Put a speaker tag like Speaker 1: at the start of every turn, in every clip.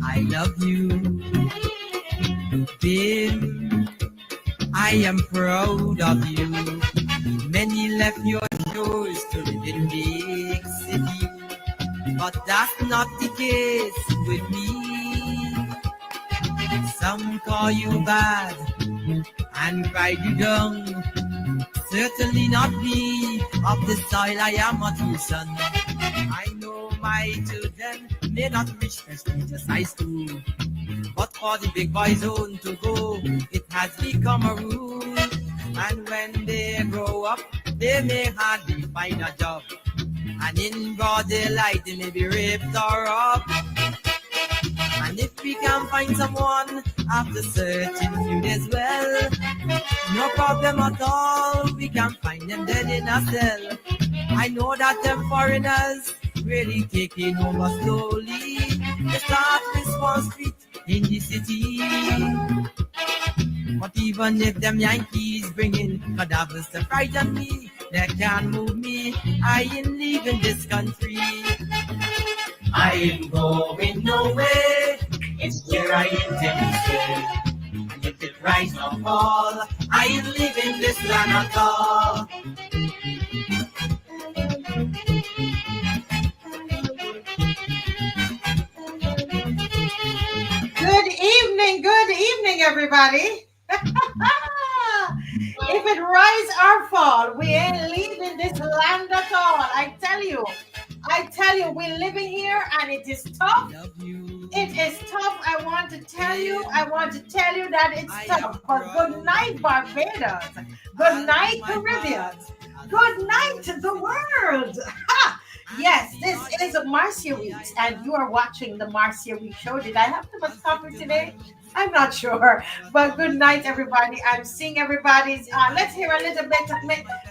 Speaker 1: I love you, Bim. I am proud of you. Many left your shores to live in big city, but that's not the case with me. Some call you bad and ride you down. Certainly not me. Of the soil I am a true son. I know my children may not reach prestigious high school, but for the big boys home to go, it has become a rule. And when they grow up, they may hardly find a job, and in broad daylight they may be raped or robbed. And if we can find someone after searching few days, well, no problem at all, we can find them dead in a cell. I know that them foreigners really taking over slowly. They start with Wall Street in the city. But even if them Yankees bringing cadavers to frighten me, they can't move me. I ain't leaving this country. I ain't going nowhere. It's here I intend to stay. And if it rise or fall, I ain't leaving this land at all.
Speaker 2: Good evening, everybody. If it rise or fall, we ain't leaving this land at all. I tell you, we're living here and it is tough. It is tough. I want to tell you that it's tough. But good night, Barbados. Good night, Caribbean. Good night to the world. Yes, this is Marcia Weeks, and you are watching the Marcia Weeks show. Did I have too much coffee today? I'm not sure, but good night, everybody. I'm seeing everybody's. Let's hear a little bit.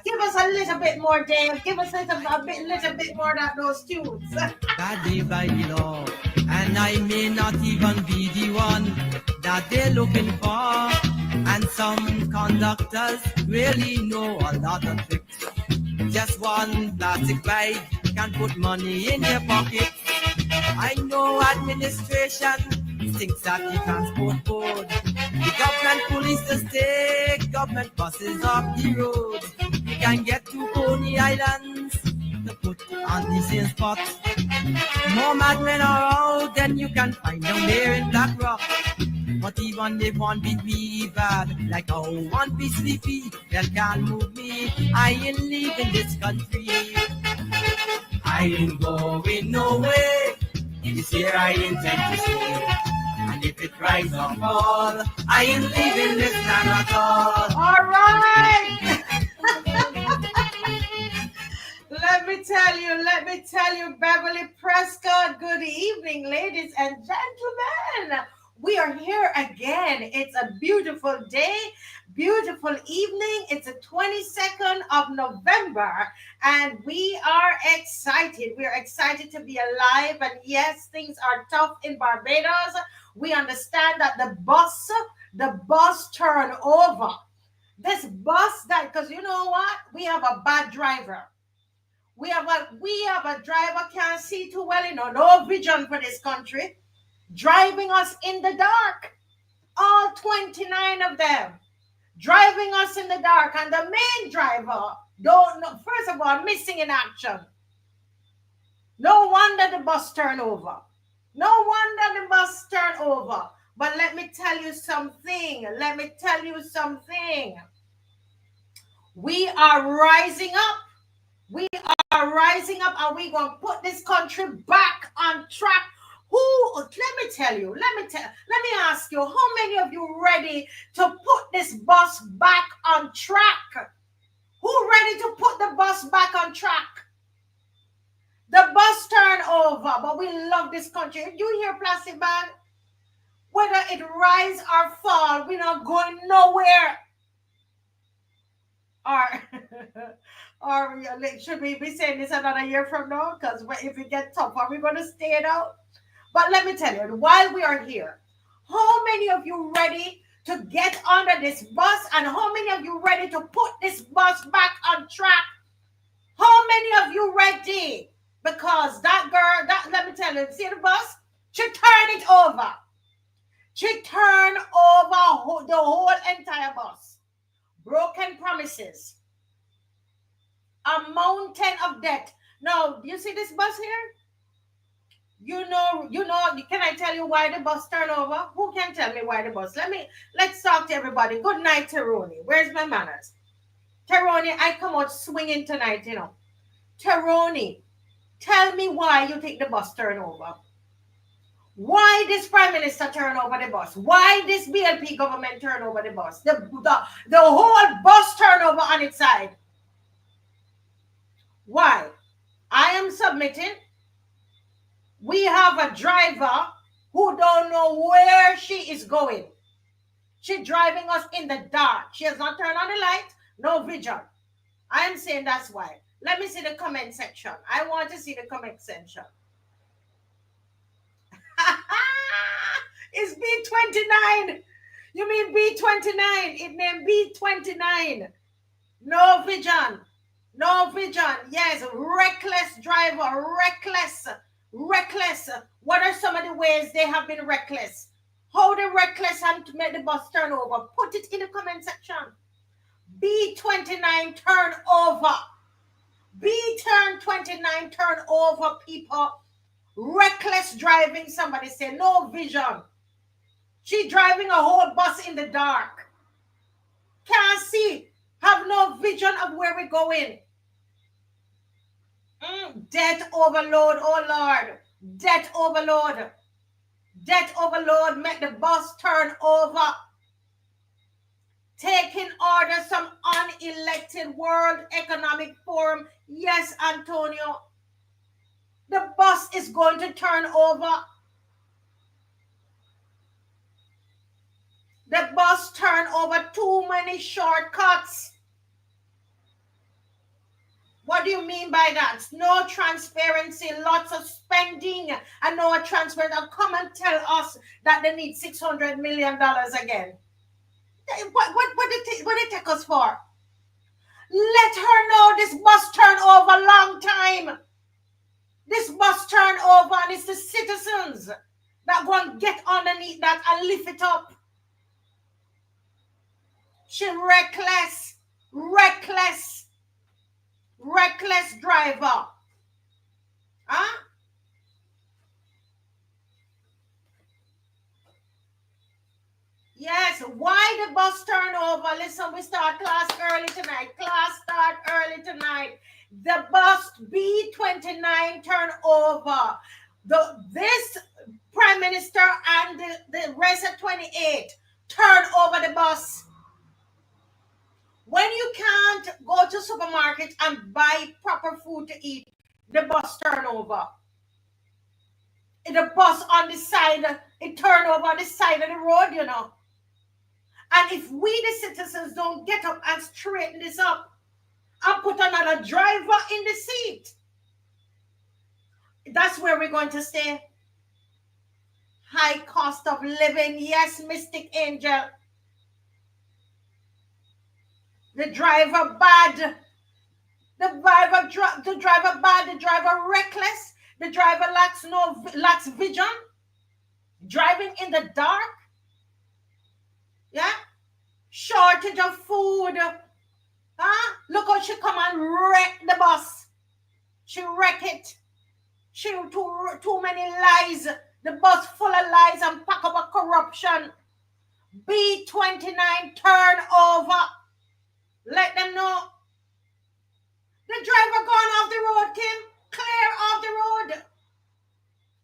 Speaker 2: Give us a little bit more, Dave. Give us a little bit more of those tunes.
Speaker 1: Badly by the law, and I may not even be the one that they're looking for. And some conductors really know a lot of tricks. Just one plastic bag can put money in your pocket. I know administration thinks that the transport board, the government police, the state government buses off the road. You can get to Coney Islands to put on the same spot. More madmen are out than you can find down there in Black Rock. But even if one beat me bad, like oh one be sleepy, they can't move me. I ain't leaving this country. I ain't going nowhere. This year I intend to stay. And if it rise or fall, I ain't leaving this land at all.
Speaker 2: All right. Let me tell you, Beverly Prescott. Good evening, ladies and gentlemen. We are here again. It's a beautiful day, beautiful evening. It's the 22nd of November, and we are excited. We are excited to be alive. And yes, things are tough in Barbados. We understand that the bus turn over. This bus because you know what? We have a bad driver. We have a driver can't see too well, no vision for this country. Driving us in the dark, all 29 of them driving us in the dark, and the main driver don't know. First of all, missing in action. No wonder the bus turned over. But let me tell you something. We are rising up. And we're going to put this country back on track. Let me ask you, how many of you ready to put this bus back on track? Who ready to put the bus back on track? The bus turned over, but we love this country. You hear plastic bag? Whether it rise or fall, we're not going nowhere. Or, or should we be saying this another year from now? Because if it gets tough, are we going to stay it out? But let me tell you, while we are here, how many of you ready to get under this bus, and how many of you ready to put this bus back on track? How many of you ready? Because that girl, that let me tell you, see the bus? She turned it over. She turned over the whole entire bus. Broken promises. A mountain of debt. Now, do you see this bus here? Can I tell you why the bus turned over? Who can tell me why the bus? Let's talk to everybody. Good night, Teroni. Where's my manners? Teroni, I come out swinging tonight, you know. Teroni, tell me why you think the bus turned over. Why this Prime Minister turn over the bus? Why this BLP government turn over the bus? The whole bus turn over on its side. Why? I am submitting. We have a driver who don't know where she is going. She's driving us in the dark. She has not turned on the light, no vision. I am saying that's why. Let me see the comment section. I want to see the comment section. It's B29. You mean B29? It named B29. No vision. No vision. Yes, reckless driver. Reckless. Reckless. What are some of the ways they have been reckless? How they reckless and to make the bus turn over? Put it in the comment section. B29 turn over. B29 turn over, people. Reckless driving, somebody say, no vision. She driving a whole bus in the dark. Can't see. Have no vision of where we're going. Debt overload, oh Lord. Debt overload. Debt overload make the bus turn over. Taking orders from unelected World Economic Forum. Yes, Antonio. The bus is going to turn over. The bus turned over too many shortcuts. What do you mean by that? No transparency, lots of spending, and no transparency. Come and tell us that they need $600 million again. What did it take us for? Let her know this bus turned over long time. This bus turned over, and it's the citizens that go and get underneath that and lift it up. She reckless driver. Huh? Yes, why the bus turn over? Listen, we start class early tonight. Class start early tonight. The bus B29 turn over. This Prime Minister and the rest of 28 turn over the bus. When you can't go to supermarket and buy proper food to eat, the bus turn over. The bus on the side, it turn over on the side of the road, you know. And if we, the citizens, don't get up and straighten this up and put another driver in the seat, that's where we're going to stay. High cost of living. Yes, Mystic Angel. The driver bad. The driver bad. The driver reckless. The driver lacks vision. Driving in the dark. Yeah. Shortage of food. Huh? Look how she come and wreck the bus. She wreck it. She too many lies. The bus full of lies and pack up a corruption. B29 turn over. Let them know. The driver gone off the road, Kim. Clear off the road.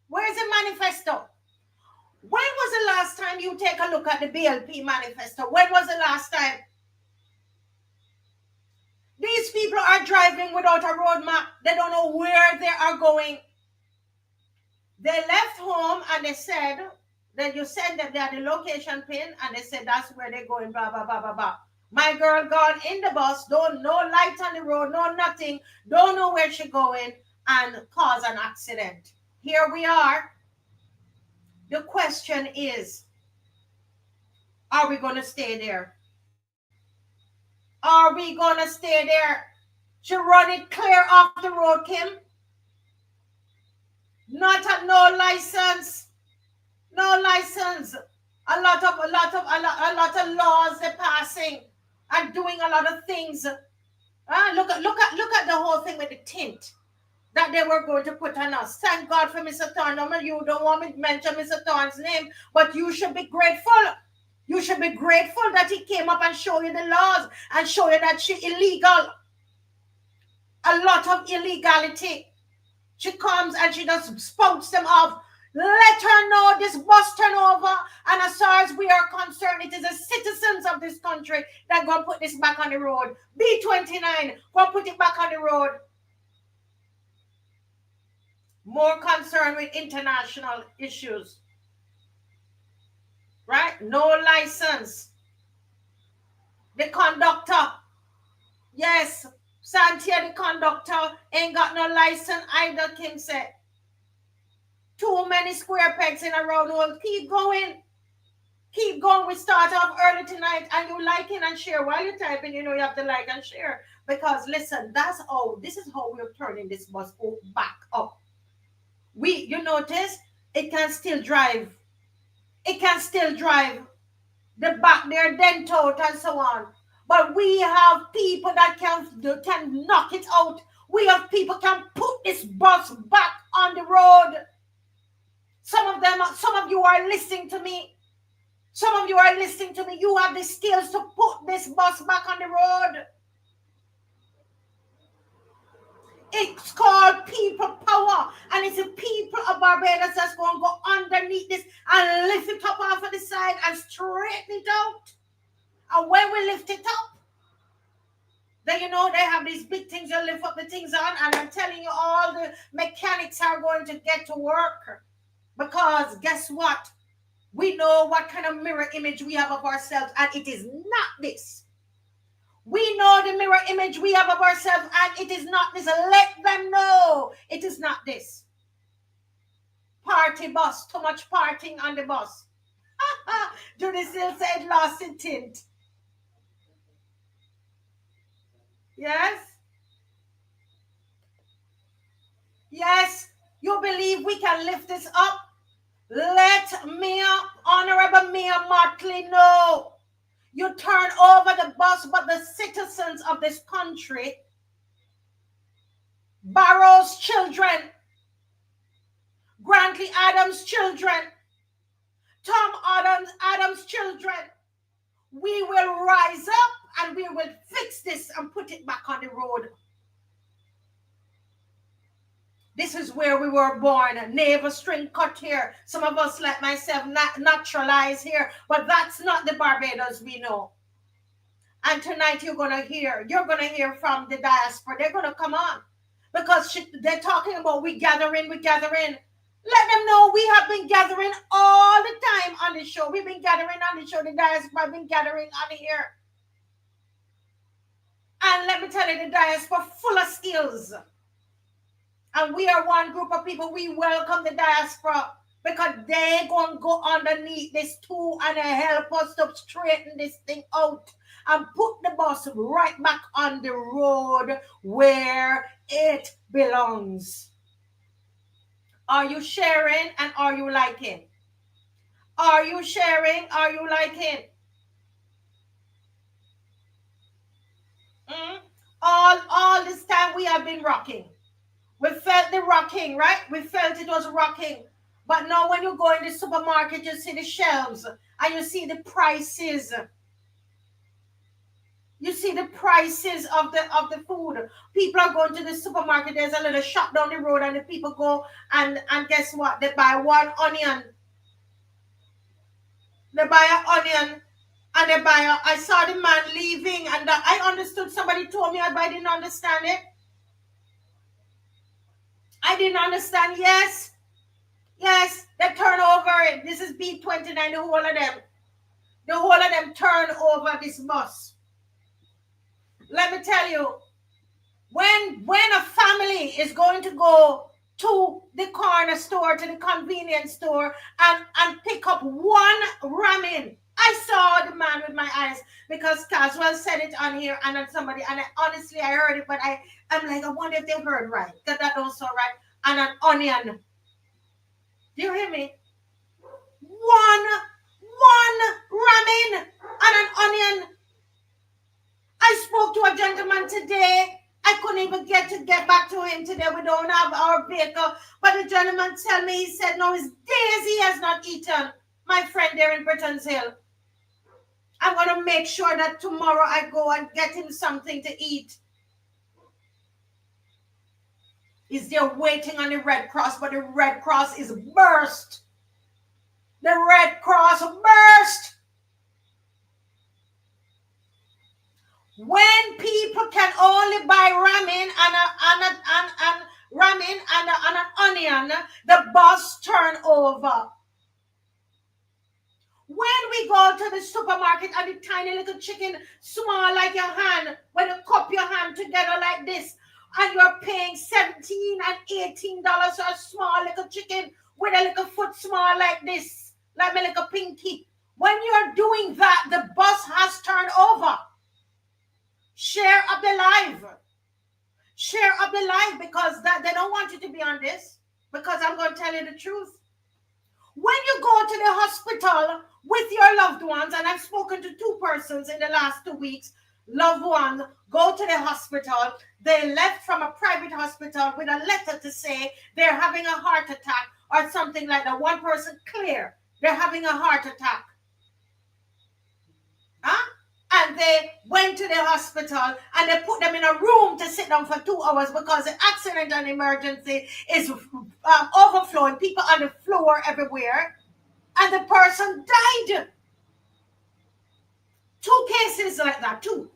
Speaker 2: Where's the manifesto? When was the last time you take a look at the BLP manifesto? When was the last time? These people are driving without a roadmap. They don't know where they are going. They left home and they said that you send them there the location pin and they said that's where they're going, blah, blah, blah, blah, blah. My girl gone in the bus, don't no light on the road, no nothing, don't know where she going, and cause an accident. Here we are. The question is, are we going to stay there? Are we going to stay there? She run it clear off the road, Kim. Not at no license. No license. A lot of laws they're passing and doing a lot of things. Look at the whole thing with the tint that they were going to put on us. Thank God for Mr. Thorne. You don't want me to mention Mr. Thorne's name, but you should be grateful. You should be grateful that he came up and showed you the laws and show you that she illegal. A lot of illegality. She comes and she just spouts them off. Let her know this bus turn over. And as far as we are concerned, it is the citizens of this country that going to put this back on the road. B29, go put it back on the road. More concerned with international issues. Right? No license. The conductor. Yes, Santia, the conductor, ain't got no license either, Kim said. Too many square pegs in a round hole. Keep going. Keep going. We start off early tonight, and you like it and share. While you're typing, you know you have to like and share. Because listen, this is how we're turning this bus back up. You notice, it can still drive. It can still drive. The back, they're dent out and so on. But we have people that can knock it out. We have people can put this bus back on the road. Some of you are listening to me. Some of you are listening to me. You have the skills to put this bus back on the road. It's called people power. And it's the people of Barbados that's going to go underneath this and lift it up off of the side and straighten it out. And when we lift it up, then you know they have these big things to lift up the things on. And I'm telling you, all the mechanics are going to get to work. Because guess what? We know what kind of mirror image we have of ourselves. And it is not this. We know the mirror image we have of ourselves, and it is not this. Let them know it is not this. Party bus, too much partying on the bus. Judy still said lost in tint. Yes? Yes, you believe we can lift this up? Let Honorable Mayor Mottley know. You turn over the bus, but the citizens of this country, Barrow's children, Grantley Adams' children, Tom Adams' children, we will rise up and we will fix this and put it back on the road. This is where we were born. Navel string cut here. Some of us, like myself, naturalized here. But that's not the Barbados we know. And tonight you're going to hear from the diaspora. They're going to come on. Because they're talking about we gathering. Let them know we have been gathering all the time on the show. We've been gathering on the show. The diaspora have been gathering on here. And let me tell you, the diaspora full of skills. And we are one group of people. We welcome the diaspora because they're going to go underneath this too and help us to straighten this thing out and put the bus right back on the road where it belongs. Are you sharing and are you liking? Are you sharing? Are you liking? All this time we have been rocking. We felt the rocking, right? We felt it was rocking. But now when you go in the supermarket, you see the shelves and you see the prices. You see the prices of the food. People are going to the supermarket. There's a little shop down the road and the people go and guess what? They buy one onion. They buy an onion and I saw the man leaving and I understood. Somebody told me, but I didn't understand it. I didn't understand. Yes, they turn over it. This is B29, the whole of them turn over this bus. let me tell you, when a family is going to go to the corner store, to the convenience store, and pick up one ramen, I saw the man with my eyes because Caswell said it on here, and then somebody, and honestly I heard it, but I'm like, I wonder if they heard right, because that don't sound right. And an onion. Do you hear me? One ramen and an onion. I spoke to a gentleman today. I couldn't even get back to him today. We don't have our vehicle. But the gentleman tell me, he said, no, it's days he has not eaten. My friend there in Britain's Hill. I'm going to make sure that tomorrow I go and get him something to eat. He's there waiting on the Red Cross, but the Red Cross is burst. The Red Cross burst. When people can only buy ramen and an onion, the bus turn over. When we go to the supermarket and the tiny little chicken, small like your hand, when you cup your hand together like this, and you're paying $17 and $18 for a small little chicken with a little foot small like this, like my little pinky. When you're doing that, the bus has turned over. Share up the live. Share up the live, because that they don't want you to be on this, because I'm going to tell you the truth. When you go to the hospital with your loved ones, and I've spoken to 2 persons in the last 2 weeks, loved ones go to the hospital. They left from a private hospital with a letter to say they're having a heart attack or something like that. One person clear, they're having a heart attack. Huh? And they went to the hospital and they put them in a room to sit down for 2 hours because the accident and emergency is overflowing. People on the floor everywhere. And the person died. 2 cases like that, 2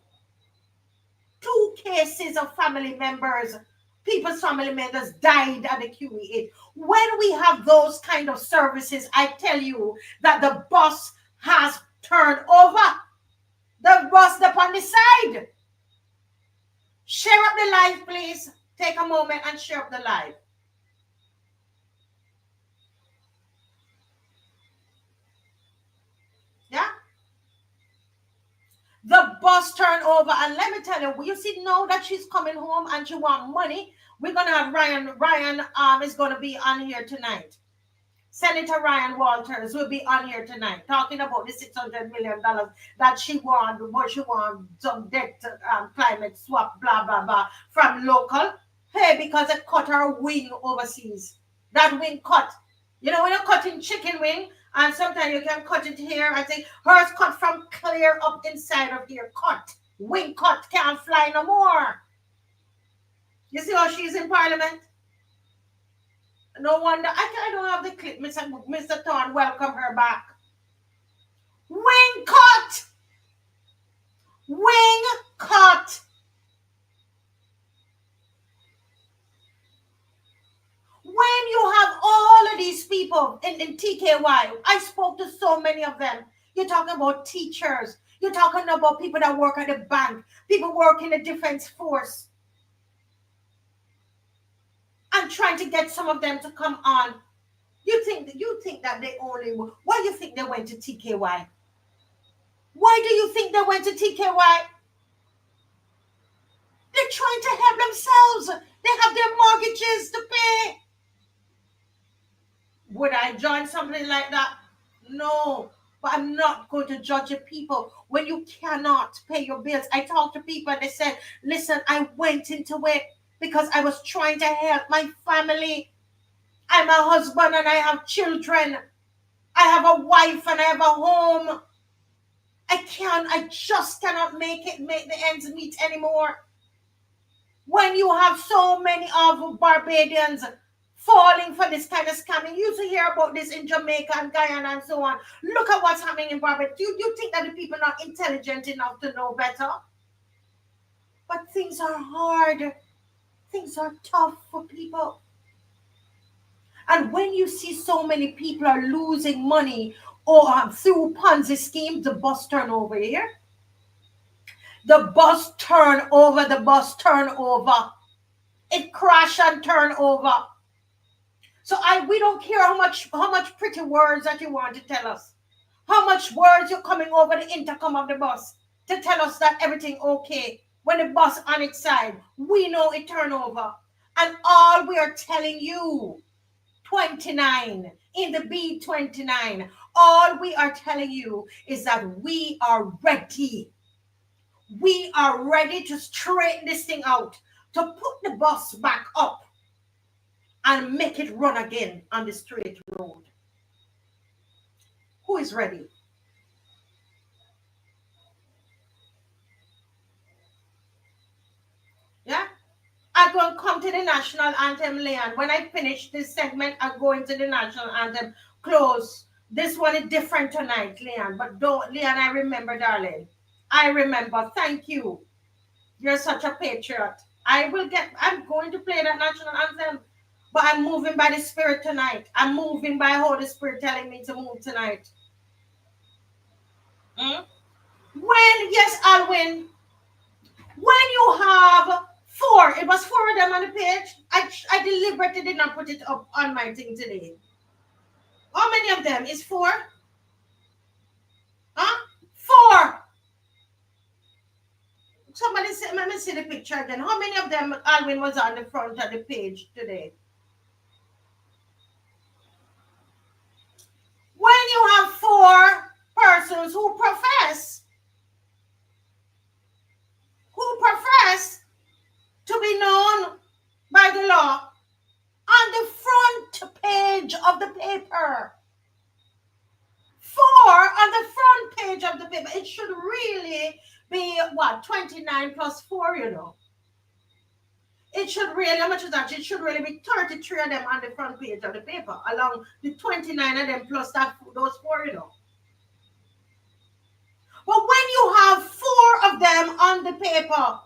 Speaker 2: cases of family members, people's family members died at the QE8. When we have those kind of services, I tell you that the bus has turned over. The bus up on the side. Share up the live, please. Take a moment and share up the live. Yeah? The bus turned over, and let me tell you, you see now that she's coming home and she want money, we're going to have Ryan. Ryan is going to be on here tonight. Senator Ryan Walters will be on here tonight talking about the $600 million that she won, what she won, some debt, climate swap, blah, blah, blah, from local. Hey, because it cut her wing overseas. That wing cut. You know, when you're cutting chicken wing, and sometimes you can cut it here, I think hers cut from clear up inside of here. Cut. Wing cut, can't fly no more. You see how she's in Parliament? No wonder. I don't have the clip. Mr. Thorne, welcome her back. Wing cut. Wing cut. When you have all of these people in TKY, I spoke to so many of them. You're talking about teachers. You're talking about people that work at the bank. People work in the defense force. I'm trying to get some of them to come on. You think that they only, why do you think they went to TKY? Why do you think they went to TKY? They're trying to help themselves. They have their mortgages to pay. Would I join something like that? No, but I'm not going to judge the people when you cannot pay your bills. I talked to people and they said, listen, I went into it because I was trying to help my family. I'm a husband and I have children. I have a wife and I have a home. I just cannot make the ends meet anymore. When you have so many of Barbadians falling for this kind of scamming, you used to hear about this in Jamaica and Guyana and so on. Look at what's happening in Barbados. You think that the people are not intelligent enough to know better? But things are hard. Things are tough for people. And when you see so many people are losing money or through Ponzi schemes, the bus turn over here. The bus turned over. The bus turned over. It crashed and turned over. So we don't care how much pretty words that you want to tell us. How much words you're coming over the intercom of the bus to tell us that everything okay. When the bus on its side, we know it turned over. And all we are telling you, 29 in the B29, all we are telling you is that we are ready. We are ready to straighten this thing out, to put the bus back up and make it run again on the straight road. Who is ready? Yeah? I'm going to come to the national anthem, Leon. When I finish this segment, I'm going to the national anthem. Close. This one is different tonight, Leon. But don't, Leon, I remember, darling. I remember. Thank you. You're such a patriot. I'm going to play that national anthem. But I'm moving by the Spirit tonight. I'm moving by Holy Spirit telling me to move tonight. Yes, Alwyn. When you have four, it was four of them on the page. I deliberately did not put it up on my thing today. How many of them? Is four? Huh? Four. Somebody said, let me see the picture again. How many of them, Alwyn, was on the front of the page today? When you have four persons who profess to be known by the law on the front page of the paper. Four on the front page of the paper. It should really be, 29 plus 4, you know. It should really, how much is that? It should really be 33 of them on the front page of the paper, along the 29 of them plus those 4, you know. But when you have 4 of them on the paper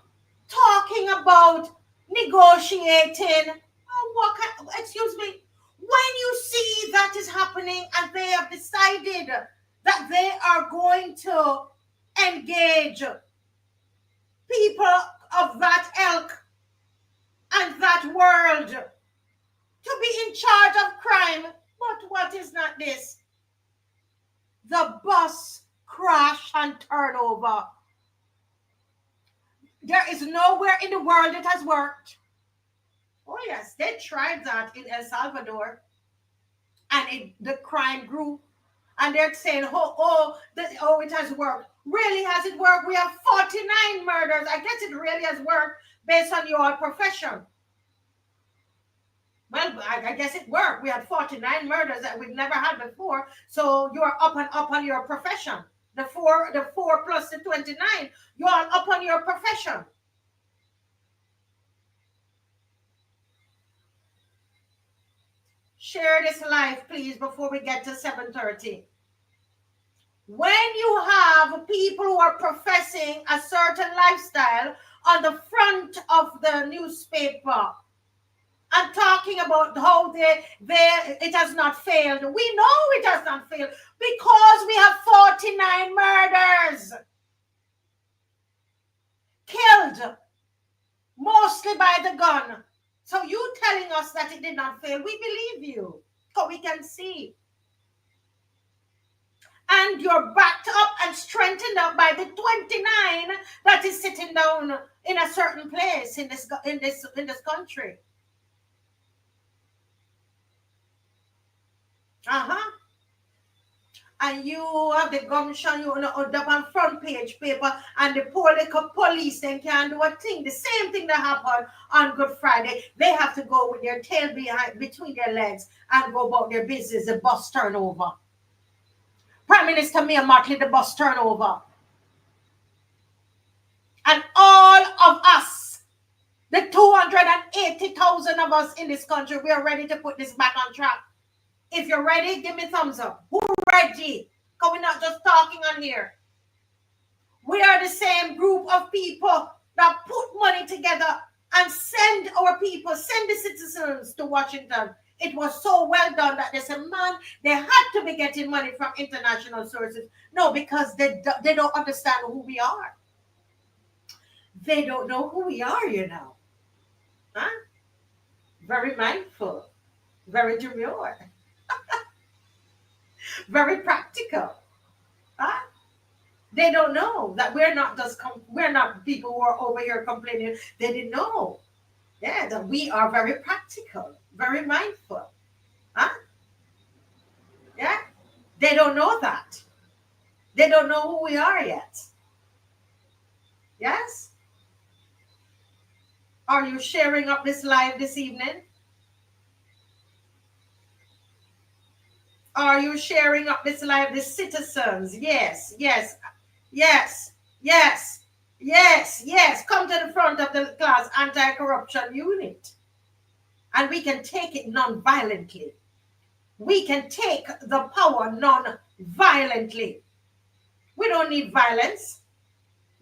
Speaker 2: talking about negotiating, excuse me, when you see that is happening and they have decided that they are going to engage people of that ilk and that world to be in charge of crime, but what is not this? The bus crash and turn over. There is nowhere in the world it has worked. Oh yes, they tried that in El Salvador, and the crime grew. And they're saying, it has worked. Really, has it worked? We have 49 murders. I guess it really has worked based on your profession. Well, I guess it worked. We had 49 murders that we've never had before. So you're up and up on your profession. The four plus the 29, you're up on your profession. Share this live, please, before we get to 7:30. When you have people who are professing a certain lifestyle on the front of the newspaper and talking about how it has not failed. We know it has not failed because we have 49 murders. Killed, mostly by the gun. So you telling us that it did not fail, we believe you, because we can see. And you're backed up and strengthened up by the 29 that is sitting down in a certain place in this country. And you have the gumption, you know, up on front page paper, and the police then can't do a thing. The same thing that happened on Good Friday. They have to go with their tail between their legs and go about their business. The bus turn over. Prime Minister Mottley, the bus turn over. And all of us, the 280,000 of us in this country, we are ready to put this back on track. If you're ready, give me thumbs up. Who ready? Because we're not just talking on here. We are the same group of people that put money together and send the citizens to Washington. It was so well done that they said, man, they had to be getting money from international sources. No, because they don't understand who we are. They don't know who we are, you know. Huh? Very mindful, very demure, very practical. Huh? They don't know that we're not people who are over here complaining. They didn't know, yeah, that we are very practical, very mindful. Huh? Yeah, they don't know that. They don't know who we are yet. Yes. Are you sharing up this live this evening? Are you sharing up this live, the citizens? Yes, yes, yes, yes, yes, yes. Come to the front of the class anti-corruption unit. And we can take it non-violently. We can take the power non-violently. We don't need violence.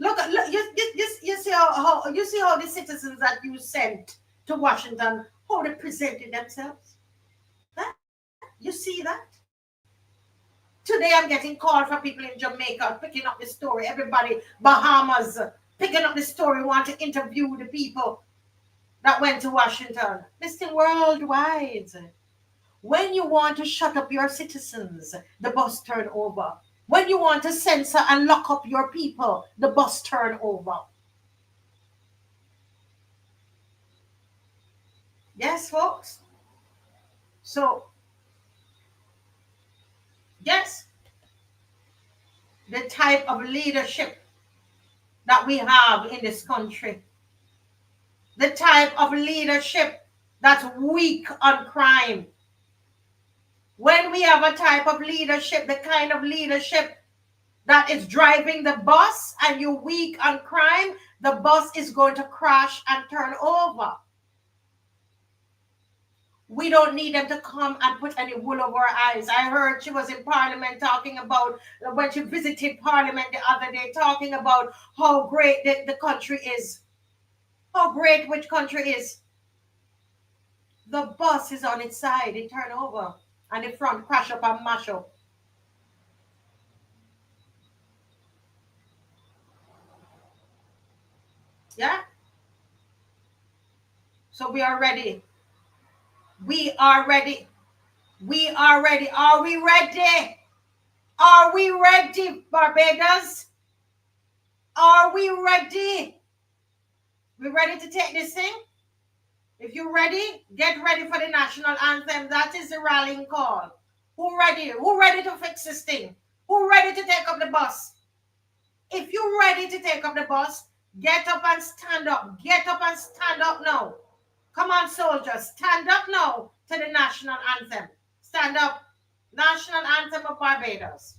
Speaker 2: Look, you see how the citizens that you sent to Washington, how they presented themselves. Huh? You see that? Today I'm getting called for people in Jamaica picking up the story. Everybody, Bahamas, picking up the story, want to interview the people that went to Washington. This thing worldwide. When you want to shut up your citizens, the bus turn over. When you want to censor and lock up your people, the bus turn over. Yes, folks. So, yes, the type of leadership that we have in this country, the type of leadership that's weak on crime. When we have a type of leadership, the kind of leadership that is driving the bus and you're weak on crime, the bus is going to crash and turn over. We don't need them to come and put any wool over our eyes. I heard she was in Parliament talking about, when she visited Parliament the other day, talking about how great the country is. How great which country is. The bus is on its side, it turned over, and the front crash up and mash up. Yeah? So we are ready. We are ready. We are ready. Are we ready? Are we ready, Barbados? Are we ready? We ready to take this thing? If you're ready, get ready for the national anthem. That is the rallying call. Who ready? Who ready to fix this thing? Who ready to take up the bus? If you're ready to take up the bus, get up and stand up. Get up and stand up now. Come on, soldiers. Stand up now to the national anthem. Stand up. National anthem of Barbados.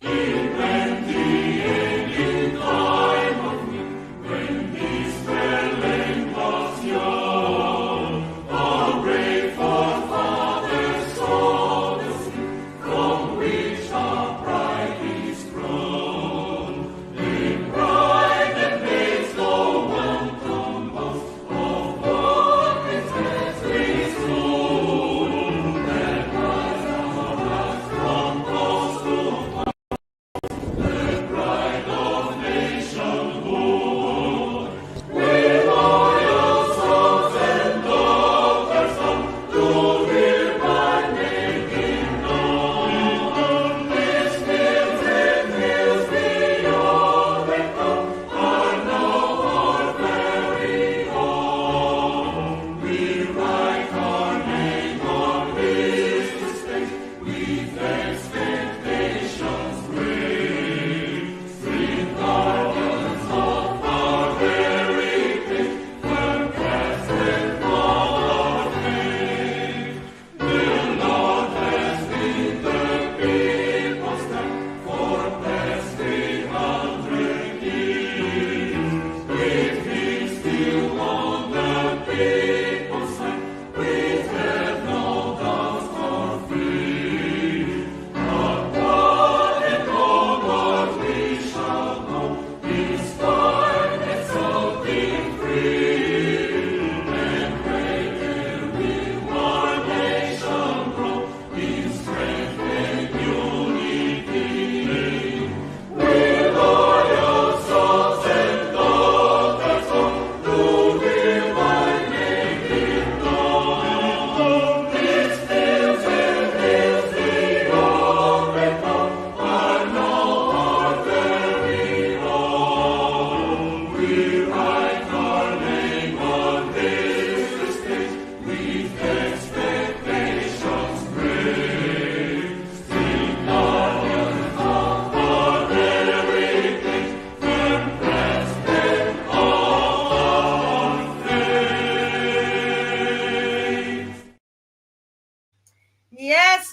Speaker 3: Nation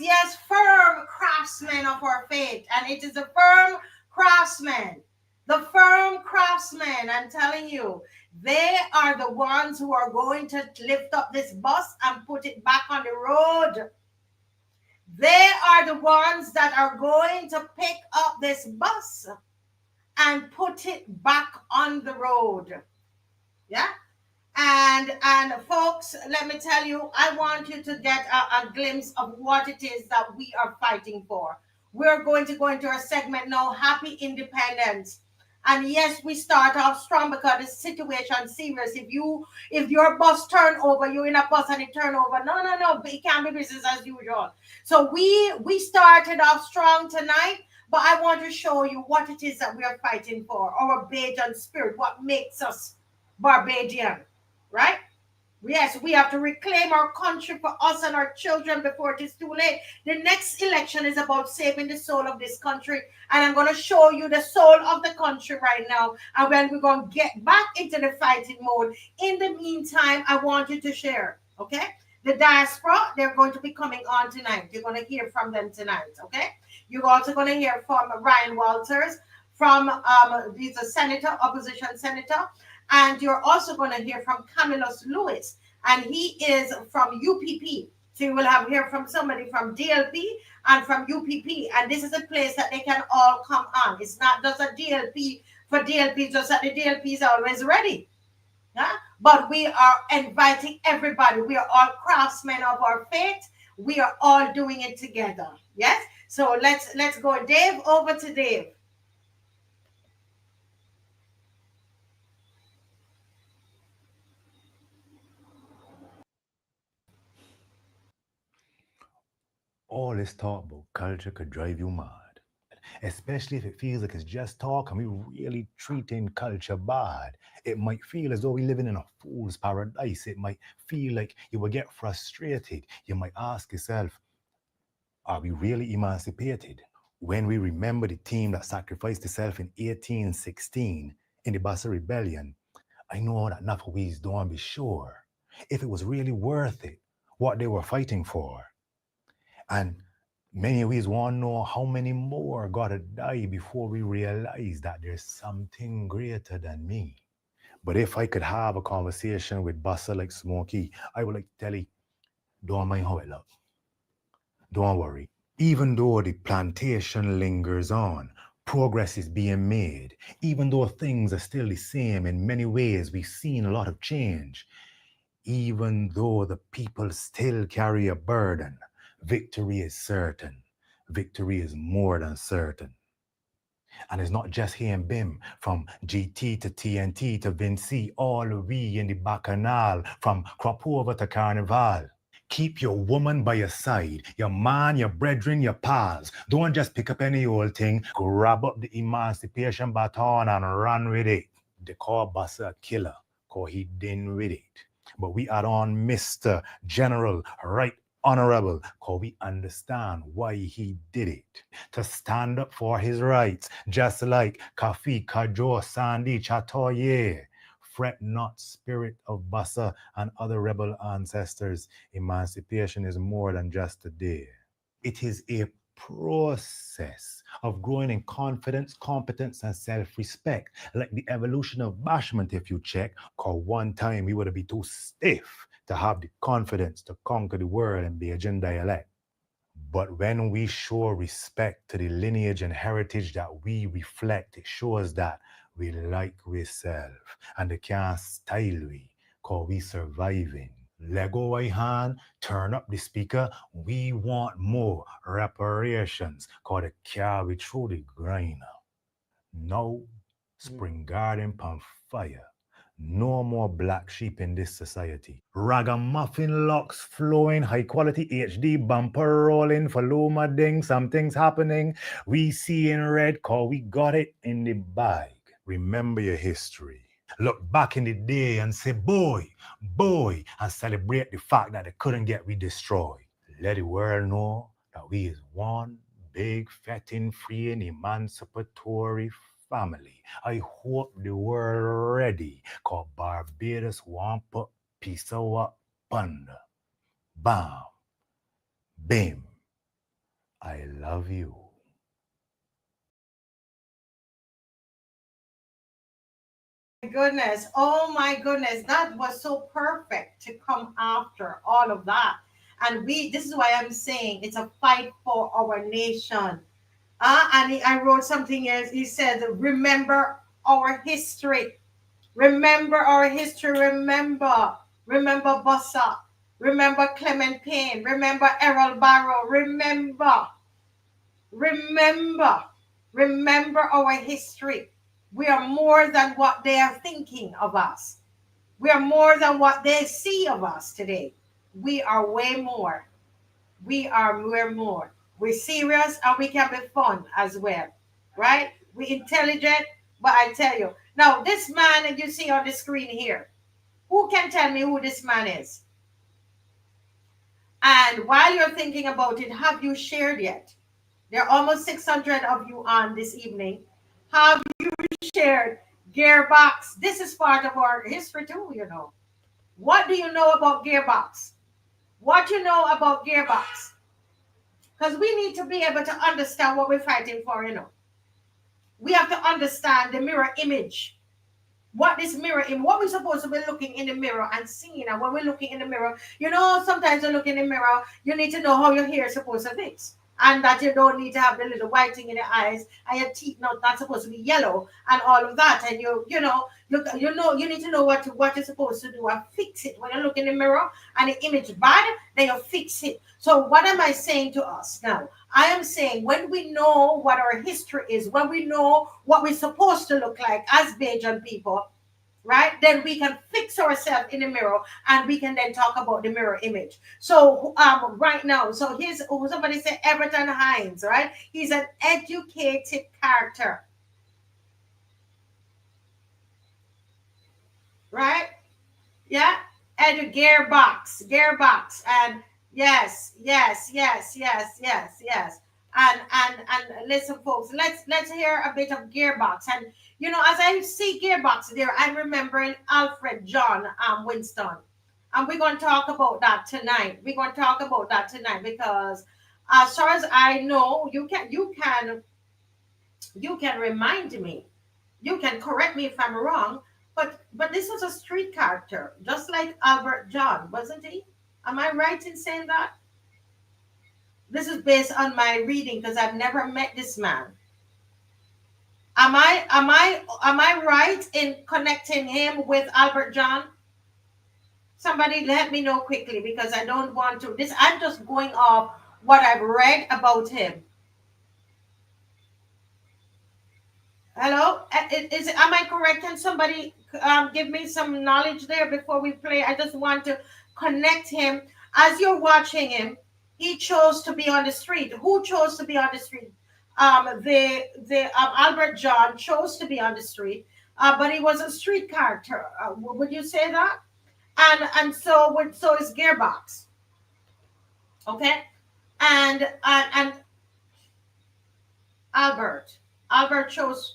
Speaker 2: yes, firm craftsmen of our faith. And it is the firm craftsmen. The firm craftsmen, I'm telling you, they are the ones who are going to lift up this bus and put it back on the road. They are the ones that are going to pick up this bus and put it back on the road. Yeah. And folks, let me tell you, I want you to get a glimpse of what it is that we are fighting for. We're going to go into our segment now, Happy Independence. And yes, we start off strong because the situation serious. If your bus turn over, you're in a bus and it turn over. No. It can't be business as usual. So we started off strong tonight, but I want to show you what it is that we are fighting for. Our Bajan spirit, what makes us Barbadian, right? Yes, we have to reclaim our country for us and our children before it is too late. The next election is about saving the soul of this country. And I'm going to show you the soul of the country right now. And when we're going to get back into the fighting mode. In the meantime, I want you to share, okay? The Diaspora, they're going to be coming on tonight. You're going to hear from them tonight, okay? You're also going to hear from Ryan Walters, from he's a senator, opposition senator. And you're also going to hear from Camillus Lewis, and he is from UPP. So you will have hear from somebody from DLP and from UPP. And this is a place that they can all come on. It's not just a DLP for DLP, just that the DLP is always ready. Huh? But we are inviting everybody. We are all craftsmen of our faith. We are all doing it together. Yes. So let's go, Dave. Over to Dave.
Speaker 3: All this talk about culture could drive you mad, especially if it feels like it's just talk and we really treating culture bad. It might feel as though we're living in a fool's paradise. It might feel like you will get frustrated. You might ask yourself, are we really emancipated? When we remember the team that sacrificed itself in 1816 in the Bassa Rebellion, I know that enough of we's don't be sure if it was really worth it, what they were fighting for. And many of us want to know how many more gotta die before we realize that there's something greater than me. But if I could have a conversation with Buster like Smokey, I would like to tell you, don't mind how it looks. Don't worry. Even though the plantation lingers on, progress is being made. Even though things are still the same in many ways, we've seen a lot of change. Even though the people still carry a burden, victory is certain. Victory is more than certain. And it's not just here in BIM, from GT to TNT to Vinci, all we in the Bacchanal, from Crop Over to Carnival. Keep your woman by your side, your man, your brethren, your pals. Don't just pick up any old thing, grab up the emancipation baton and run with it. They call Buster a killer, cause he didn't with it. But we add on Mr. General, right honorable, cause we understand why he did it. To stand up for his rights, just like Kafi, Kajo, Sandy, Chatoye. Fret not, spirit of Bassa and other rebel ancestors. Emancipation is more than just a day. It is a process of growing in confidence, competence, and self-respect, like the evolution of bashment, if you check, cause one time we would be too stiff to have the confidence to conquer the world in Bajan dialect. But when we show respect to the lineage and heritage that we reflect, it shows that we like ourselves and they can't style we, cause we surviving. Lego I hand, turn up the speaker, we want more reparations, cause they carry through the grind. No spring garden pan fire. No more black sheep in this society. Ragamuffin locks flowing, high quality HD bumper rolling, Faluma ding, something's happening. We see in red, cause we got it in the bag. Remember your history. Look back in the day and say, boy, and celebrate the fact that they couldn't get we destroyed. Let the world know that we is one big, fetting, free, and emancipatory family. I hope the world ready, cause Barbados want put peace out under. Bam, bim, I love you.
Speaker 2: Goodness, oh my goodness, that was so perfect to come after all of that. And this is why I'm saying it's a fight for our nation. I wrote something else. He said, remember our history. Remember our history. Remember Bossa. Remember Clement Payne. Remember Errol Barrow. Remember, remember our history. We are more than what they are thinking of us. We are more than what they see of us today. We are way more. We're more. We're serious and we can be fun as well. Right? We're intelligent, but I tell you. Now, this man that you see on the screen here, who can tell me who this man is? And while you're thinking about it, have you shared yet? There are almost 600 of you on this evening. Have you shared Gearbox? This is part of our history too, you know. What do you know about Gearbox? What you know about Gearbox? Because we need to be able to understand what we're fighting for, you know. We have to understand the mirror image. What this mirror in what we're supposed to be looking in the mirror and seeing. And when we're looking in the mirror, you know, sometimes you look in the mirror, you need to know how your hair is supposed to fix. And that you don't need to have the little white thing in the eyes and your teeth not supposed to be yellow and all of that. And you need to know what you're supposed to do and fix it. When you look in the mirror and the image bad, then you fix it. So what am I saying to us now? I am saying when we know what our history is, when we know what we're supposed to look like as Bajan people, right? Then we can fix ourselves in the mirror and we can then talk about the mirror image. So right now, so here's somebody said Everton Hines, right? He's an educated character, right? Yeah, and a gearbox, and yes. And listen, folks, let's hear a bit of gearbox. And you know, as I see gearbox there, I'm remembering Alfred John Winston, and we're going to talk about that tonight. We're going to talk about that tonight because, as far as I know, you can remind me, you can correct me if I'm wrong, but this was a street character, just like Albert John, wasn't he? Am I right in saying that? This is based on my reading because I've never met this man. Am I right in connecting him with Albert John? Somebody let me know quickly because I don't want to. This I'm just going off what I've read about him. Hello, am I correct? Can somebody give me some knowledge there before we play? I just want to connect him. As you're watching him, he chose to be on the street. Who chose to be on the street? The Albert John chose to be on the street, but he was a street character. Would you say that? And so is Gearbox. Okay, and Albert chose.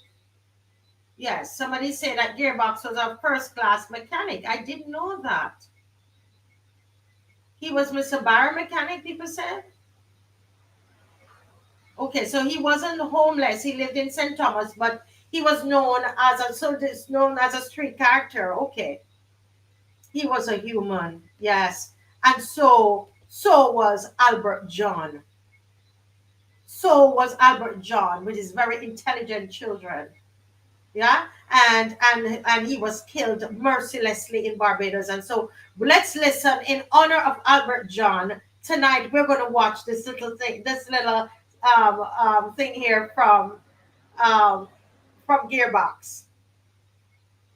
Speaker 2: Yes, somebody said that Gearbox was a first class mechanic. I didn't know that. He was Mr. Barry mechanic, people said. Okay, so he wasn't homeless. He lived in St. Thomas, but he was known as a street character. Okay. He was a human. Yes. And so was Albert John. So was Albert John with his very intelligent children. Yeah, and he was killed mercilessly in Barbados. And so let's listen in honor of Albert John. Tonight we're going to watch this little thing here um, from Gearbox.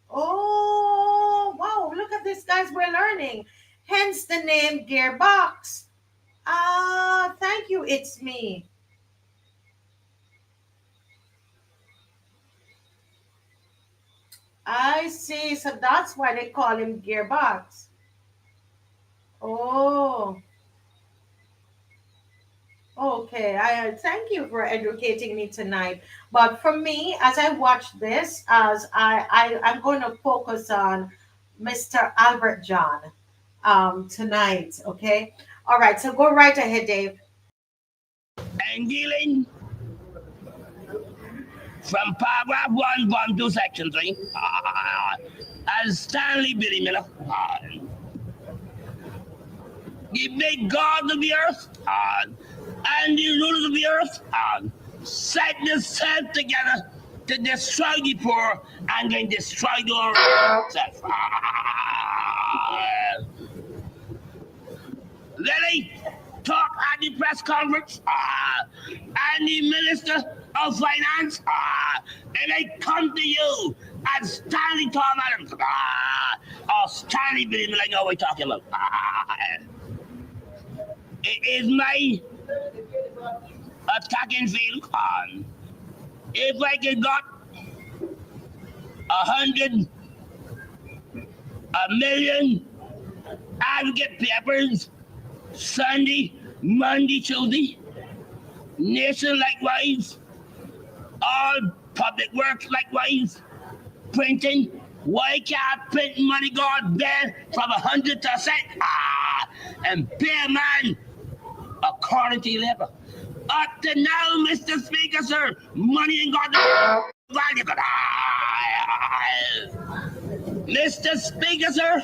Speaker 2: Oh wow, look at this, guys, we're learning, hence the name Gearbox. Thank you, it's me. I see. So that's why they call him Gearbox. Oh, okay. I thank you for educating me tonight. But for me, as I watch this, as I'm going to focus on Mr. Albert John tonight. Okay. All right. So go right ahead, Dave.
Speaker 4: I'm dealing from paragraph 1, 1 to section 3. As Stanley Billy Miller, the big God of the earth, and the rulers of the earth, set themselves together to destroy the poor and then destroy the self. Lily talk at the press conference, and the Minister of Finance, and I come to you as Stanley Tom Adams, or Stanley Billy Miller, I know what we're talking about. It is my attacking field. If I can got 100, a million advocate papers, Sunday, Monday, Tuesday, Nation likewise, all public works likewise, printing. Why can't print money go out there from 100 to a cent? And pay a man according to labor. Up to now, Mr. Speaker, sir, money ain't got no value. Mr. Speaker, sir,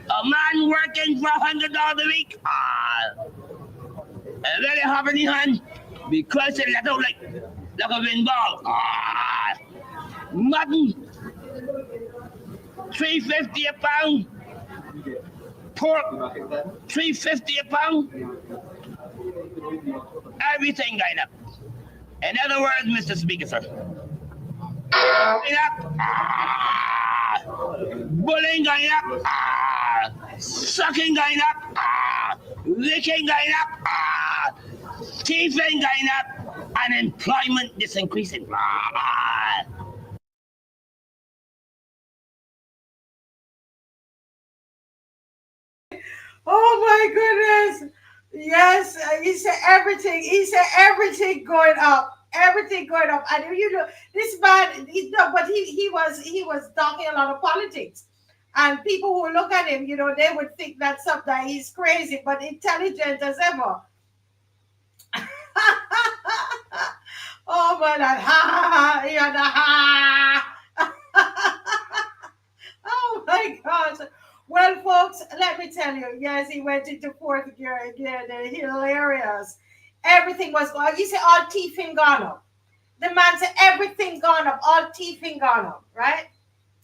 Speaker 4: a man working for $100 a week, and very hard in the hand, because it let out like a wind ball. Mutton, $3.50 a pound. Pork, $3.50 a pound. Everything going up. In other words, Mr. Speaker, sir, going up, bullying going up, sucking going up, licking going up, thieving going up, and employment is increasing.
Speaker 2: Oh my goodness. Yes, he said everything. He said everything going up. Everything going up. And you know, this man, no, but he was talking a lot of politics. And people who look at him, you know, they would think that sometimes he's crazy, but intelligent as ever. Oh my God. Ha ha ha. Yeah, the ha. Oh my gosh. Well, folks, let me tell you, yes, he went into fourth gear again. And hilarious. Everything was going. You say all teething gone up. The man said everything gone up, all teething gone up, right?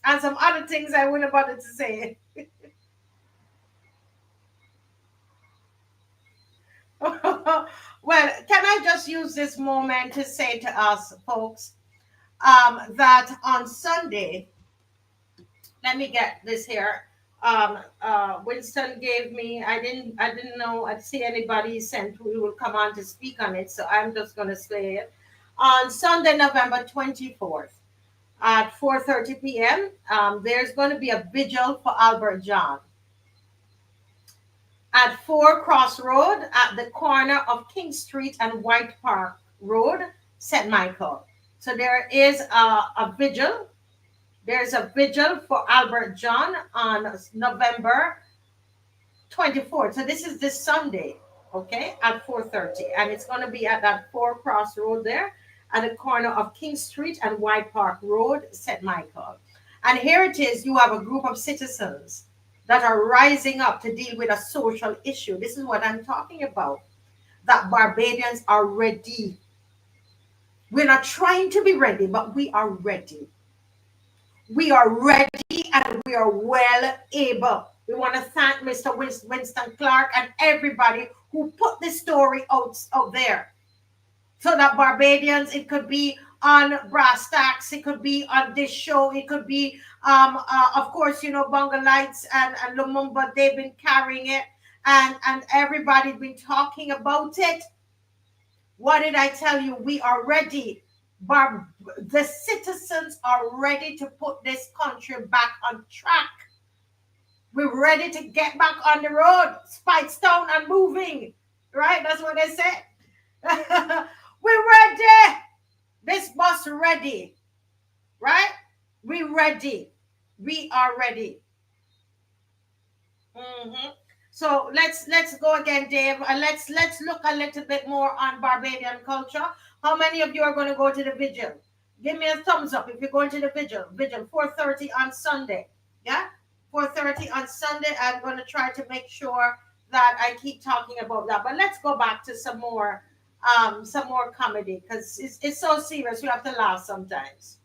Speaker 2: And some other things I wouldn't bother to say. Well, can I just use this moment to say to us, folks, that on Sunday, let me get this here. Winston gave me. I didn't know. I'd see anybody sent who will come on to speak on it. So I'm just going to say it. On Sunday, November 24th at 4:30 p.m. There's going to be a vigil for Albert John at 4 Crossroad at the corner of King Street and White Park Road, St. Michael. So there is a vigil. There's a vigil for Albert John on November 24th. So this is this Sunday, okay, at 4:30. And it's going to be at that 4 Crossroad there at the corner of King Street and White Park Road, St. Michael. And here it is. You have a group of citizens that are rising up to deal with a social issue. This is what I'm talking about. That Barbadians are ready. We're not trying to be ready, but we are ready. We are ready and we are well able. We want to thank Mr. Winston Clark and everybody who put this story out there. So that Barbadians, it could be on Brass Tacks, it could be on this show, it could be, of course, you know, Bunga Lights and Lumumba, they've been carrying it, and everybody's been talking about it. What did I tell you? We are ready. The citizens are ready to put this country back on track. We're ready to get back on the road, spikes down and moving. Right? That's what they said. We're ready. This bus ready. Right? We ready. We are ready. So let's go again, Dave, and let's look a little bit more on Barbadian culture. How many of you are going to go to the vigil? Give me a thumbs up if you're going to the vigil. Vigil 4:30 on Sunday. Yeah, 4:30 on Sunday. I'm going to try to make sure that I keep talking about that. But let's go back to some more comedy because it's so serious. You have to laugh sometimes.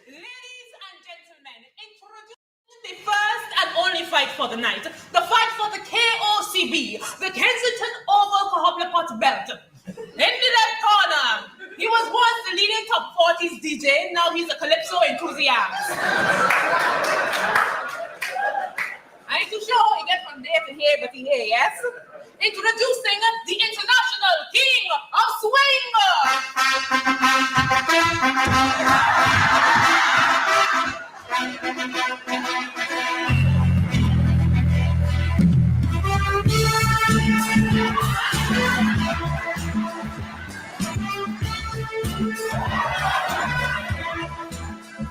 Speaker 5: Ladies and gentlemen, introducing the first and only fight for the night. The fight for the KOCB, the Kensington Oval Cobblepot belt. In the left corner, he was once the leading top 40s DJ, now he's a Calypso enthusiast. I ain't too sure how he get from there to here, but he here, yes? Introducing the international king of swing.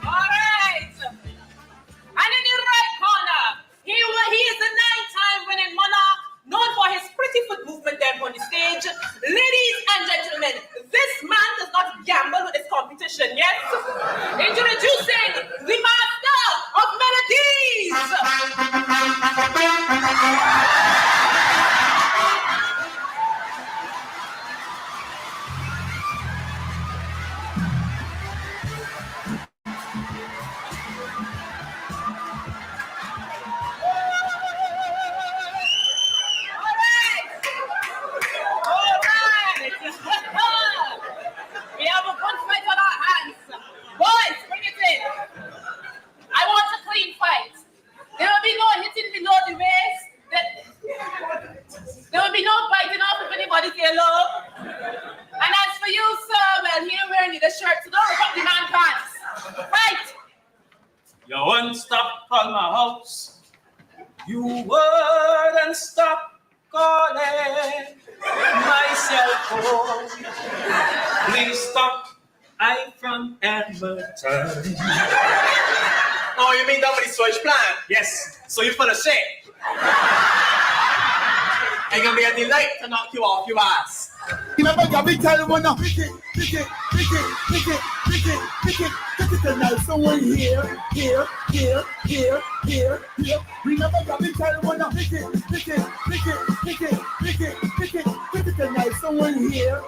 Speaker 5: All right. And in the right corner, he is the 9-time winning monarch, known for his pretty foot movement there on the stage. Ladies and gentlemen, this man does not gamble with his competition, yes? Introducing the master of melodies. We have a gunfight on our hands. Boys, bring it in. I want a clean fight. There will be no hitting below the waist. There will be no biting off if anybody's here low. And as for you, sir, well, here wearing the shirt, so don't rip up the man pants. Fight!
Speaker 6: You won't stop calling my house. You wouldn't stop calling my cell phone. Please stop. I'm from Edmonton.
Speaker 7: Oh, you mean that with the Switch plan?
Speaker 6: Yes.
Speaker 7: So you're full of shit. Ain't gonna be a delight to knock you off your ass.
Speaker 8: Remember, Gabby tell one now. Pick it tonight. Someone here. Remember, Gabby tell one now. Pick it tonight. Someone here.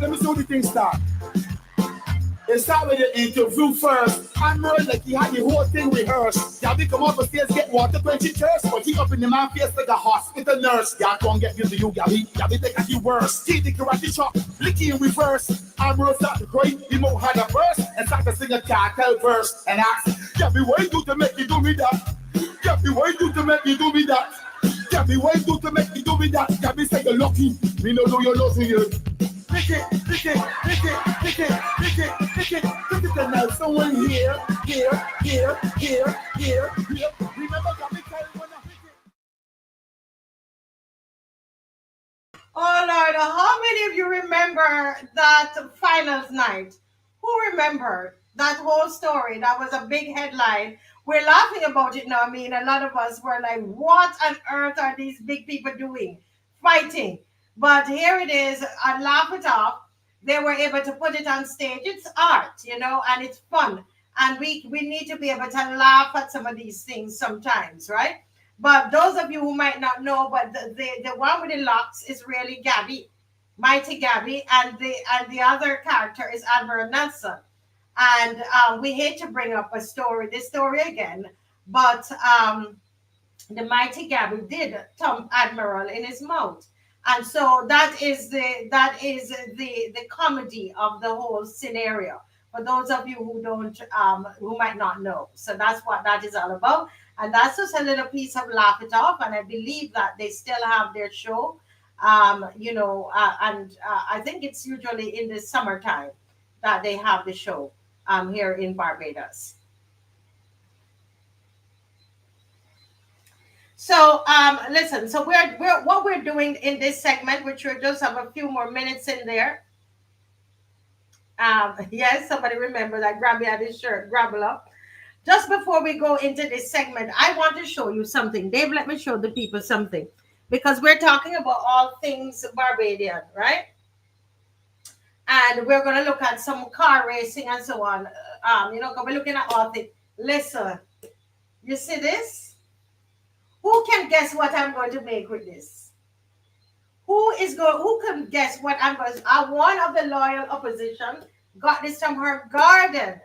Speaker 8: Let me show the thing start. It started with the interview first. I'm like he had the whole thing rehearsed. Gabby come up the stairs, get water quenching thirst. But he up in the man face like a hospital nurse. Y'all can't get used to you, Gabby. Gabby take a few worse. See the karate chop, licky in reverse. I'm start to cry, he more had a verse. And start to sing a cartel verse. And ask, Gabby, what you do to make you do me that? Gabby, what you do to make you do me that? Gabby, what you do to make you do me that? Gabby say you're lucky, me no know you're lucky you. Pick it tonight. Someone here. Remember, Gabby tell one now.
Speaker 2: Oh Lord, how many of you remember that finals night? Who remember that whole story? That was a big headline. We're laughing about it now. I mean, a lot of us were like, what on earth are these big people doing? Fighting. But here it is. I laugh it off. They were able to put it on stage. It's art, and it's fun. And we need to be able to laugh at some of these things sometimes, right? But those of you who might not know, but the one with the locks is really Gabby, Mighty Gabby, and the other character is Admiral Nelson. And we hate to bring up this story again, but the Mighty Gabby did thump Admiral in his mouth. And so that is the comedy of the whole scenario. For those of you who might not know, so that's what that is all about. And that's just a little piece of Laugh It Off. And I believe that they still have their show, and I think it's usually in the summertime that they have the show here in Barbados. So listen, so we're what we're doing in this segment, which we just have a few more minutes in there. Yes, somebody remember that Grabby had his shirt, Grabble up. Just before we go into this segment, I want to show you something. Dave, let me show the people something. Because we're talking about all things Barbadian, right? And we're going to look at some car racing and so on. We're looking at all things. Listen, you see this? Who can guess what I'm going to make with this? Who can guess what I'm going to? One of the loyal opposition got this from her garden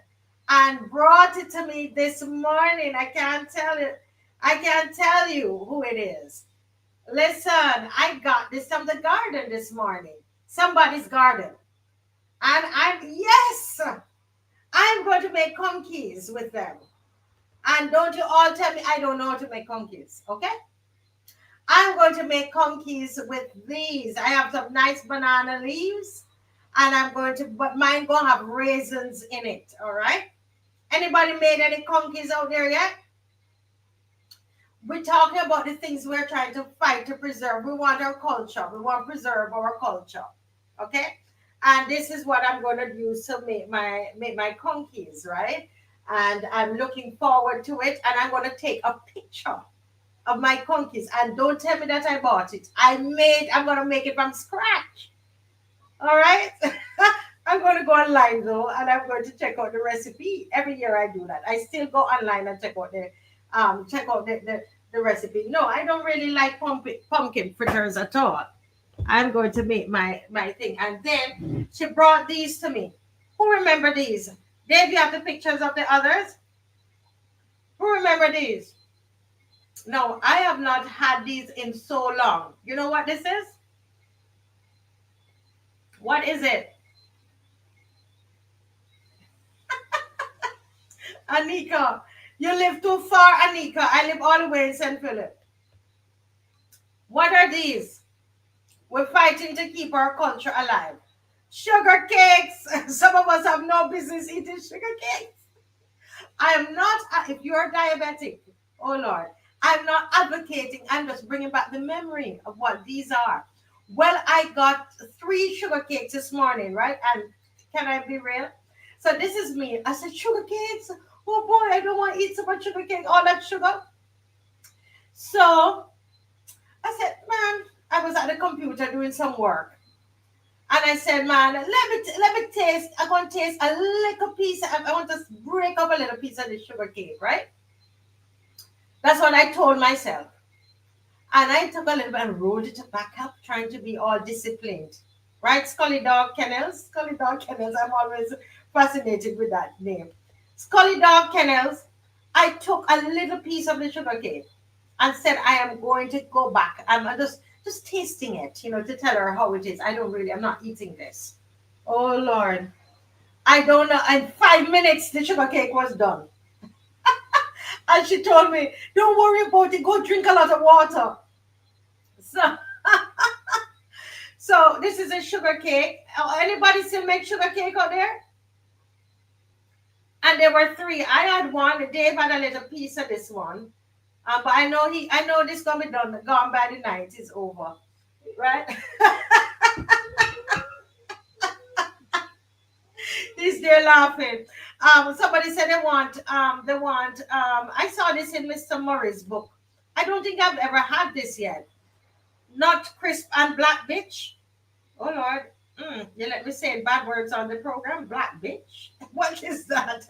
Speaker 2: and brought it to me this morning. I can't tell you who it is. Listen, I got this from the garden this morning. Somebody's garden. And I'm going to make conkeys with them. And don't you all tell me I don't know how to make conkeys, okay? I'm going to make conkeys with these. I have some nice banana leaves, and but mine going to have raisins in it, all right? Anybody made any conkeys out there yet? We're talking about the things we're trying to fight to preserve. We want our culture. We want to preserve our culture, okay? And this is what I'm going to use to make my conkeys, right? And I'm looking forward to it. And I'm going to take a picture of my conkeys. And don't tell me that I bought it. I'm going to make it from scratch. All right? I'm going to go online though, and I'm going to check out the recipe. Every year I do that. I still go online and check out the recipe. No, I don't really like pumpkin fritters at all. I'm going to make my thing. And then she brought these to me. Who remember these? Dave, you have the pictures of the others? Who remember these? No, I have not had these in so long. You know what this is? What is it? Anika, you live too far, Anika. I live all the way in St. Philip. What are these? We're fighting to keep our culture alive. Sugar cakes. Some of us have no business eating sugar cakes. I am not, if you're diabetic, oh Lord, I'm not advocating. I'm just bringing back the memory of what these are. Well, I got 3 sugar cakes this morning, right? And can I be real? So this is me. I said, sugar cakes? Oh boy, I don't want to eat so much sugar cake, all that sugar. So I said, man, I was at the computer doing some work. And I said, man, let me taste. I'm going to taste a little piece. I want to break up a little piece of the sugar cake, right? That's what I told myself. And I took a little bit and rolled it back up, trying to be all disciplined. Right? Scully Dog Kennels. Scully Dog Kennels. I'm always fascinated with that name. Scully Dog Kennels. I took a little piece of the sugar cake and said, I am going to go back. I'm just tasting it, to tell her how it is. I'm not eating this. Oh, Lord. I don't know. In 5 minutes, the sugar cake was done. And she told me, don't worry about it. Go drink a lot of water. So this is a sugar cake. Anybody still make sugar cake out there? And there were 3. I had one. Dave had a little piece of this one. But I know this gonna be gone by the night. It's over, right? He's there laughing. Somebody said they want. I saw this in Mr. Murray's book. I don't think I've ever had this yet. Not crisp and black bitch. Oh Lord, you let me say bad words on the program. Black bitch. What is that?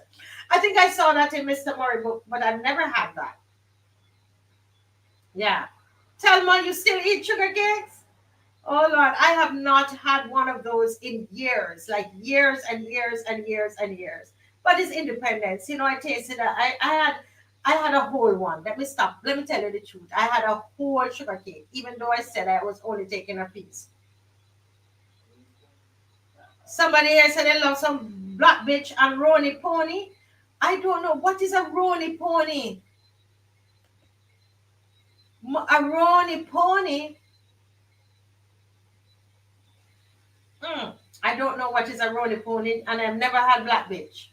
Speaker 2: I think I saw that in Mr. Murray's book, but I've never had that. Yeah. Thelma, you still eat sugar cakes? Oh, Lord, I have not had one of those in years, like years and years and years and years. But it's independence. I tasted it. I had a whole one. Let me stop. Let me tell you the truth. I had a whole sugar cake, even though I said I was only taking a piece. Somebody here said they love some black bitch and Roni Pony. I don't know. What is a Roni Pony? A Roni Pony? I don't know what is a Roni Pony, and I've never had black bitch.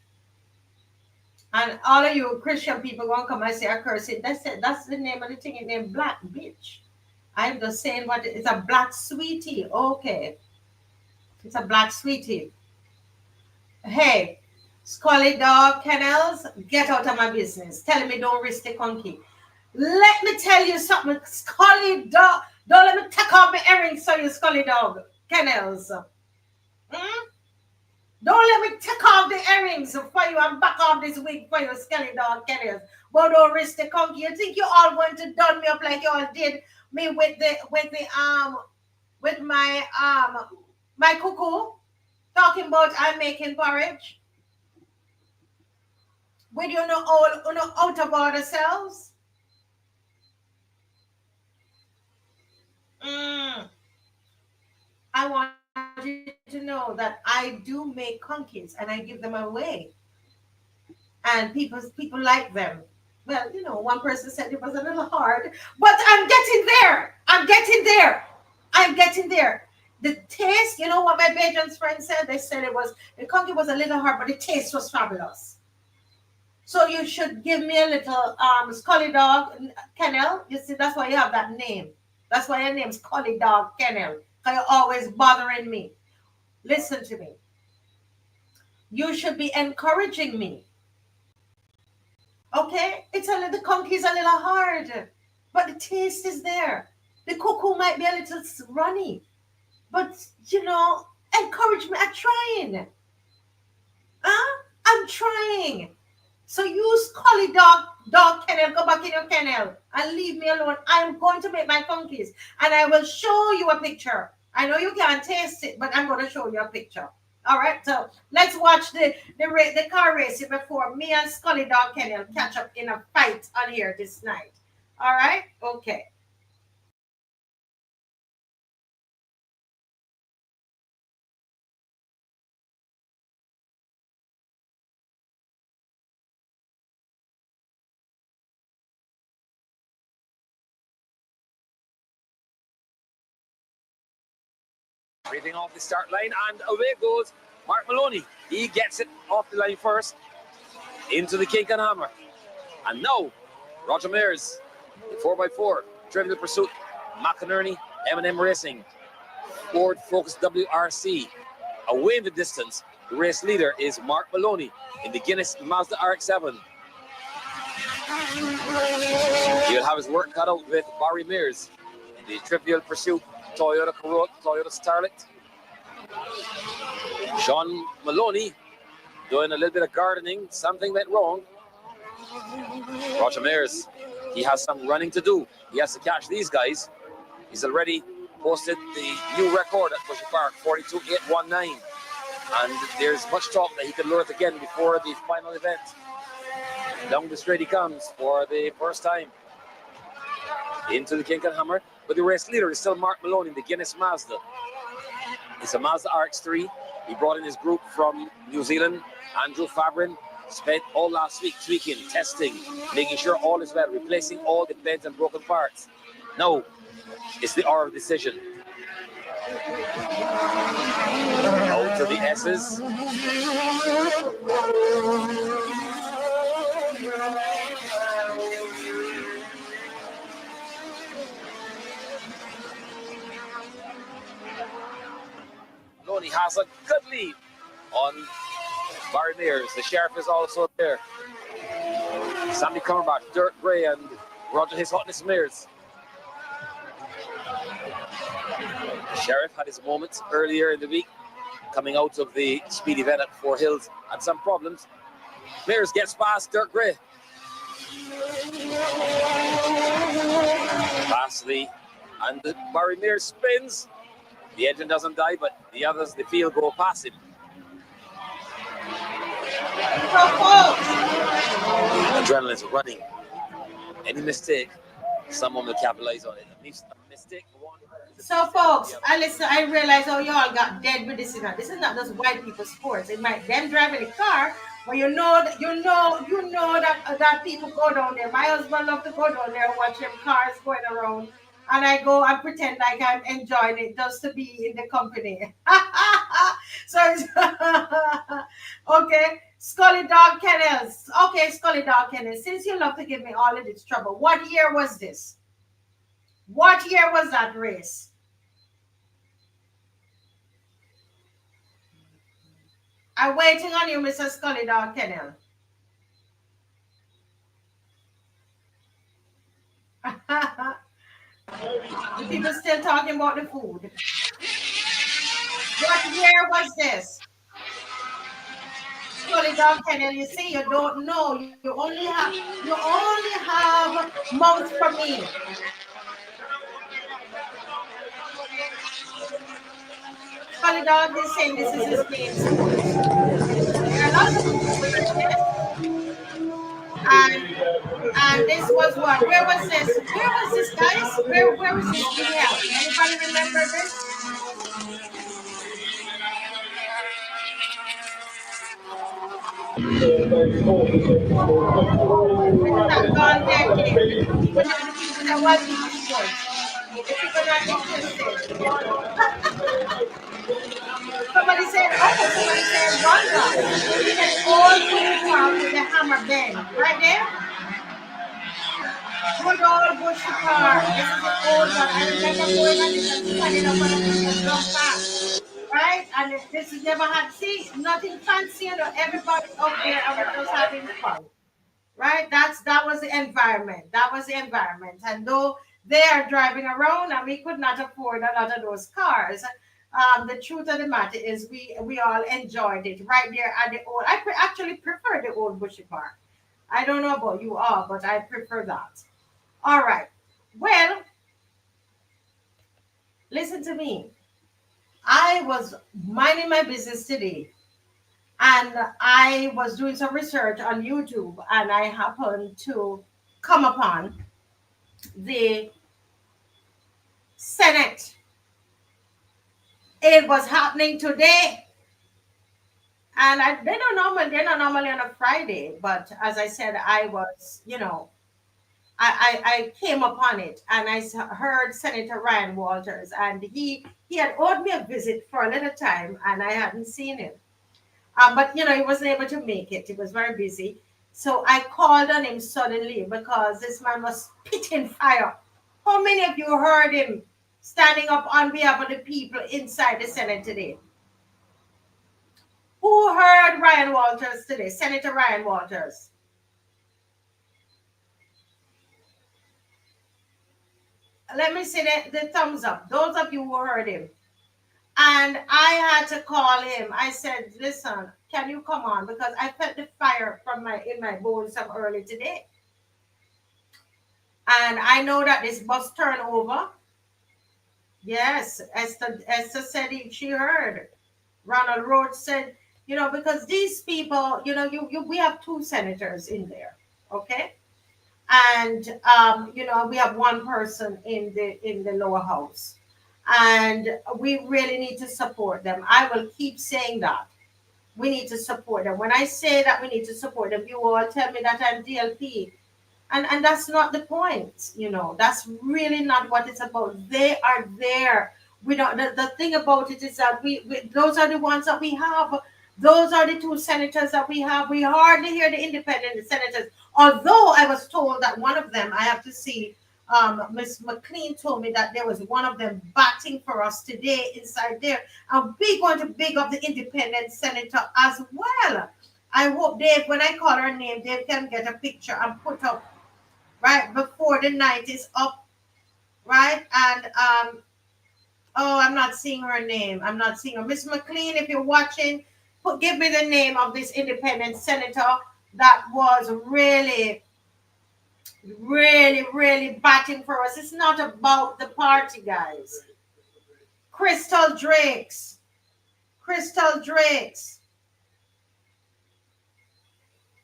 Speaker 2: And all of you Christian people gonna come and say I curse it. That's the name of the thing. It's named black bitch. I'm just saying what it's a black sweetie. Okay. It's a black sweetie. Hey, Scully dog kennels, get out of my business. Telling me don't risk the conky. Let me tell you something, Scully dog. Don't let me take off my earrings so you Scully dog kennels. Hmm? Don't let me take off the earrings for you and back off this wig for you Scully dog kennels. But don't risk the conky. You think you all going to done me up like you all did me with my my cuckoo talking about I'm making porridge? With you know all out of ourselves? Mm. I want you to know that I do make conkies and I give them away, and people like them. Well, one person said it was a little hard, but I'm getting there. I'm getting there. I'm getting there. The taste, you know what my Bajan's friend said? They said the conky was a little hard, but the taste was fabulous. So you should give me a little Scully dog kennel. You see, that's why you have that name. That's why your name's Scully dog kennel. Because you're always bothering me. Listen to me. You should be encouraging me. Okay? The conky is a little hard, but the taste is there. The cuckoo might be a little runny, but encourage me. I'm trying. Huh? I'm trying. So you Scully dog kennel, go back in your kennel and leave me alone. I'm going to make my conkies and I will show you a picture. I know you can't taste it, but I'm going to show you a picture. All right, so let's watch the car racing before me and Scully dog kennel catch up in a fight on here this night. All right, okay.
Speaker 9: Breathing off the start line, and away goes Mark Maloney. He gets it off the line first into the kink and hammer. And now, Roger Mears, the 4x4, Trivial Pursuit, McInerney, M&M Racing, Ford Focus WRC. Away in the distance, the race leader is Mark Maloney in the Guinness Mazda RX-7. He'll have his work cut out with Barry Mears in the Trivial Pursuit Toyota Corolla, Toyota Starlet. Sean Maloney doing a little bit of gardening. Something went wrong. Roger Mears, he has some running to do. He has to catch these guys. He's already posted the new record at Bushy Park, 42.819. And there's much talk that he could lure it again before the final event. Down the straight he comes for the first time into the kink and hammer. But the race leader is still Mark Maloney in the Guinness Mazda. It's a Mazda RX-3. He brought in his group from New Zealand. Andrew Fabrin spent all last week tweaking, testing, making sure all is well, replacing all the bent and broken parts. Now, it's the hour of decision. Out to the S's. Maloney has a good lead on Barry Mears. The sheriff is also there. Sammy Cumberbatch, Dirk Gray, and Roger His Hotness Mears. The sheriff had his moments earlier in the week, coming out of the speed event at Four Hills, had some problems. Mears gets past Dirk Gray. Past Lee, and Barry Mears spins. The engine doesn't die, but the others, the field go past him. Adrenaline's running. Any mistake, someone will capitalize on it. A mistake for one.
Speaker 2: So, folks, I realize how y'all got dead with this. This is not just white people sports. It might them driving the car, but you know that people go down there. My husband loves to go down there and watch them cars going around. And I go and pretend like I'm enjoying it just to be in the company. So it's okay. Scully Dog Kennels. Okay, Scully Dog Kennels. Since you love to give me all of this trouble, what year was this? What year was that race? I'm waiting on you, Mr. Scully Dog Kennel. The people still talking about the food. What year was this? Scully Dog Kennel, you see, you don't know. You only have mouth for me. Scully Dog is saying this is his main source. There are a lot of people saying this. And this was what? Where was this? Where was this, guys? Where was this being held? Anybody remember this? It's not gone there, kid. The people that want people's voice. The people not interested. Somebody said Rhonda. It's an old bushy park with the hammer bend. Right there? Good old bushy park. This is an old one. I remember going on this and standing up on a piece of drum pack. Right? And this is never had, see, nothing fancy, you know, everybody up there and we're just having fun. Right? That was the environment. That was the environment. And though they are driving around and we could not afford a lot of those cars, the truth of the matter is we all enjoyed it right there at the old. Actually prefer the old bushy park. I don't know about you all, but I prefer that. All right. Well, listen to me. I was minding my business today and I was doing some research on YouTube and I happened to come upon the Senate. It was happening today. And they're not normally on a Friday, but as I said, I was, you know, I came upon it and I heard Senator Ryan Walters and he had owed me a visit for a little time and I hadn't seen him. But, you know, he wasn't able to make it. He was very busy. So I called on him suddenly because this man was spitting fire. How many of you heard him standing up on behalf of the people inside the Senate today? Who heard Ryan Walters today? Senator Ryan Walters. Let me see the thumbs up. Those of you who heard him. And I had to call him. I said, listen, can you come on? Because I felt the fire in my bones some early today. And I know that this bus turn over. Yes, Esther said she heard. Ronald Rhodes said, you know, because these people, you know, we have two senators in there, okay? And you know, we have one person in the lower house. And we really need to support them. I will keep saying that. We need to support them. When I say that we need to support them, you all tell me that I'm DLP. And that's not the point, you know. That's really not what it's about. They are there. We don't. The thing about it is that we those are the ones that we have. Those are the two senators that we have. We hardly hear the independent senators. Although I was told that one of them, I have to see, Miss McLean told me that there was one of them batting for us today inside there. And we're going to big up the independent senator as well. I hope Dave, when I call her name, Dave can get a picture and put up right before the night is up, right? And oh, I'm not seeing her name. I'm not seeing her. Miss McLean, if you're watching, give me the name of this independent senator that was really batting for us. It's not about the party, guys. Crystal Drakes.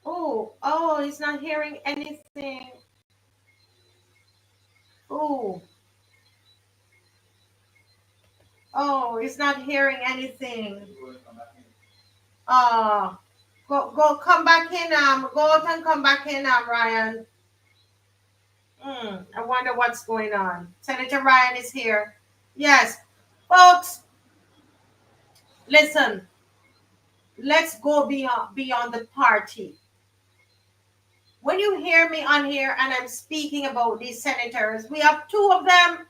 Speaker 2: Oh, he's not hearing anything. Oh, he's not hearing anything. Go come back in, go out and come back in, Ryan. I wonder what's going on. Senator Ryan is here. Yes, folks, listen, let's go beyond the party. When you hear me on here and I'm speaking about these senators, we have two of them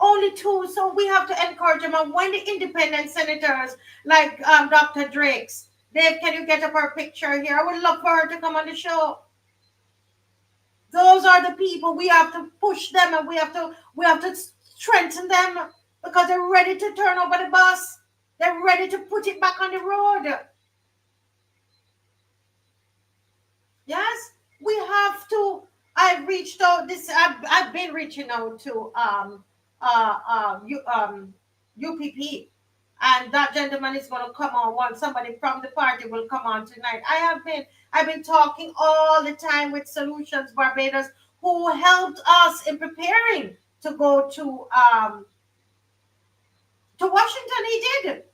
Speaker 2: Only two. So we have to encourage them. And when the independent senators, like Dr. Drakes, Dave, can you get up our picture here? I would love for her to come on the show. Those are the people we have to push them, and we have to strengthen them because they're ready to turn over the bus. They're ready to put it back on the road. Yes, we have to. I've reached out. I've been reaching out to UPP, and that gentleman is going to come on. One somebody from the party will come on tonight. I've been talking all the time with Solutions Barbados, who helped us in preparing to go to Washington. He did.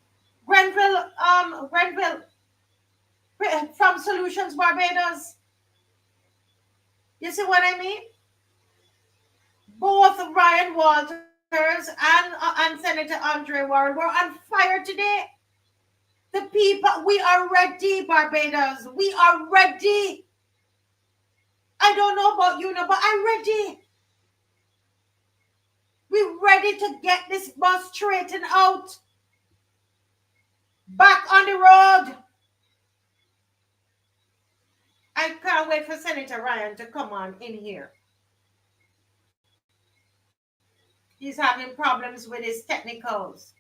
Speaker 2: Grenville from Solutions Barbados. You see what I mean? Both Ryan Walters and Senator Andre Warren were on fire today. The people, we are ready, Barbados. We are ready. I don't know about you, but I'm ready. We're ready to get this bus straightened out. Back on the road. I can't wait for Senator Ryan to come on in here. He's having problems with his technicals.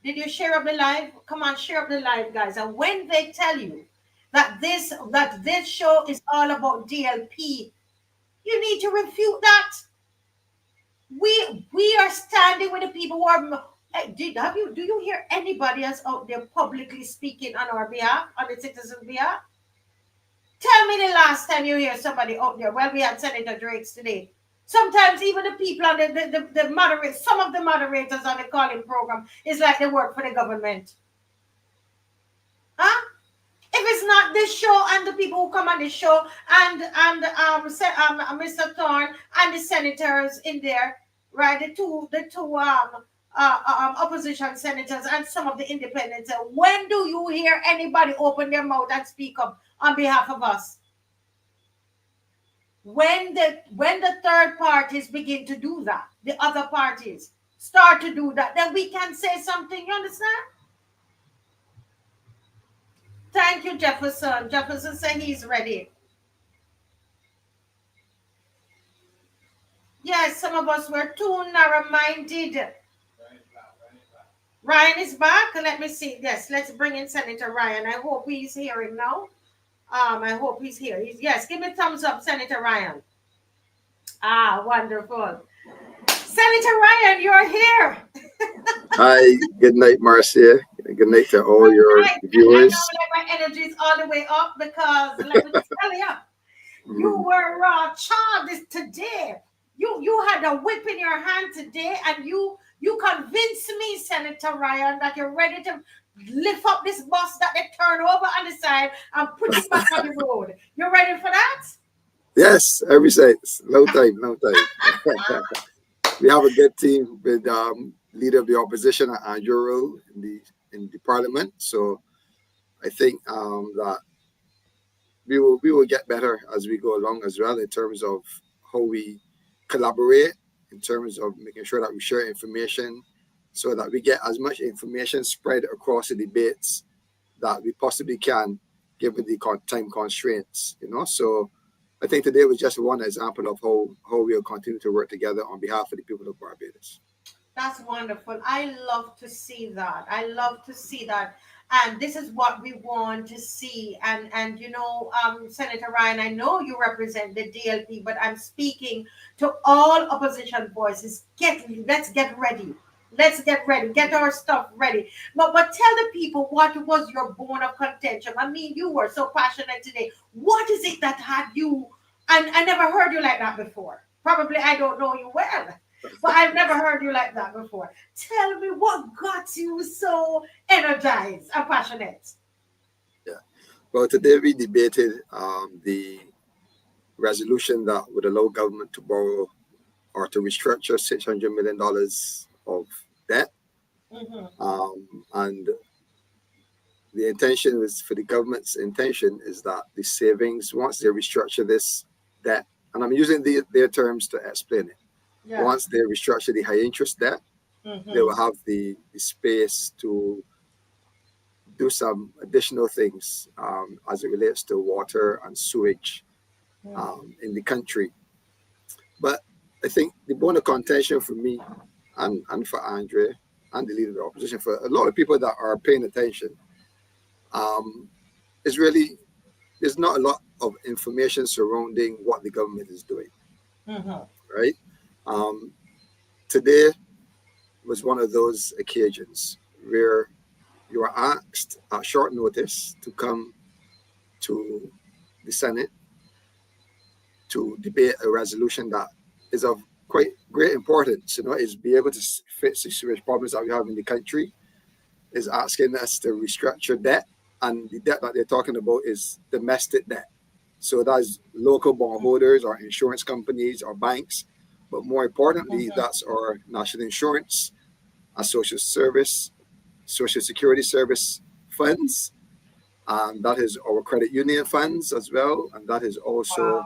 Speaker 2: Did you share up the live? Come on, share up the live, guys. And when they tell you that this show is all about DLP, you need to refute that. We are standing with the people who are. Do you hear anybody else out there publicly speaking on our behalf, on the citizens' behalf? Tell me the last time you hear somebody out there. Well, we had Senator Drakes today. Sometimes even the people on the moderators, some of the moderators on the calling program is like they work for the government. Huh? If it's not this show and the people who come on the show and Mr. Thorne and the senators in there, right? The two opposition senators and some of the independents. When do you hear anybody open their mouth and speak up on behalf of us? When the third parties begin to do that, the other parties start to do that, then we can say something. You understand? Thank you, Jefferson. Jefferson said he's ready. Yes, some of us were too narrow-minded. Ryan is back. Let me see. Yes, let's bring in Senator Ryan. I hope he's hearing now. I hope he's here. Yes, give me a thumbs up, Senator Ryan. Ah, wonderful. Senator Ryan, you're here.
Speaker 10: Hi, good night, Marcia. Good night to all your viewers.
Speaker 2: I know my energy is all the way up because let me tell you, you were charged today. You had a whip in your hand today, and you convinced me, Senator Ryan, that you're ready to lift up this bus that they turn over on the side and put it back on the road. You ready for that?
Speaker 10: Yes, every side. No time. We have a good team with leader of the opposition, Andrew Rowe, in the parliament. So I think that we will get better as we go along as well in terms of how we collaborate, in terms of making sure that we share information so that we get as much information spread across the debates that we possibly can, given the time constraints, So I think today was just one example of how we'll continue to work together on behalf of the people of Barbados.
Speaker 2: That's wonderful. I love to see that. And this is what we want to see. And Senator Ryan, I know you represent the DLP, but I'm speaking to all opposition voices. Let's get ready. Let's get ready. Get our stuff ready. But tell the people what was your bone of contention. I mean, you were so passionate today. What is it that had you? And I never heard you like that before. Probably I don't know you well, but I've never heard you like that before. Tell me what got you so energized and passionate.
Speaker 10: Yeah. Well, today we debated the resolution that would allow government to borrow or to restructure $600 million of debt. And the intention is for the government's intention is that the savings, once they restructure this debt, and I'm using their terms to explain it,
Speaker 2: Yeah.
Speaker 10: Once they restructure the high interest debt, they will have the space to do some additional things as it relates to water and sewage in the country. But I think the bone of contention for me and for Andre and the leader of the opposition, for a lot of people that are paying attention, is really there's not a lot of information surrounding what the government is doing. Right? Today was one of those occasions where you were asked at short notice to come to the Senate to debate a resolution that is of quite great importance, is be able to fix the sewage problems that we have in the country, is asking us to restructure debt, and the debt that they're talking about is domestic debt. So that's local bondholders or insurance companies or banks, but more importantly, that's our national insurance, our social security service funds, and that is our credit union funds as well, and that is also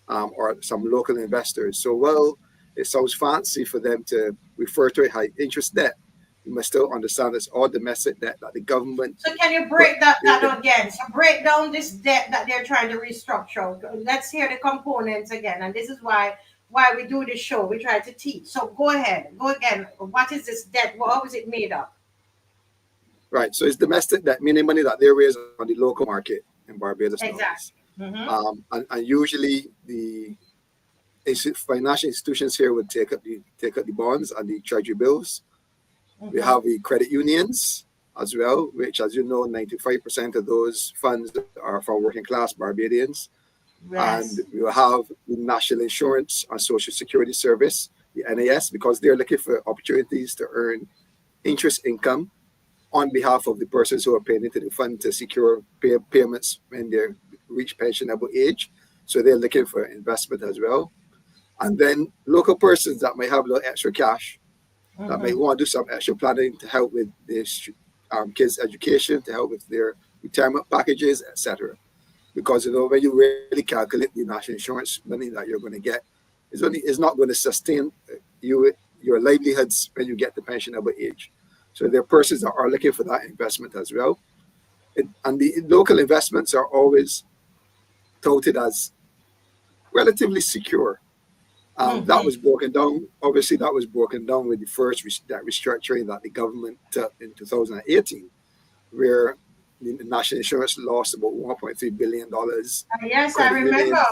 Speaker 10: or some local investors. So, well, it sounds fancy for them to refer to it high interest debt. You must still understand it's all domestic debt that the government.
Speaker 2: So can you break that down again? So break down this debt that they're trying to restructure. Let's hear the components again. And this is why we do this show. We try to teach. So go ahead. Go again. What is this debt? How is it made up?
Speaker 10: Right. So it's domestic debt, meaning money that they raise on the local market in Barbados.
Speaker 2: Exactly.
Speaker 10: And usually the financial institutions here would take up the bonds and the treasury bills. We have the credit unions as well, which, as you know, 95% of those funds are from working class Barbadians. Yes. And we will have the National Insurance and Social Security Service, the NAS, because they're looking for opportunities to earn interest income on behalf of the persons who are paying into the fund to secure payments when they reach pensionable age. So they're looking for investment as well. And then local persons that might have a little extra cash, that might want to do some extra planning to help with their kids' education, to help with their retirement packages, etc. Because when you really calculate the national insurance money that you're going to get, it's not going to sustain your livelihoods when you get to pensionable age. So there are persons that are looking for that investment as well. And the local investments are always touted as relatively secure. That was broken down. Obviously, that was broken down with the first restructuring that the government took in 2018, where the national insurance lost about $1.3 billion.
Speaker 2: Yes, I remember.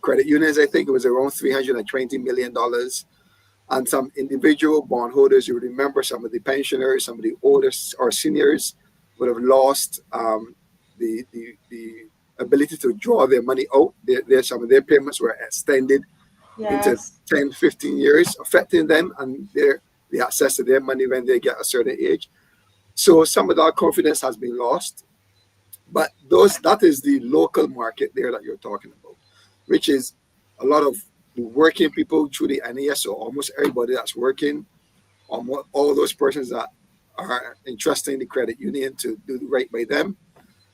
Speaker 10: Credit unions, I think it was around $320 million. And some individual bondholders, you would remember some of the pensioners, some of the older or seniors would have lost the ability to draw their money out. Some of their payments were extended into 10, 15 years, affecting them and the access to their money when they get a certain age. So some of that confidence has been lost. But that is the local market there that you're talking about, which is a lot of the working people through the NES, so almost everybody that's working, all those persons that are entrusting the credit union to do right by them,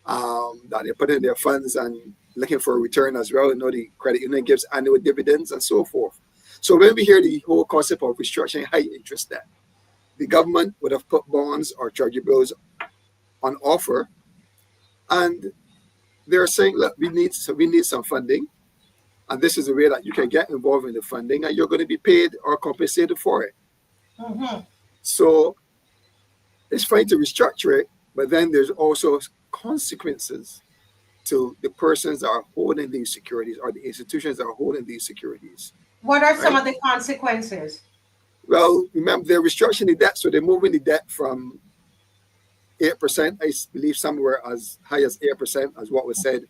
Speaker 10: that they put in their funds and looking for a return as well. The credit union gives annual dividends and so forth. So when we hear the whole concept of restructuring high interest debt, the government would have put bonds or treasury bills on offer, and they're saying, look, we need some funding, and this is the way that you can get involved in the funding, and you're going to be paid or compensated for it. So it's fine to restructure it, but then there's also consequences to the persons that are holding these securities or the institutions that are holding these securities.
Speaker 2: What are some of the consequences?
Speaker 10: Well, remember, they're restructuring the debt, so they're moving the debt from 8%, I believe somewhere as high as 8%, as what was said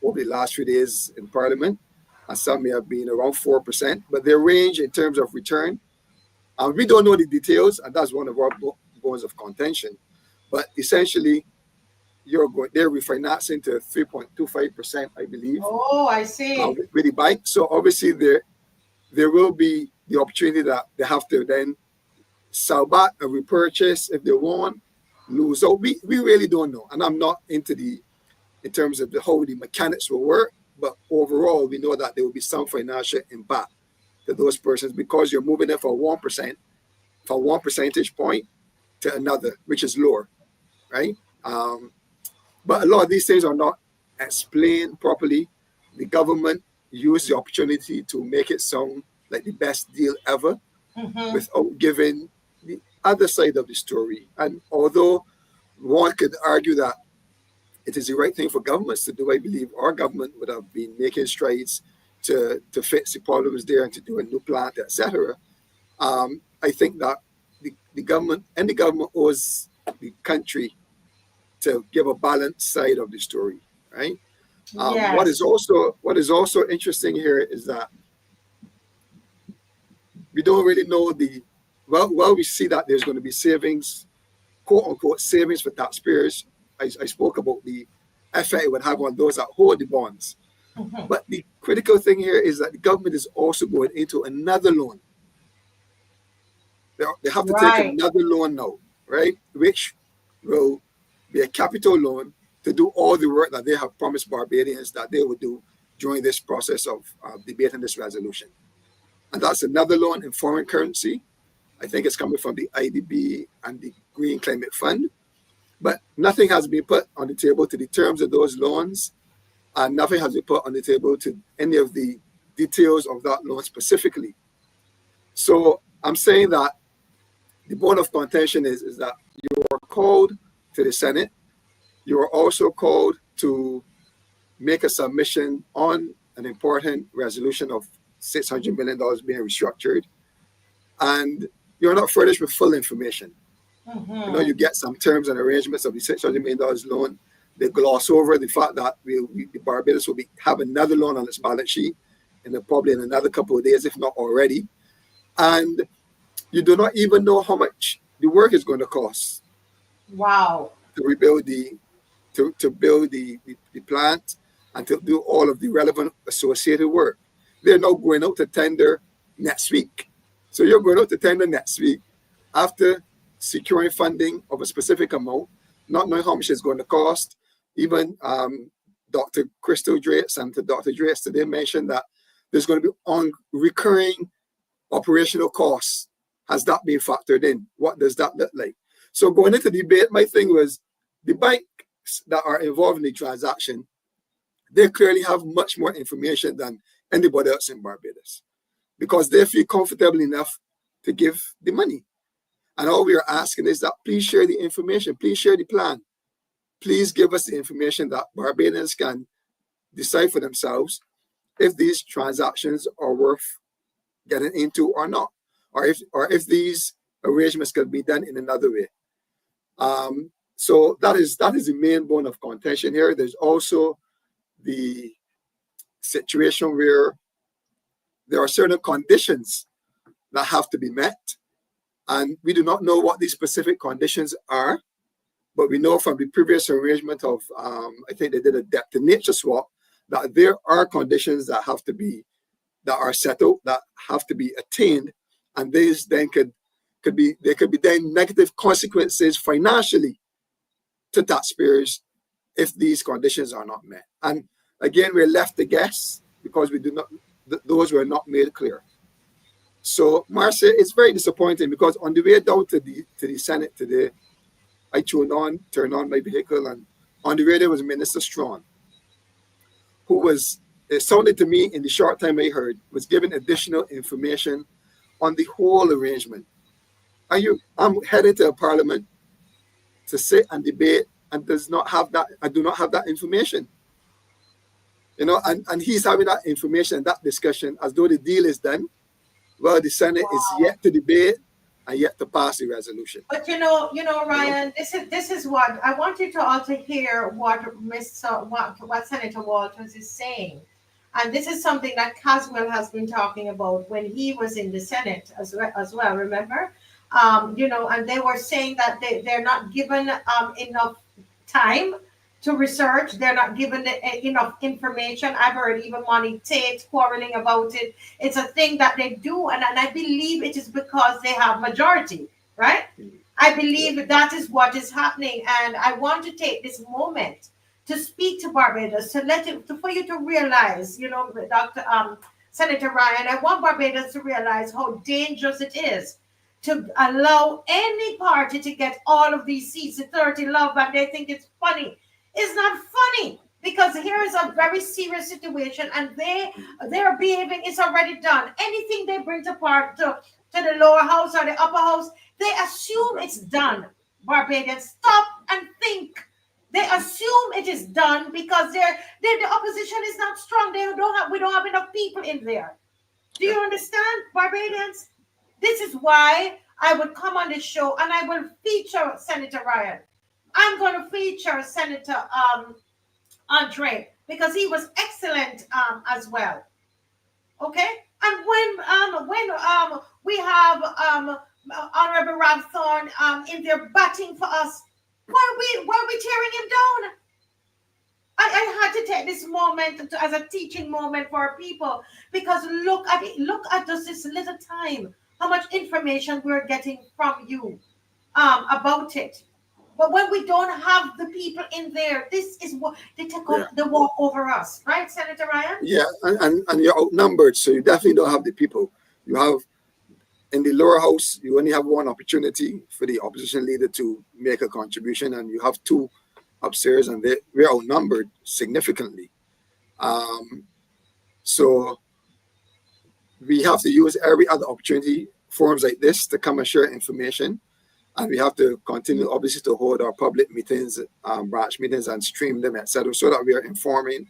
Speaker 10: over the last few days in Parliament, and some may have been around 4%, but their range in terms of return, we don't know the details, and that's one of our bones of contention, but essentially, they're refinancing to 3.25%, I believe.
Speaker 2: Oh, I see.
Speaker 10: With the bank. So obviously there will be the opportunity that they have to then sell back and repurchase if they want, lose out. We really don't know. And I'm not in terms of how the mechanics will work, but overall we know that there will be some financial impact to those persons because you're moving them from 1%, from one percentage point to another, which is lower, right? But a lot of these things are not explained properly. The government used the opportunity to make it sound like the best deal ever without giving the other side of the story. And although one could argue that it is the right thing for governments to do, I believe our government would have been making strides to fix the problems there and to do a new plant, etc. I think that the government owes the country to give a balanced side of the story, right?
Speaker 2: Yes.
Speaker 10: What is also interesting here is that we don't really know we see that there's going to be savings, quote unquote savings for taxpayers. I spoke about the effect it would have on those that hold the bonds. But the critical thing here is that the government is also going into another loan. They have to take another loan now, right? Which will be a capital loan to do all the work that they have promised Barbadians that they would do during this process of debating this resolution. And that's another loan in foreign currency. I think it's coming from the IDB and the Green Climate Fund. But nothing has been put on the table to the terms of those loans, and nothing has been put on the table to any of the details of that loan specifically. So I'm saying that the bone of contention is that you are called to the Senate. You are also called to make a submission on an important resolution of $600 million being restructured. And you're not furnished with full information. You know, you get some terms and arrangements of the $600 million loan. They gloss over the fact that the Barbados will have another loan on its balance sheet probably in another couple of days, if not already. And you do not even know how much the work is going to cost.
Speaker 2: Wow.
Speaker 10: To rebuild to build the plant and to do all of the relevant associated work. They're now going out to tender next week. So you're going out to tender next week after securing funding of a specific amount, not knowing how much it's going to cost. Even Dr. Crystal Drates and Dr. Drates today mentioned that there's going to be recurring operational costs. Has that been factored in? What does that look like? So going into the debate, my thing was the banks that are involved in the transaction, they clearly have much more information than anybody else in Barbados because they feel comfortable enough to give the money. And all we are asking is that please share the information, please share the plan. Please give us the information that Barbadians can decide for themselves if these transactions are worth getting into or not, or if these arrangements can be done in another way. So that is the main bone of contention here. There's also the situation where there are certain conditions that have to be met. And we do not know what these specific conditions are, but we know from the previous arrangement of, I think they did a depth to nature swap, that there are conditions that are settled, that have to be attained, and these then could be then negative consequences financially to taxpayers if these conditions are not met. And again, we're left to guess because those were not made clear. So, Marcia, it's very disappointing because on the way down to the Senate today, I turned on my vehicle, and on the way there was Minister Strawn, who it sounded to me in the short time I heard, was giving additional information on the whole arrangement. I'm headed to a parliament to sit and debate and I do not have that information. You know, and he's having that information, that discussion, as though the deal is done. Well, the Senate is yet to debate and yet to pass the resolution.
Speaker 2: But you know, Ryan, this is what I want you to also hear what Senator Walters is saying. And this is something that Caswell has been talking about when he was in the Senate as well, remember? And they were saying that they're not given enough time to research. They're not given enough information. I've heard even Monty Tate quarreling about it. It's a thing that they do, and I believe it is because they have majority, right? I believe that is what is happening, and I want to take this moment to speak to Barbados, for you to realize, Dr. Senator Ryan, I want Barbados to realize how dangerous it is to allow any party to get all of these seats, 30 love, and they think it's funny. It's not funny, because here is a very serious situation, and their behaving is already done. Anything they bring to the lower house or the upper house, they assume it's done. Barbadians, stop and think. They assume it is done because the opposition is not strong. We don't have enough people in there. Do you understand, Barbadians? This is why I would come on this show and I will feature Senator Ryan. I'm going to feature Senator Andre, because he was excellent as well. Okay, and when we have Honorable Ralph Thorne in there batting for us, why are we tearing him down? I had to take this moment as a teaching moment for our people, because look at it, look at just this little time, how much information we're getting from you about it. But when we don't have the people in there, this is what they take the walk over us, right, Senator Ryan?
Speaker 10: Yeah, and you're outnumbered, so you definitely don't have the people. You have, in the lower house, you only have one opportunity for the opposition leader to make a contribution, and you have two upstairs, and we're outnumbered significantly. So we have to use every other opportunity, forums like this, to come and share information. And we have to continue, obviously, to hold our public meetings, branch meetings, and stream them, etc., so that we are informing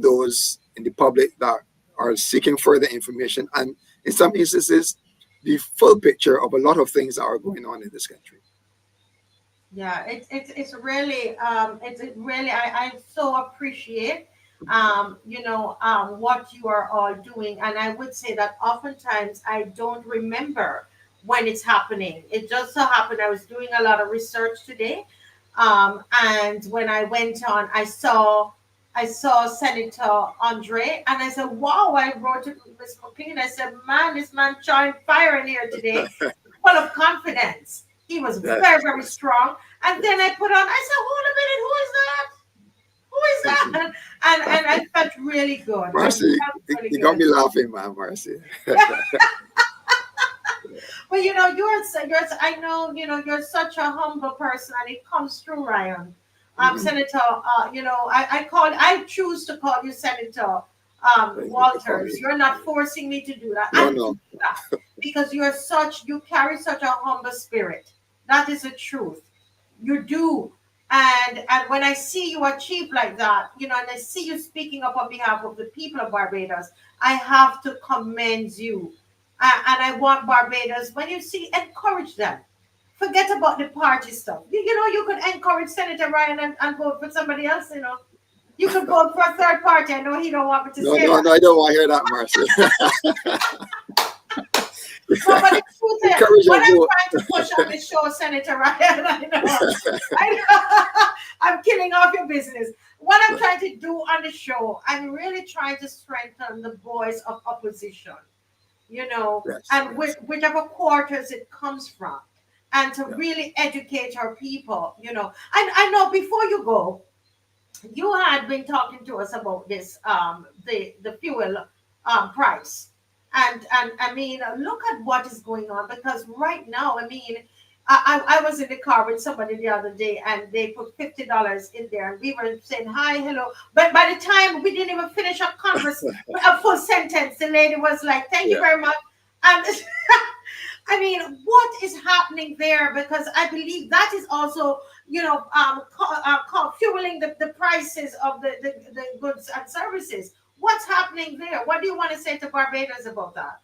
Speaker 10: those in the public that are seeking further information, and in some instances, the full picture of a lot of things that are going on in this country.
Speaker 2: Yeah, it's really I so appreciate what you are all doing, and I would say that oftentimes I don't remember when it's happening. It just so happened I was doing a lot of research today, and when I went on, I saw Senator Andre, and I said, wow, I wrote to Ms. McLean. I said, man, this man showing fire in here today, full of confidence. He was very, very strong. And then I put on, I said, wait a minute, who is that? And I felt really good.
Speaker 10: Marcy, you got me laughing, man, Marcy.
Speaker 2: Well, you're I know, you're such a humble person, and it comes through, Ryan. Senator, I choose to call you Senator Walters. You're not forcing me to do that.
Speaker 10: No.
Speaker 2: Do that because you carry such a humble spirit. That is the truth. You do. And when I see you achieve like that, and I see you speaking up on behalf of the people of Barbados, I have to commend you. And I want Barbados, when you see, encourage them. Forget about the party stuff. You could encourage Senator Ryan and vote for somebody else, You could vote for a third party. I know he don't want me to say that.
Speaker 10: No, I don't want to hear that, Marcy.
Speaker 2: But the truth is, what I'm trying to push on the show, Senator Ryan, I know, I'm killing off your business. What I'm trying to do on the show, I'm really trying to strengthen the voice of opposition, and whichever quarters it comes from. And to really educate our people, I know before you go, you had been talking to us about this, the fuel price. And I mean, look at what is going on, because right now, I mean, I was in the car with somebody the other day, and they put $50 in there, and we were saying hi, hello. But by the time we didn't even finish a full sentence, the lady was like, thank you very much. And I mean, what is happening there? Because I believe that is also, fueling the prices of the goods and services. What's happening there? What do you want to say to Barbados about that?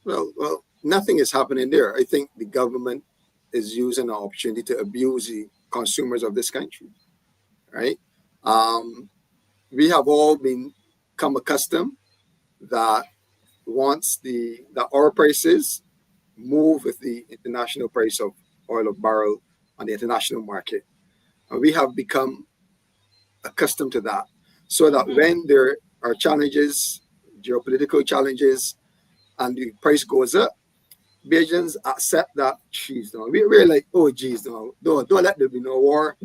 Speaker 10: Well, nothing is happening there. I think the government is using an opportunity to abuse the consumers of this country, right? We have all become accustomed that once the oil prices move with the international price of oil of barrel on the international market, and we have become accustomed to that, so that when there are challenges, geopolitical challenges, and the price goes up, Bajans accept that, geez, no, we're like, oh, geez, no, don't let there be no war,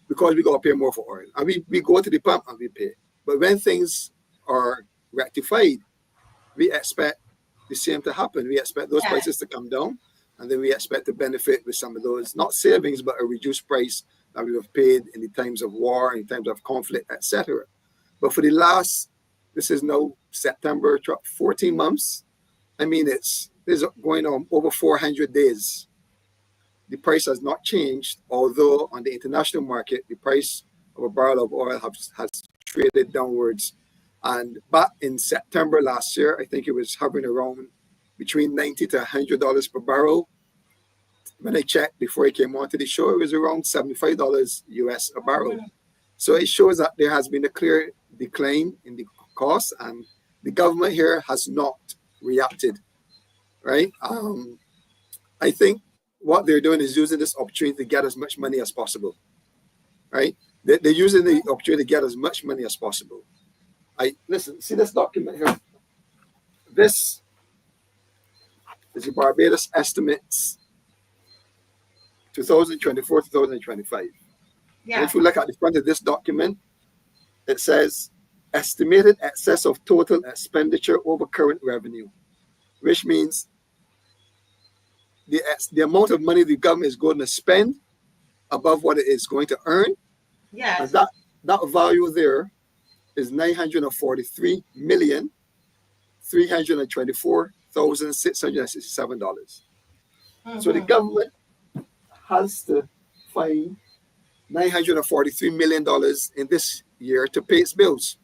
Speaker 10: because we got to pay more for oil. And we go to the pump and we pay. But when things are rectified, we expect the same to happen. We expect those
Speaker 2: Yes.
Speaker 10: prices to come down, and then we expect to benefit with some of those, not savings, but a reduced price that we have paid in the times of war, in times of conflict, etc. But for the last, this is now September, 14 months. I mean, it's going on over 400 days. The price has not changed, although on the international market, the price of a barrel of oil has traded downwards. And back in September last year, I think it was hovering around between $90 to $100 per barrel. When I checked before I came onto the show, it was around $75 US a barrel. So it shows that there has been a clear decline in the cost, and the government here has not reacted, right? I think what they're doing is using this opportunity to get as much money as possible, right? They're using the opportunity to get as much money as possible. Listen, see this document here? This is the Barbados estimates 2024, 2025.
Speaker 2: Yeah.
Speaker 10: And if you look at the front of this document, it says estimated excess of total expenditure over current revenue, which means the amount of money the government is going to spend above what it is going to earn.
Speaker 2: Yes.
Speaker 10: And that value there is $943,324,667. So the government has to find $943 million in this year to pay its bills.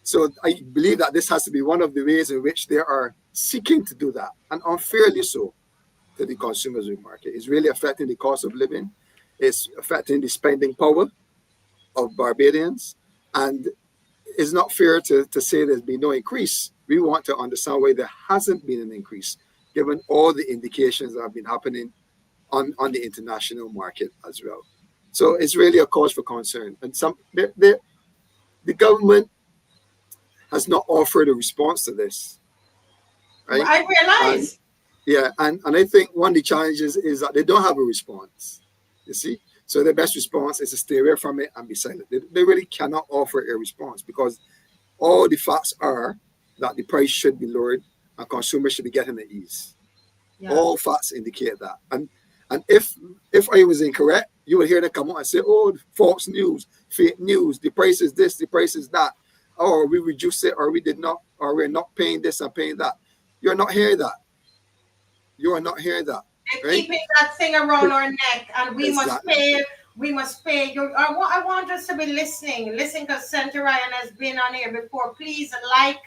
Speaker 10: So I believe that this has to be one of the ways in which they are seeking to do that, and unfairly so, to the consumers of the market. It's really affecting the cost of living. It's affecting the spending power of Barbadians. And it's not fair to say there's been no increase. We want to understand why there hasn't been an increase, given all the indications that have been happening on the international market as well. So it's really a cause for concern. And the government has not offered a response to this. Right?
Speaker 2: I realize.
Speaker 10: And I think one of the challenges is that they don't have a response. You see? So their best response is to stay away from it and be silent. They really cannot offer a response because all the facts are that the price should be lowered and consumers should be getting at ease. Yeah. All facts indicate that. And if I was incorrect, you would hear them come out and say, oh, false news, fake news, the price is this, the price is that, or we reduced it, or we did not, or we're not paying this and paying that. You're not hearing that. You are not hearing that.
Speaker 2: They're keeping that thing around our neck, and we must pay. We must pay. I want us to be listening. Listen, because Senator Ryan has been on here before. Please like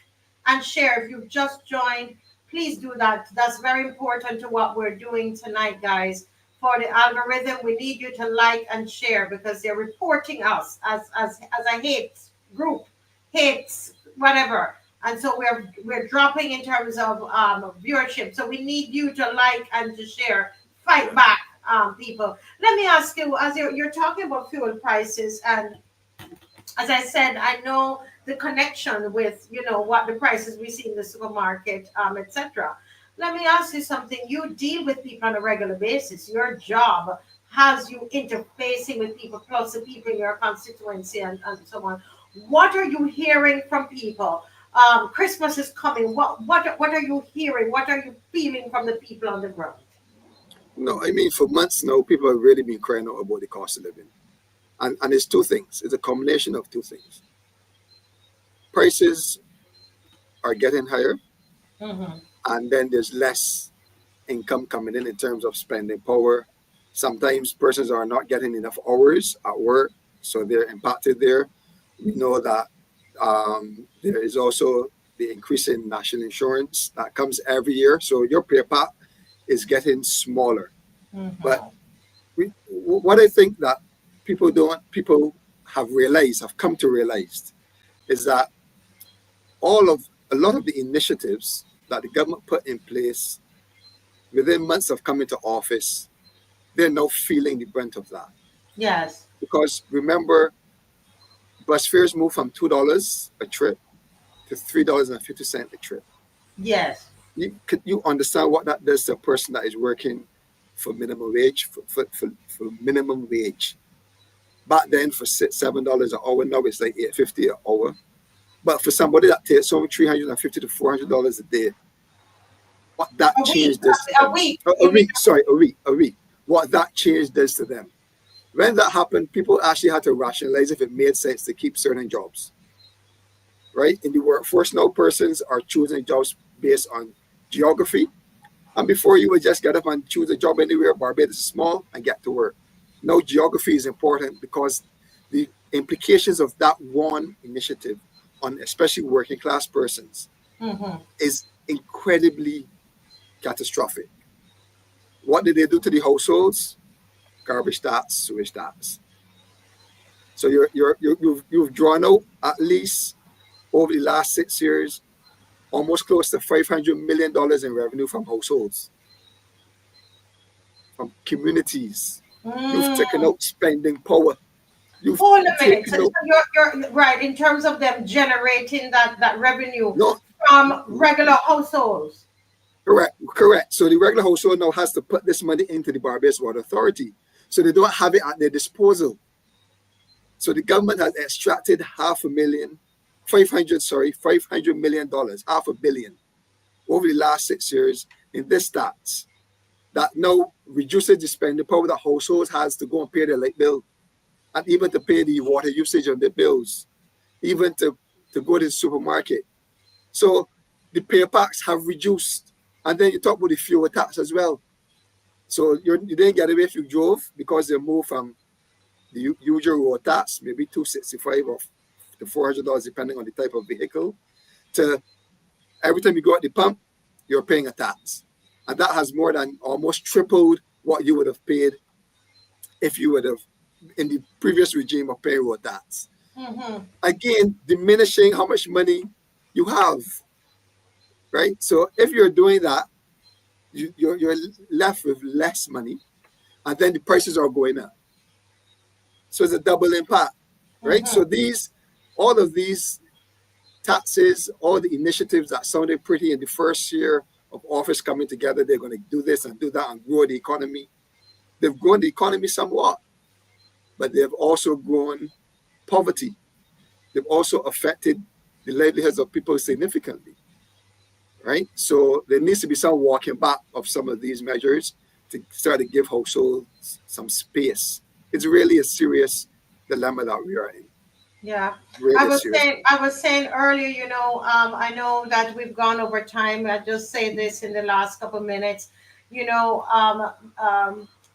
Speaker 2: and share. If you've just joined, please do that. That's very important to what we're doing tonight, guys. For the algorithm, we need you to like and share because they're reporting us as a hate group, hates, whatever. And so we're dropping in terms of viewership. So we need you to like and to share. Fight back, people. Let me ask you, as you're talking about fuel prices, and as I said, I know the connection with, what the prices we see in the supermarket, etc. Let me ask you something. You deal with people on a regular basis. Your job has you interfacing with people, plus the people in your constituency and so on. What are you hearing from people? Christmas is coming. What are you hearing? What are you feeling from the people on the ground?
Speaker 10: No, I mean, for months now, people have really been crying out about the cost of living. And it's two things. It's a combination of two things. Prices are getting higher. Mm-hmm. And then there's less income coming in terms of spending power. Sometimes persons are not getting enough hours at work, so they're impacted there. We know that there is also the increase in national insurance that comes every year. So your pay pack is getting smaller. Mm-hmm. But what I think that people have come to realize is that a lot of the initiatives that the government put in place within months of coming to office, they're now feeling the brunt of that.
Speaker 2: Yes.
Speaker 10: Because remember, bus fares moved from $2 a trip to $3.50 a trip.
Speaker 2: Yes.
Speaker 10: You understand what that does to a person that is working for minimum wage, for minimum wage. Back then, for $7 an hour, now it's like $8.50 an hour. But for somebody that takes home $350 to $400 a day, what that
Speaker 2: A
Speaker 10: change
Speaker 2: week,
Speaker 10: does to
Speaker 2: a
Speaker 10: them.
Speaker 2: week.
Speaker 10: A week, sorry, a week. What that change does to them. When that happened, people actually had to rationalize if it made sense to keep certain jobs. Right? In the workforce now, persons are choosing jobs based on geography. And before you would just get up and choose a job anywhere, Barbados is small, and get to work. Now geography is important because the implications of that one initiative on especially working class persons is incredibly catastrophic. What did they do to the households? Garbage tax, sewage tax. So you've drawn out at least over the last 6 years almost close to $500 million in revenue from households, from communities. You've taken out spending power. You've
Speaker 2: Hold a minute.
Speaker 10: taken
Speaker 2: So
Speaker 10: out.
Speaker 2: you're right in terms of them generating that revenue
Speaker 10: No,
Speaker 2: from regular households.
Speaker 10: correct. So the regular household now has to put this money into the Barbados Water Authority. So they don't have it at their disposal. So the government has extracted $500 million, $500 million, $500 million over the last 6 years in this tax that now reduces the spending power that households has to go and pay their light bill and even to pay the water usage on their bills, even to go to the supermarket. So the pay packs have reduced. And then you talk about the fuel tax as well. So you didn't get away if you drove because they moved from the usual road tax, maybe $265 or to $400 depending on the type of vehicle, to every time you go at the pump, you're paying a tax. And that has more than almost tripled what you would have paid if you would have in the previous regime of paying road tax. Again, diminishing how much money you have, right? So if you're doing that, you're left with less money, and then the prices are going up. So it's a double impact, right? So all of these taxes, all the initiatives that sounded pretty in the first year of office coming together, they're going to do this and do that and grow the economy. They've grown the economy somewhat, but they've also grown poverty. They've also affected the livelihoods of people significantly, right? So there needs to be some walking back of some of these measures to start to give households some space. It's really a serious dilemma that we are in.
Speaker 2: Yeah,
Speaker 10: Really
Speaker 2: I was saying earlier, I know that we've gone over time. I just say this in the last couple of minutes,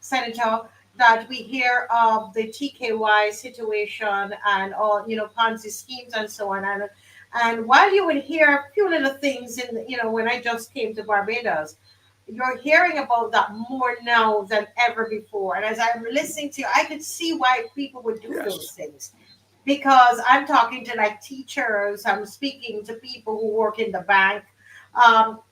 Speaker 2: Senator, that we hear of the TKY situation and all, Ponzi schemes and so on. And while you would hear a few little things when I just came to Barbados, you're hearing about that more now than ever before. And as I'm listening to you, I could see why people would do those things. Because I'm talking to like teachers, I'm speaking to people who work in the bank,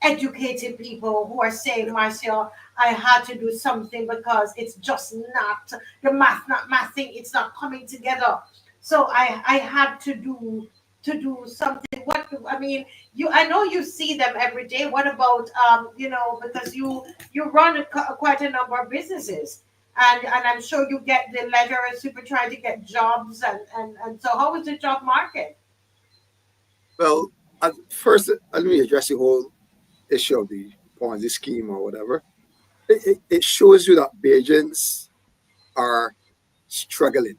Speaker 2: educated people who are saying, Marcia, I had to do something because it's just not the mathing, it's not coming together. So I had to do something. I know you see them every day. What about because you run quite a number of businesses. And I'm sure you get the letter as people trying to get jobs. And so how is the job market?
Speaker 10: Well, first, let me address the whole issue of the Ponzi scheme or whatever. It shows you that Bajans are struggling.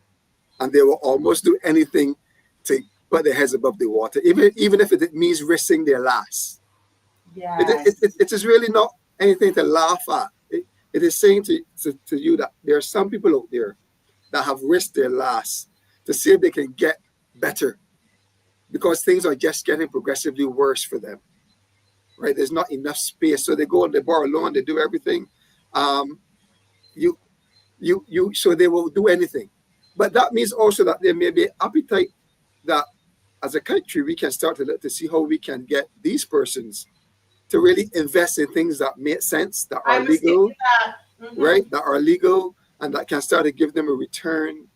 Speaker 10: And they will almost do anything to put their heads above the water, even if it means risking their lives. It is really not anything to laugh at. It is saying to you that there are some people out there that have risked their lives to see if they can get better because things are just getting progressively worse for them, right? There's not enough space. So they go and they borrow loan, they do everything. So they will do anything. But that means also that there may be appetite that as a country, we can start to look to see how we can get these persons to really invest in things that make sense, that are legal, right? That are legal and that can start to give them a return,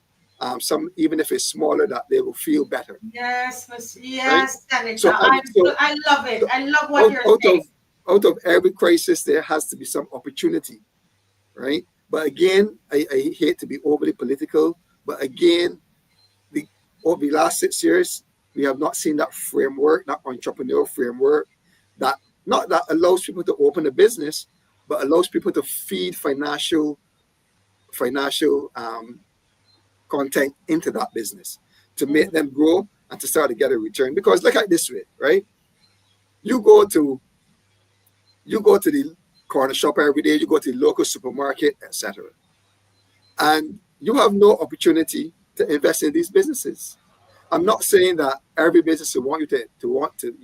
Speaker 10: some even if it's smaller, that they will feel better.
Speaker 2: Yes,
Speaker 10: right?
Speaker 2: Senator. I love it. I love what you're saying.
Speaker 10: Out of every crisis, there has to be some opportunity, right? But again, I hate to be overly political, but again, over the last 6 years, We have not seen that framework, that entrepreneurial framework, that not that allows people to open a business, but allows people to feed financial content into that business to make them grow and to start to get a return. Because look at it this way, right? You go to the corner shop every day, you go to the local supermarket, etc. And you have no opportunity to invest in these businesses. I'm not saying that every business will want you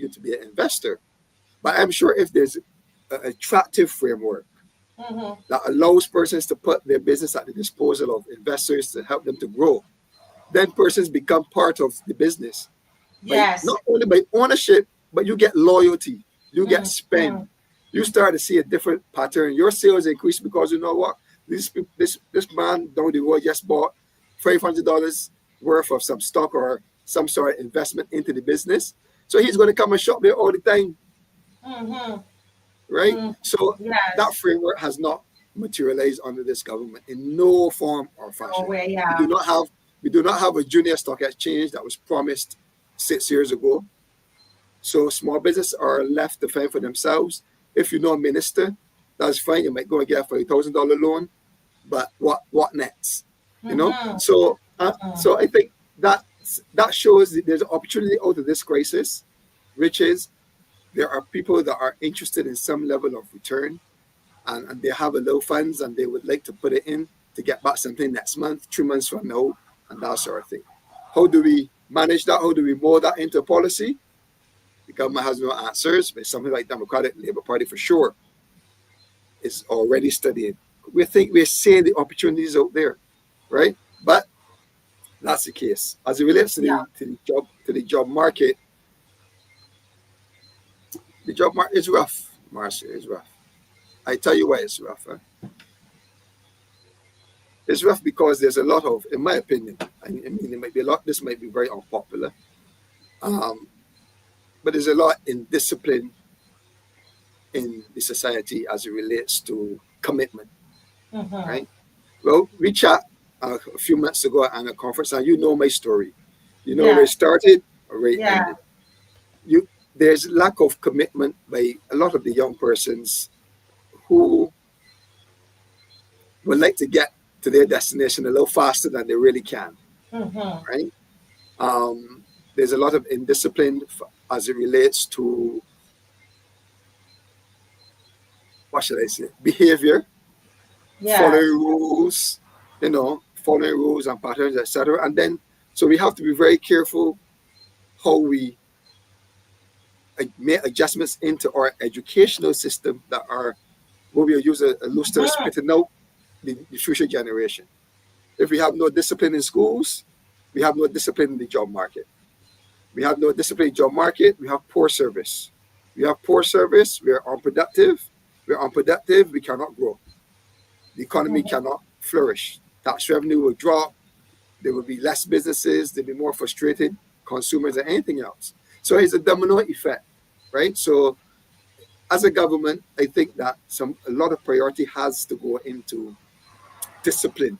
Speaker 10: to be an investor, but I'm sure if there's an attractive framework that allows persons to put their business at the disposal of investors to help them to grow, then persons become part of the business.
Speaker 2: Yes.
Speaker 10: Not only by ownership, but you get loyalty, you get spend. You start to see a different pattern. Your sales increase because you know what? This man down the road just bought $500 worth of some stock or some sort of investment into the business. So he's going to come and shop there all the time. Right? So that framework has not materialized under this government in no form or fashion. We do not have a junior stock exchange that was promised 6 years ago. So small businesses are left to fend for themselves. If you know a minister, that's fine. You might go and get a $5,000 loan, but what next? You know. So I think that shows that there's an opportunity out of this crisis, which is there are people that are interested in some level of return, and they have a little funds and they would like to put it in to get back something next month, 3 months from now, and that sort of thing. How do we manage that? How do we mold that into policy? The government has no answers, but something like Democratic Labour Party for sure is already studying. We're seeing the opportunities out there, right? But that's the case. As it relates to the job market, the job market is rough, Marcia. It's rough. I tell you why it's rough. Huh? It's rough because there's a lot of, in my opinion, I mean, it might be a lot. This might be very unpopular, but there's a lot in discipline in the society as it relates to commitment, right? Well, we chat a few months ago at a conference, and you know my story. You know where it started or where it ended. There's lack of commitment by a lot of the young persons who would like to get to their destination a little faster than they really can, right? There's a lot of indiscipline as it relates to, what should I say, behavior, following rules, following rules and patterns, etc. And then, so we have to be very careful how we make adjustments into our educational system that are, where we use a loose term, spitting out the future generation. If we have no discipline in schools, we have no discipline in the job market. We have no discipline in the job market, we have poor service. We have poor service, we are unproductive. We're unproductive, we cannot grow. The economy cannot flourish. Tax revenue will drop. There will be less businesses. There'll be more frustrated consumers than anything else. So it's a domino effect, right? So as a government, I think that a lot of priority has to go into discipline,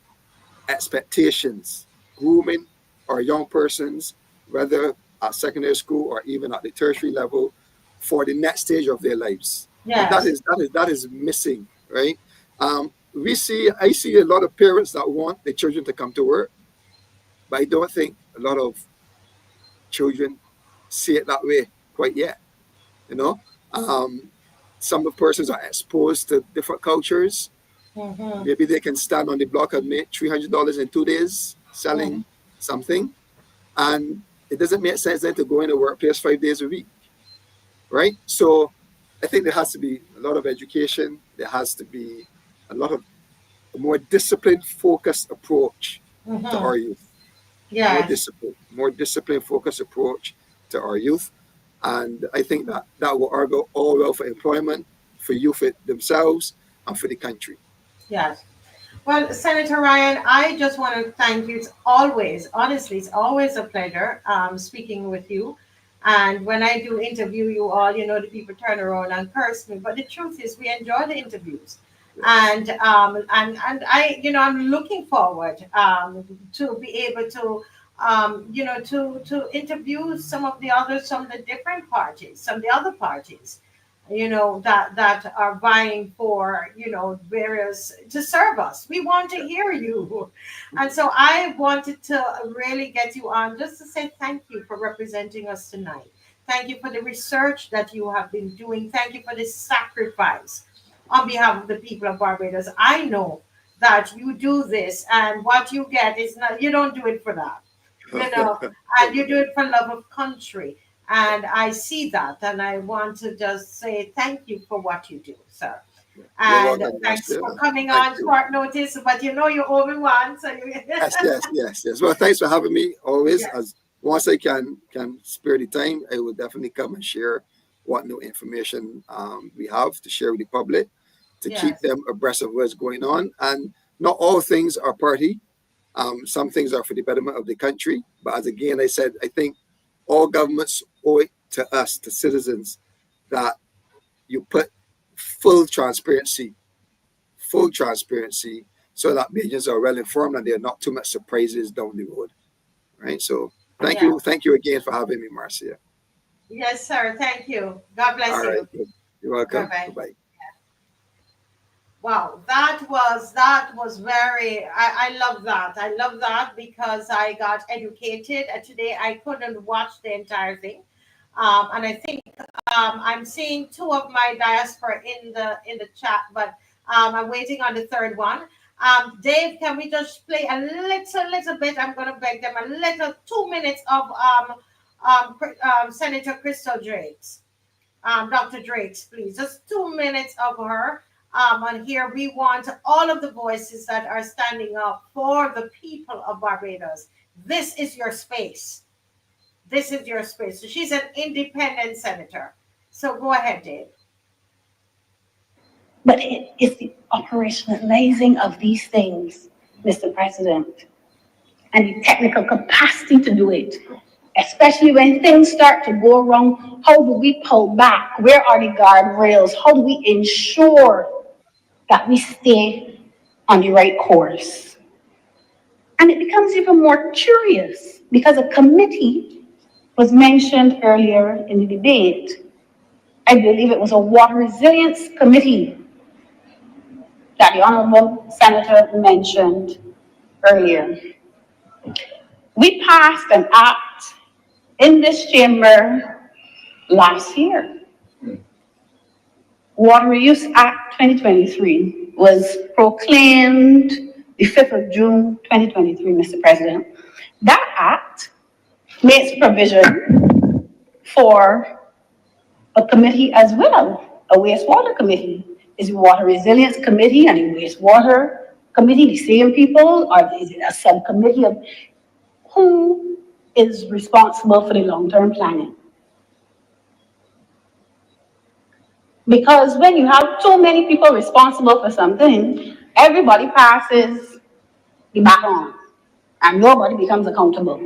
Speaker 10: expectations, grooming our young persons, whether at secondary school or even at the tertiary level, for the next stage of their lives. That is missing, right? I see a lot of parents that want their children to come to work, but I don't think a lot of children see it that way quite yet. Some of the persons are exposed to different cultures. Maybe they can stand on the block and make $300 in 2 days selling something, and it doesn't make sense then to go in the workplace 5 days a week, right? So I think there has to be a lot of education. There has to be a more disciplined, focused approach to our youth. More disciplined, focused approach to our youth. And I think that will argue all well for employment, for youth themselves, and for the country.
Speaker 2: Yes. Well, Senator Ryan, I just want to thank you. It's always a pleasure speaking with you. And when I do interview you all, the people turn around and curse me. But the truth is, we enjoy the interviews. And I, I'm looking forward to be able to to interview some of the others from the different parties, some of the other parties, that are vying for, various to serve us. We want to hear you. And so I wanted to really get you on just to say thank you for representing us tonight. Thank you for the research that you have been doing. Thank you for the sacrifice on behalf of the people of Barbados. I know that you do this, and what you get is not, you don't do it for that, and you do it for love of country. And I see that, and I want to just say thank you for what you do, sir.
Speaker 10: You're
Speaker 2: And
Speaker 10: welcome,
Speaker 2: thanks
Speaker 10: Marcia.
Speaker 2: for coming
Speaker 10: Thank
Speaker 2: on
Speaker 10: you.
Speaker 2: short notice, but you're over one, so you.
Speaker 10: Yes. Well, thanks for having me always.
Speaker 2: Yes.
Speaker 10: As once I can spare the time, I will definitely come and share what new information we have to share with the public to keep
Speaker 2: Yes.
Speaker 10: them abreast of what's going on. And not all things are party. Some things are for the betterment of the country. But as again I said, I think all governments owe it to us, to citizens, that you put full transparency, so that Bajans are well informed and there are not too much surprises down the road. Right. So
Speaker 2: Yeah.
Speaker 10: thank you again for having me, Marcia.
Speaker 2: Yes, sir. Thank you. God bless
Speaker 10: All
Speaker 2: you.
Speaker 10: right. You're welcome.
Speaker 2: Bye-bye.
Speaker 10: Bye-bye.
Speaker 2: Wow, that was very. I love that. I love that because I got educated. Today I couldn't watch the entire thing, and I think I'm seeing two of my diaspora in the chat, but I'm waiting on the third one. Dave, can we just play a little bit? I'm gonna beg them a little 2 minutes of Senator Crystal Drake's. Dr. Drakes, please. Just 2 minutes of her. And here we want all of the voices that are standing up for the people of Barbados. This is your space. This is your space. So she's an independent senator. So go ahead, Dave.
Speaker 11: But it is the operationalizing of these things, Mr. President, and the technical capacity to do it, especially when things start to go wrong. How do we pull back? Where are the guardrails? How do we ensure that we stay on the right course? And it becomes even more curious because a committee was mentioned earlier in the debate. I believe it was a water resilience committee that the Honorable Senator mentioned earlier. We passed an act in this chamber last year. Water Reuse Act 2023 was proclaimed the 5th of June 2023, Mr. President. That act makes provision for a committee as well, a wastewater committee. Is the Water Resilience Committee and the Wastewater Committee the same people, or is it a subcommittee of who is responsible for the long-term planning? Because when you have too many people responsible for something, everybody passes the baton and nobody becomes accountable.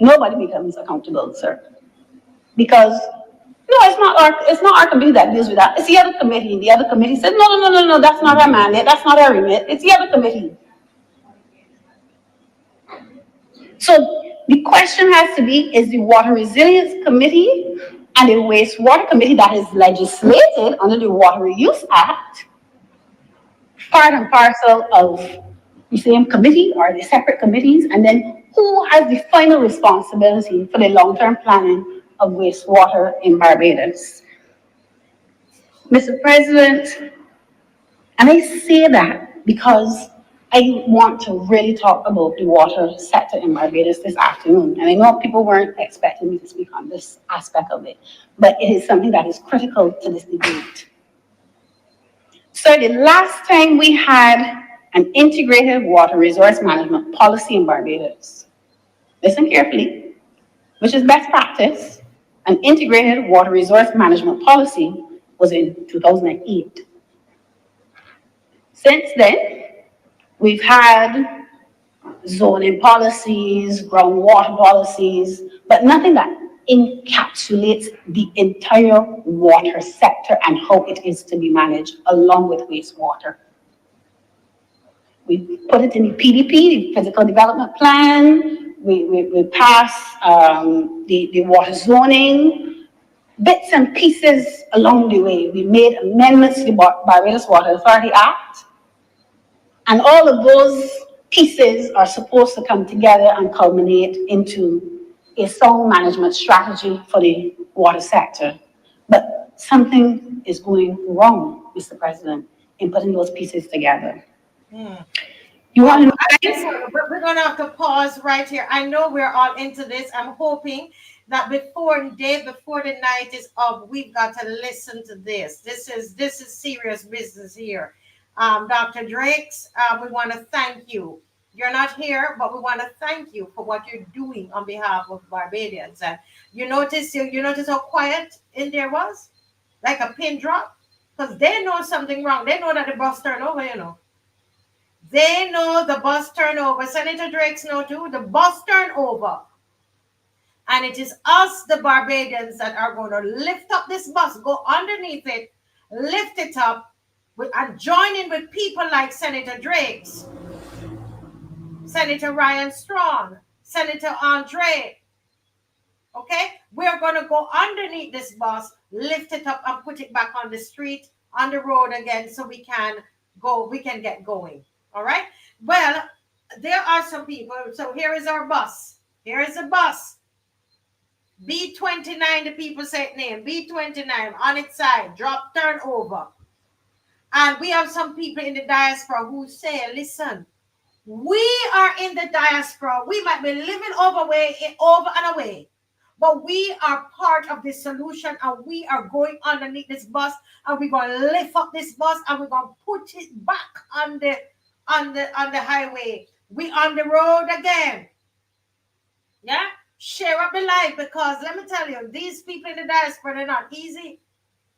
Speaker 11: Nobody becomes accountable, sir. Because no, it's not our committee that deals with that. It's the other committee. The other committee said, no, that's not our mandate, that's not our remit. It's the other committee. So the question has to be, is the Water Resilience Committee and the Wastewater Committee that is legislated under the Water Reuse Act part and parcel of the same committee, or the separate committees? And then who has the final responsibility for the long-term planning of wastewater in Barbados? Mr. President, and I say that because I want to really talk about the water sector in Barbados this afternoon. And I know people weren't expecting me to speak on this aspect of it, but it is something that is critical to this debate. So the last time we had an integrated water resource management policy in Barbados, listen carefully, which is best practice, an integrated water resource management policy was in 2008. Since then, we've had zoning policies, groundwater policies, but nothing that encapsulates the entire water sector and how it is to be managed, along with wastewater. We put it in the PDP, the Physical Development Plan. We passed the water zoning, bits and pieces along the way. We made amendments to the Barbados Water Authority Act. And all of those pieces are supposed to come together and culminate into a sound management strategy for the water sector. But something is going wrong, Mr. President, in putting those pieces together. You want to know?
Speaker 2: We're going to have to pause right here. I know we're all into this. I'm hoping that before the night is up, we've got to listen to this. This is serious business here. Dr. Drakes, we want to thank you. You're not here, but we want to thank you for what you're doing on behalf of Barbadians. And you notice how quiet in there was? Like a pin drop? Because they know something wrong. They know that the bus turned over, you know. They know the bus turned over. Senator Drakes know too. The bus turned over. And it is us, the Barbadians, that are going to lift up this bus, go underneath it, lift it up, and join in with people like Senator Drakes, Senator Ryan Strong, Senator Andre. Okay? We're going to go underneath this bus, lift it up, and put it back on the street, on the road again, so we can get going. All right? Well, there are some people. So here is our bus. Here is the bus. B29, the people say name. B29 on its side, drop, turn over. And we have some people in the diaspora who say, listen, we are in the diaspora. We might be living over and away, but we are part of the solution, and we are going underneath this bus, and we're going to lift up this bus, and we're going to put it back on the highway. We on the road again. Yeah? Share up the life, because let me tell you, these people in the diaspora, they're not easy.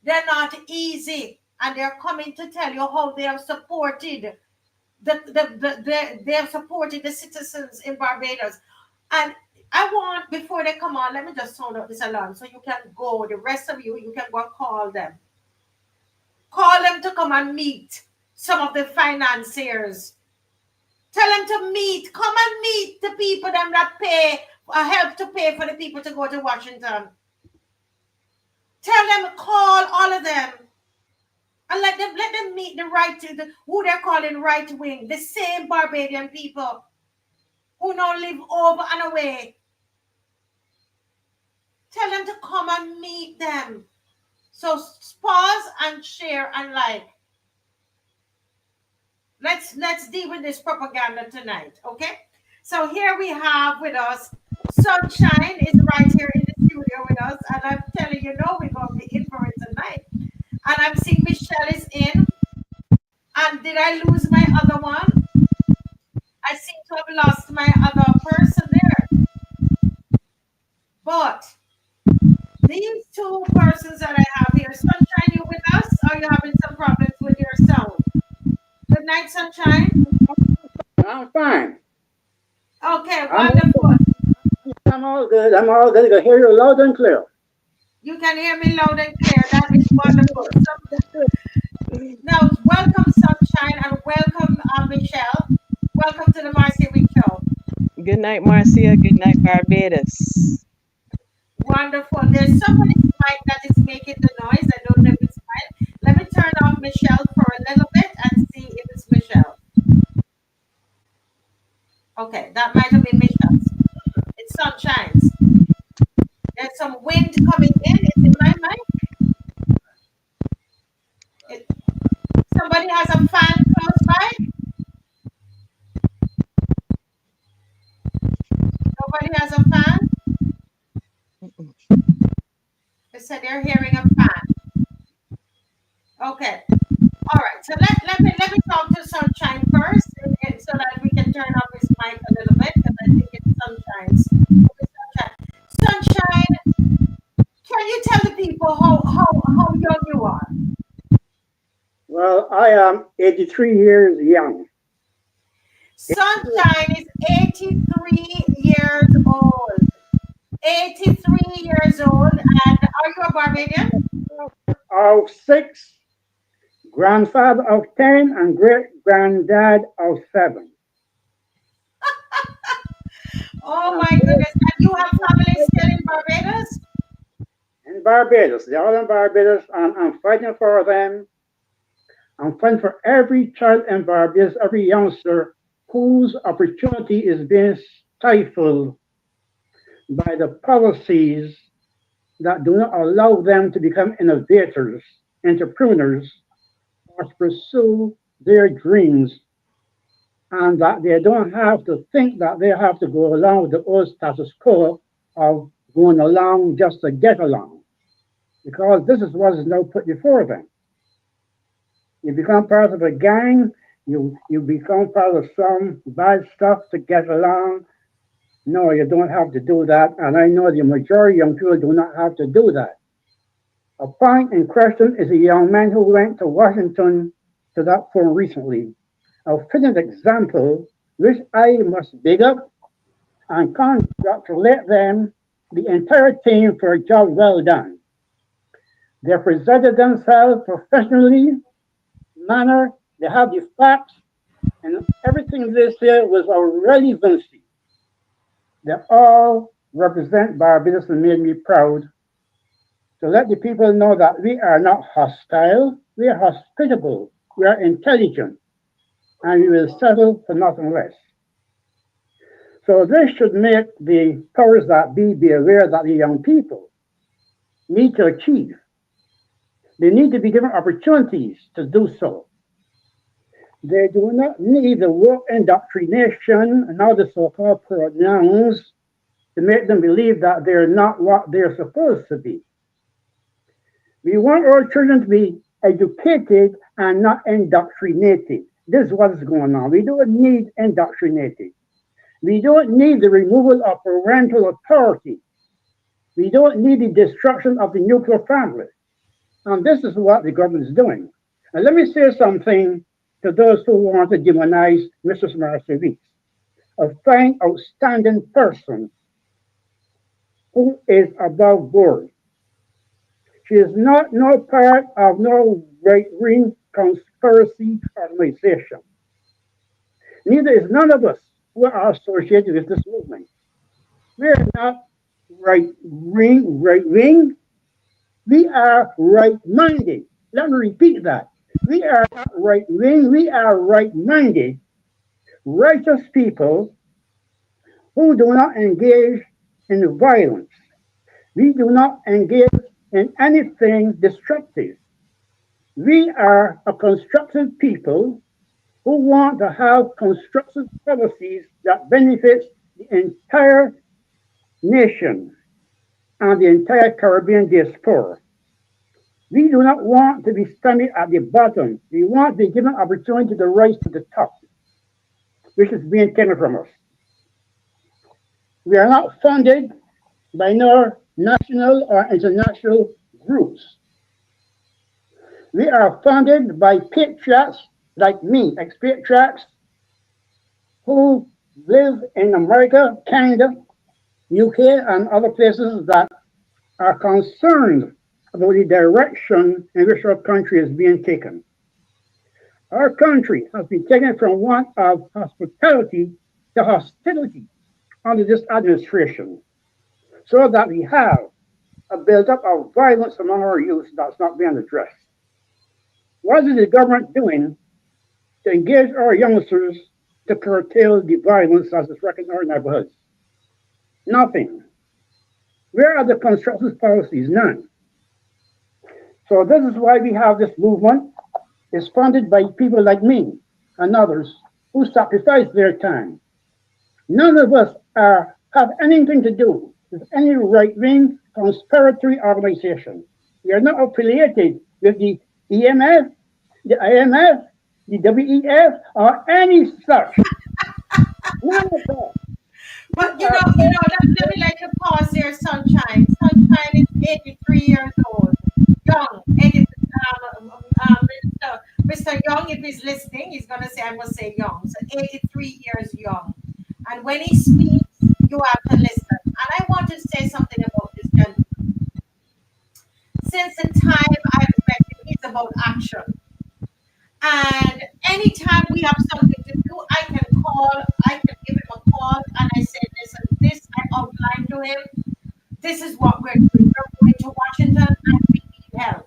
Speaker 2: They're not easy. And they're coming to tell you how they have supported they have supported the citizens in Barbados. And I want, before they come on, let me just sound out this alarm so you can go, the rest of you can go and call them. Call them to come and meet some of the financiers. Tell them to meet, come and meet the people them that pay, help to pay for the people to go to Washington. Tell them, call all of them. And let them meet who they're calling right wing, the same Barbadian people who now live over and away. Tell them to come and meet them. So pause and share and like. Let's deal with this propaganda tonight, okay? So here we have with us, Sunshine is right here in the studio with us, and I'm telling you, we're going to be in for it tonight. And I'm seeing Michelle is in. And did I lose my other one? I seem to have lost my other person there. But these two persons that I have here, Sunshine, you with us? Or are you having some problems with your sound? Good night, Sunshine.
Speaker 12: I'm fine.
Speaker 2: Okay, wonderful.
Speaker 12: I'm all good. I can hear you loud and clear.
Speaker 2: You can hear me loud and clear. That is wonderful. Now, welcome, Sunshine, and welcome, Michelle. Welcome to the Marcia Week Show.
Speaker 13: Good night, Marcia. Good night, Barbados.
Speaker 2: Wonderful. There's somebody's mic that is making the noise. I don't know if it's mine. Let me turn off Michelle for a little bit and see if it's Michelle. Okay, that might have been Michelle's. It's Sunshine's. There's some wind coming in. Is it my mic? Somebody has a fan close by? Nobody has a fan? They said they're hearing a fan. Okay. All right. So let me talk to Sunshine first, so that we can turn off his mic a little bit, because I think it's Sunshine's. Sunshine, can you tell the people how young you are?
Speaker 12: Well, I am 83 years young.
Speaker 2: Sunshine is 83 years old. 83 years old. And are you a Barbadian?
Speaker 12: grandfather of 10, and great granddad of 7.
Speaker 2: Oh my goodness. And you have family still in Barbados?
Speaker 12: In Barbados, they're all in Barbados, and I'm fighting for them. I'm fighting for every child in Barbados, every youngster whose opportunity is being stifled by the policies that do not allow them to become innovators, entrepreneurs, or to pursue their dreams, and that they don't have to think that they have to go along with the old status quo of going along just to get along, because this is what is now put before them. You become part of a gang, you become part of some bad stuff to get along. No, you don't have to do that, and I know the majority of young people do not have to do that. A point in question is a young man who went to Washington to that forum recently. A fitting example, which I must big up and congratulate them, the entire team, for a job well done. They presented themselves professionally, manner, they have the facts, and everything they said was of relevancy. They all represent Barbados and made me proud to let the people know that we are not hostile, we are hospitable, we are intelligent, and we will settle for nothing less. So this should make the powers that be aware that the young people need to achieve. They need to be given opportunities to do so. They do not need the woke indoctrination and all the so-called pronouns to make them believe that they're not what they're supposed to be. We want our children to be educated and not indoctrinated. This is what is going on. We don't need indoctrinated. We don't need the removal of parental authority. We don't need the destruction of the nuclear family. And this is what the government is doing. And let me say something to those who want to demonize Mrs. Marcia Weeks, a fine, outstanding person who is above board. She is not no part of no right-wing conspiracy organization. Neither is none of us who are associated with this movement. We are not right-wing. We are right-minded. Let me repeat that. We are not right-wing. We are right-minded, righteous people who do not engage in violence. We do not engage in anything destructive. We are a constructive people who want to have constructive policies that benefit the entire nation and the entire Caribbean diaspora. We do not want to be standing at the bottom. We want to be given opportunity to rise to the top, which is being taken from us. We are not funded by no national or international groups. We are funded by patriots like me, expatriates who live in America, Canada, UK, and other places that are concerned about the direction in which our country is being taken. Our country has been taken from one of hospitality to hostility under this administration, so that we have a build-up of violence among our youth that's not being addressed. What is the government doing to engage our youngsters to curtail the violence as is wrecking our neighborhoods? Nothing. Where are the constructive policies? None. So this is why we have this movement. It's funded by people like me and others who sacrifice their time. None of us have anything to do with any right-wing conspiratory organization. We are not affiliated with the EMF, the IMF, the WEF, or any such. None of that.
Speaker 2: But let me like to pause here, Sunshine. Sunshine is 83 years old. Young. Mr. Young, if he's listening, he's going to say, I must say young. So 83 years young. And when he speaks, you have to listen. And I want to say something about this gentleman. Since the time I've met him, he's about action. him, this is what we're doing. We're going to Washington and we need help.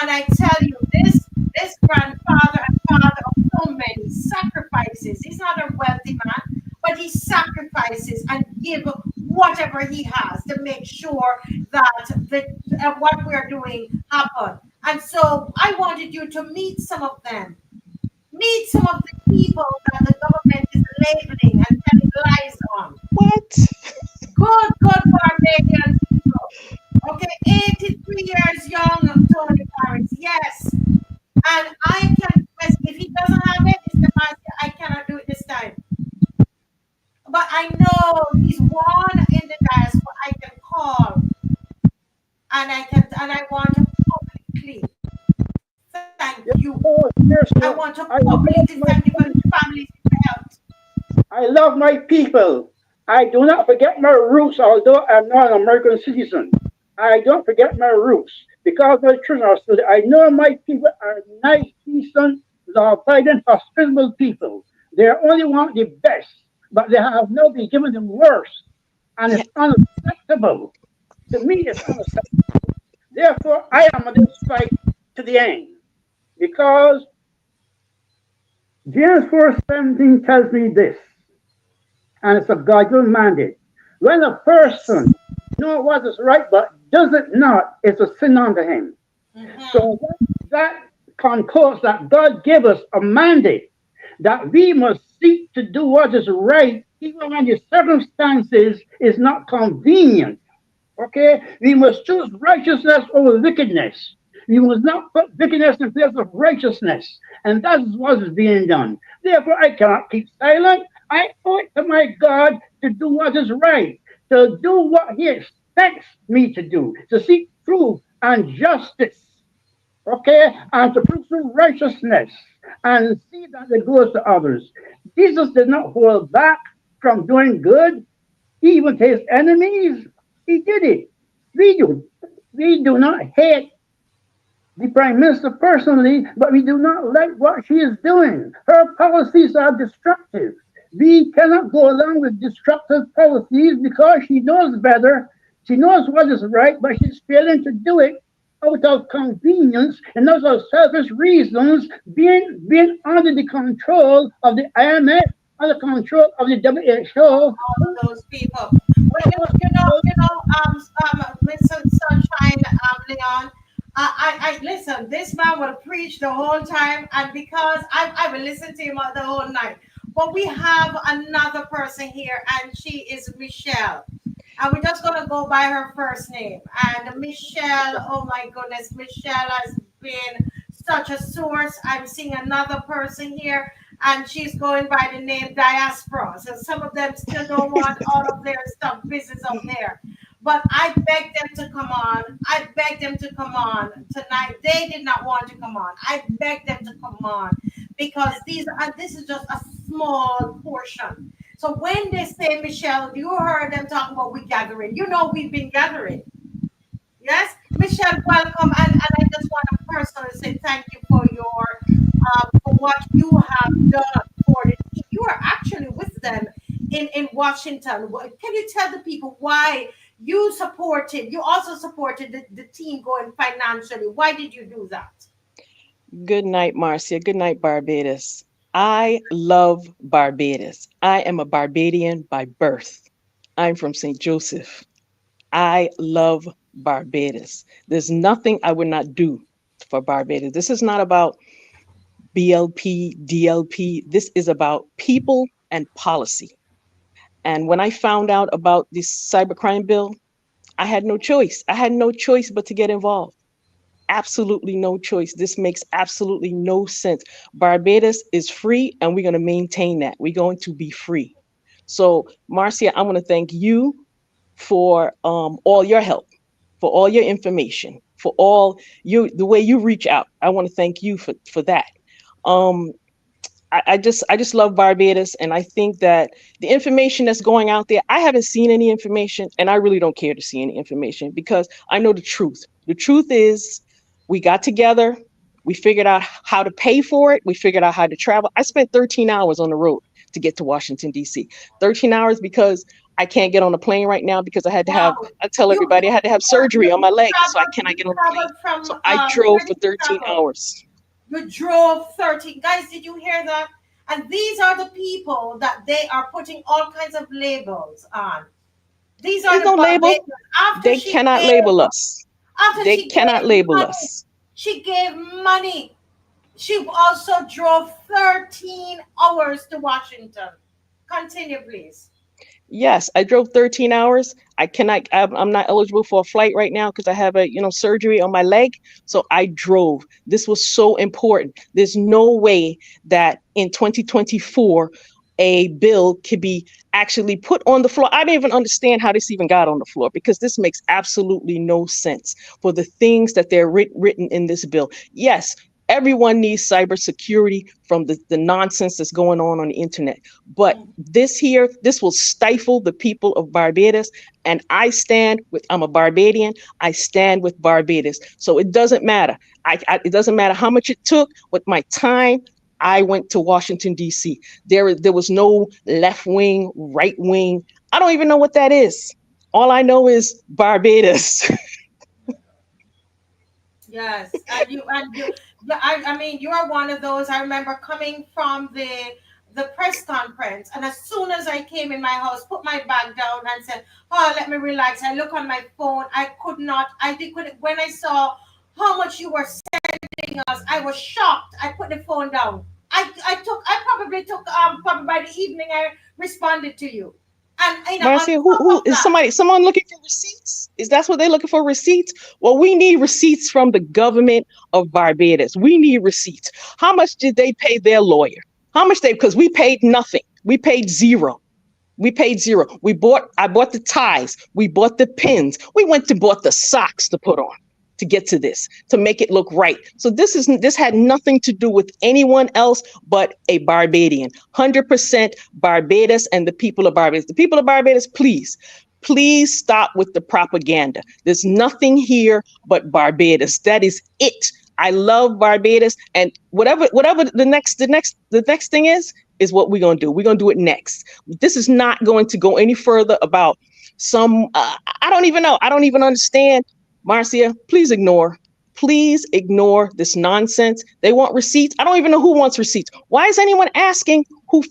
Speaker 2: And I tell you, this grandfather and father of so many sacrifices. He's not a wealthy man, but he sacrifices and give whatever he has to make sure that what we're doing happen. And so I wanted you to meet some of them. Meet some of the people that the government is labeling and telling lies on.
Speaker 13: What?
Speaker 2: Good Barbadian people. Okay, 83 years young, Tony Paris. Yes. And I can, if he doesn't have it, Mr. Master, I cannot do it this time. But I know he's one in the diaspora I can call. And I want to publicly thank you. I want to publicly thank you for the families you helped.
Speaker 12: I love my people. I do not forget my roots, although I'm not an American citizen. I don't forget my roots because my children are still there. I know my people are nice, decent, law-abiding, hospitable people. They only want the best, but they have now been given the worst. And it's unacceptable. To me, it's unacceptable. Therefore, I am on this fight to the end. Because James 4:17 tells me this, and it's a God-given mandate. When a person knows what is right but does it not, it's a sin unto him. So that concludes that God gave us a mandate that we must seek to do what is right, even when the circumstances is not convenient. Okay? We must choose righteousness over wickedness. We must not put wickedness in place of righteousness. And that is what is being done. Therefore, I cannot keep silent. I owe it to my God to do what is right, to do what he expects me to do, to seek truth and justice, okay, and to pursue righteousness and see that it goes to others. Jesus did not hold back from doing good, even to his enemies. He did it. We do not hate the Prime Minister personally, but we do not like what she is doing. Her policies are destructive. We cannot go along with destructive policies because she knows better. She knows what is right, but she's failing to do it out of convenience and out of selfish reasons, being under the control of the IMF, under control of the WHO.
Speaker 2: All of those people. Well, Mr. Sunshine, Leon, I listen. This man will preach the whole time, and because I will listen to him the whole night. But we have another person here, and she is Michelle. And we're just going to go by her first name. And Michelle, oh my goodness, Michelle has been such a source. I'm seeing another person here, and she's going by the name Diaspora. So some of them still don't want all of their stuff, business up there. But I begged them to come on. I begged them to come on tonight. They did not want to come on. I begged them to come on because this is just a small portion. So when they say, Michelle, you heard them talk about we gathering. You know we've been gathering. Yes? Michelle, welcome. And I just want to personally say thank you for for what you have done for the team. You are actually with them in Washington. Can you tell the people why you also supported the team going financially? Why did you do that?
Speaker 13: Good night, Marcia. Good night, Barbados. I love Barbados. I am a Barbadian by birth. I'm from St. Joseph. I love Barbados. There's nothing I would not do for Barbados. This is not about BLP, DLP. This is about people and policy. And when I found out about this cybercrime bill, I had no choice. I had no choice but to get involved. Absolutely no choice. This makes absolutely no sense. Barbados is free, and we're going to maintain that. We're going to be free. So, Marcia, I want to thank you for all your help, for all your information, for all the way you reach out. I want to thank you for that. I just love Barbados, and I think that the information that's going out there, I haven't seen any information, and I really don't care to see any information because I know the truth. The truth is we got together, we figured out how to pay for it, we figured out how to travel. I spent 13 hours on the road to get to Washington, D.C. 13 hours because I can't get on a plane right now because I had to have,
Speaker 2: Wow.
Speaker 13: I tell everybody I had to have surgery on my leg, so I cannot get on a plane.
Speaker 2: From,
Speaker 13: So I drove
Speaker 2: where
Speaker 13: for
Speaker 2: did you
Speaker 13: 13
Speaker 2: travel?
Speaker 13: hours.
Speaker 2: You drove 13. Guys, did you hear that? And these are the people that they are putting all kinds of labels on. These are
Speaker 13: There's
Speaker 2: the
Speaker 13: no label.
Speaker 2: Barbadians. After
Speaker 13: They
Speaker 2: she
Speaker 13: cannot
Speaker 2: gave,
Speaker 13: label us.
Speaker 2: after
Speaker 13: They
Speaker 2: she
Speaker 13: cannot
Speaker 2: gave
Speaker 13: label
Speaker 2: money,
Speaker 13: us.
Speaker 2: she gave money. She also drove 13 hours to Washington. Continue, please.
Speaker 13: Yes, I drove 13 hours. I cannot, I'm not eligible for a flight right now because I have a, surgery on my leg. So I drove. This was so important. There's no way that in 2024, a bill could be actually put on the floor. I didn't even understand how this even got on the floor because this makes absolutely no sense for the things that they're written in this bill. Yes, everyone needs cybersecurity from the nonsense that's going on the internet. But this will stifle the people of Barbados. And I'm a Barbadian. I stand with Barbados. So it doesn't matter. It doesn't matter how much it took. With my time, I went to Washington, D.C. There was no left wing, right wing. I don't even know what that is. All I know is Barbados.
Speaker 2: Yes, I mean, you are one of those. I remember coming from the press conference, and as soon as I came in my house, put my bag down and said, "Oh, let me relax." I look on my phone. I could not. I did couldn't. When I saw how much you were sending us, I was shocked. I put the phone down. I probably took probably by the evening I responded to you, and on
Speaker 13: Marcia, who
Speaker 2: top of
Speaker 13: is
Speaker 2: that.
Speaker 13: someone looking for receipts? Is that what they're looking for, receipts? Well, we need receipts from the government of Barbados. We need receipts. How much did they pay their lawyer? How much because we paid nothing. We paid zero. We paid zero. I bought the ties. We bought the pins. We went to bought the socks to put on to get to this, to make it look right. So this had nothing to do with anyone else but a Barbadian. 100% Barbados and the people of Barbados. The people of Barbados, please stop with the propaganda. There's nothing here but Barbados. That is it. I love Barbados, and whatever the next thing is what we're gonna do. We're gonna do it next. This is not going to go any further about some. I don't even know. I don't even understand. Marcia, please ignore this nonsense. They want receipts. I don't even know who wants receipts. Why is anyone asking who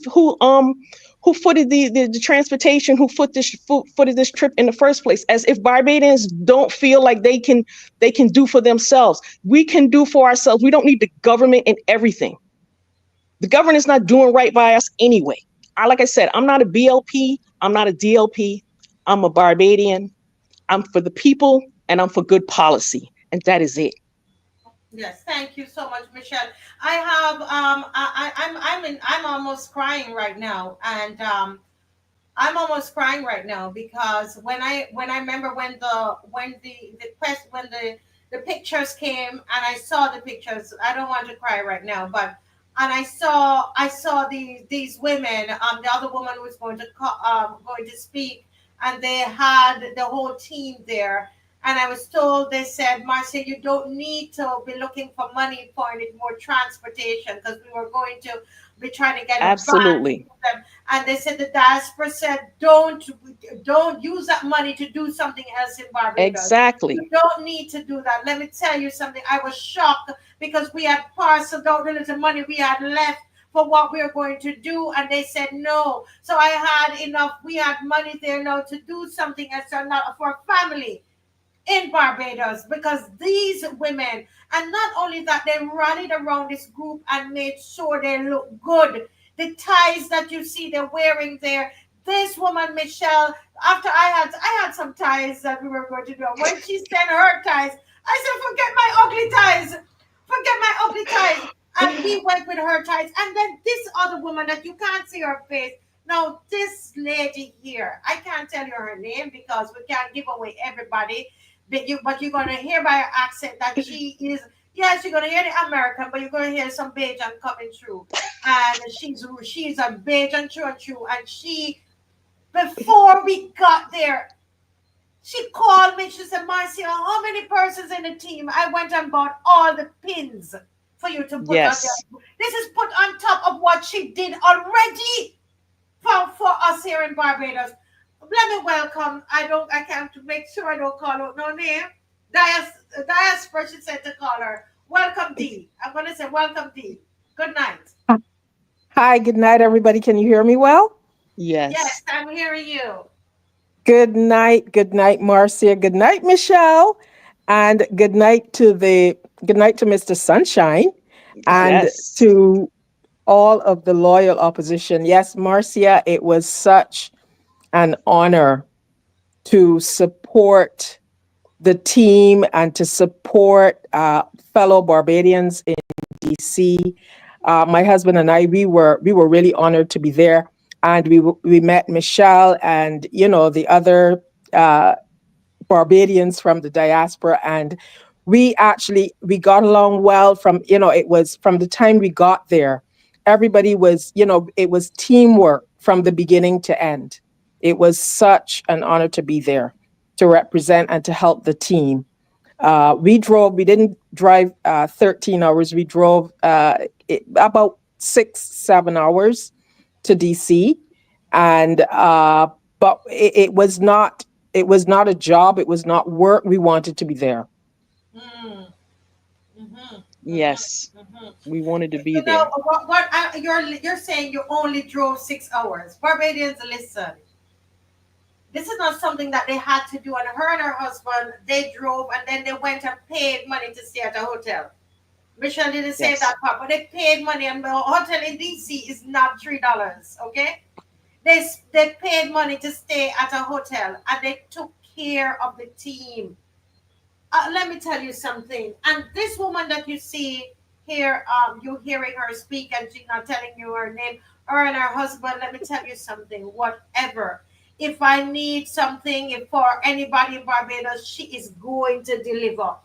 Speaker 13: footed the transportation, who footed this trip in the first place? As if Barbadians don't feel like they can do for themselves. We can do for ourselves. We don't need the government in everything. The government is not doing right by us anyway. Like I said, I'm not a BLP. I'm not a DLP. I'm a Barbadian. I'm for the people and I'm for good policy. And that is it.
Speaker 2: Yes, thank you so much, Michelle. I have I'm almost crying right now, and I'm almost crying right now because when I remember when the pictures came and I saw the pictures. I don't want to cry right now, but and I saw these women. The other woman was going to speak, and they had the whole team there. And I was told, they said, Marcia, you don't need to be looking for money for any more transportation because we were going to be trying to get a van
Speaker 13: Absolutely.
Speaker 2: for them. And they said, the diaspora said, don't use that money to do something else in Barbados.
Speaker 13: Exactly.
Speaker 2: You don't need to do that. Let me tell you something. I was shocked because we had parceled out the little money we had left for what we were going to do, and they said no. So I had enough. We had money there now to do something else for a family in Barbados, because these women, and not only that, they rallied around this group and made sure they look good. The ties that you see they're wearing there. This woman, Michelle, after I had some ties that we were going to do. When she sent her ties, I said, forget my ugly ties. Forget my ugly ties. And we went with her ties. And then this other woman that you can't see her face. Now, this lady here, I can't tell you her name because we can't give away everybody. But you're going to hear by her accent that she is, yes, you're going to hear the American, but you're going to hear some Bajan coming through. And she's a Bajan through and through. And before we got there, she called me. She said, Marcia, how many persons in the team? I went and bought all the pins for you to put on
Speaker 13: Yes.
Speaker 2: there. This is put on top of what she did already for us here in Barbados. Let me welcome. I can't to make sure I don't call out no name. Diaspora, she said to call her. Welcome, D. I'm gonna say welcome, D. Good night.
Speaker 14: Hi, good night, everybody. Can you hear me well?
Speaker 2: Yes,
Speaker 13: Yes.
Speaker 2: I'm hearing you.
Speaker 14: Good night, Marcia. Good night, Michelle. And good night to Mr. Sunshine and
Speaker 13: Yes.
Speaker 14: to all of the loyal opposition. Yes, Marcia, it was such an honor to support the team and to support fellow Barbadians in DC. My husband and I, we were really honored to be there, and we met Michelle and the other uh, Barbadians from the diaspora, and we got along well. From it was from the time we got there, everybody was it was teamwork from the beginning to end. It was such an honor to be there to represent and to help the team. We didn't drive 13 hours. We drove about 6, 7 hours to DC. And, but it was not a job. It was not work. We wanted to be there.
Speaker 2: Mm. Mm-hmm.
Speaker 13: Yes.
Speaker 2: Mm-hmm.
Speaker 13: We wanted to be
Speaker 2: You know
Speaker 13: there.
Speaker 2: you're saying you only drove 6 hours. Barbadians, listen. This is not something that they had to do. And her and her husband, they drove and then they went and paid money to stay at a hotel. Michelle didn't say
Speaker 13: Yes.
Speaker 2: that part, but they paid money, and the hotel in DC is not $3. Okay, they paid money to stay at a hotel, and they took care of the team. Let me tell you something. And this woman that you see here, you hearing her speak, and she's not telling you her name, her and her husband. Let me tell you something. Whatever. If I need something for anybody in Barbados, she is going to deliver.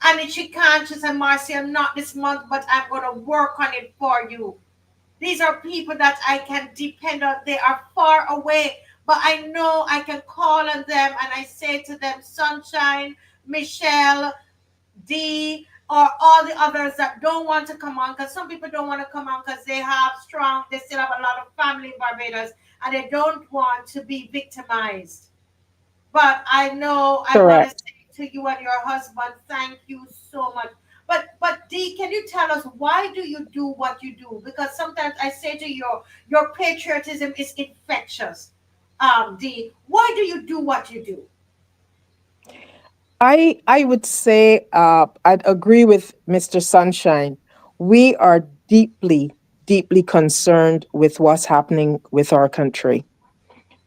Speaker 2: And if she can't, she said, Marcia, not this month, but I'm going to work on it for you. These are people that I can depend on. They are far away, but I know I can call on them and I say to them, Sunshine, Michelle, D, or all the others that don't want to come on, because some people don't want to come on because they still have a lot of family in Barbados and they don't want to be victimized. But I know I want to
Speaker 14: Correct.
Speaker 2: say to you and your husband, thank you so much. But D, can you tell us why do you do what you do? Because sometimes I say to you, your patriotism is infectious. D, why do you do what you do?
Speaker 14: I would say I'd agree with Mr. Sunshine. We are deeply concerned with what's happening with our country.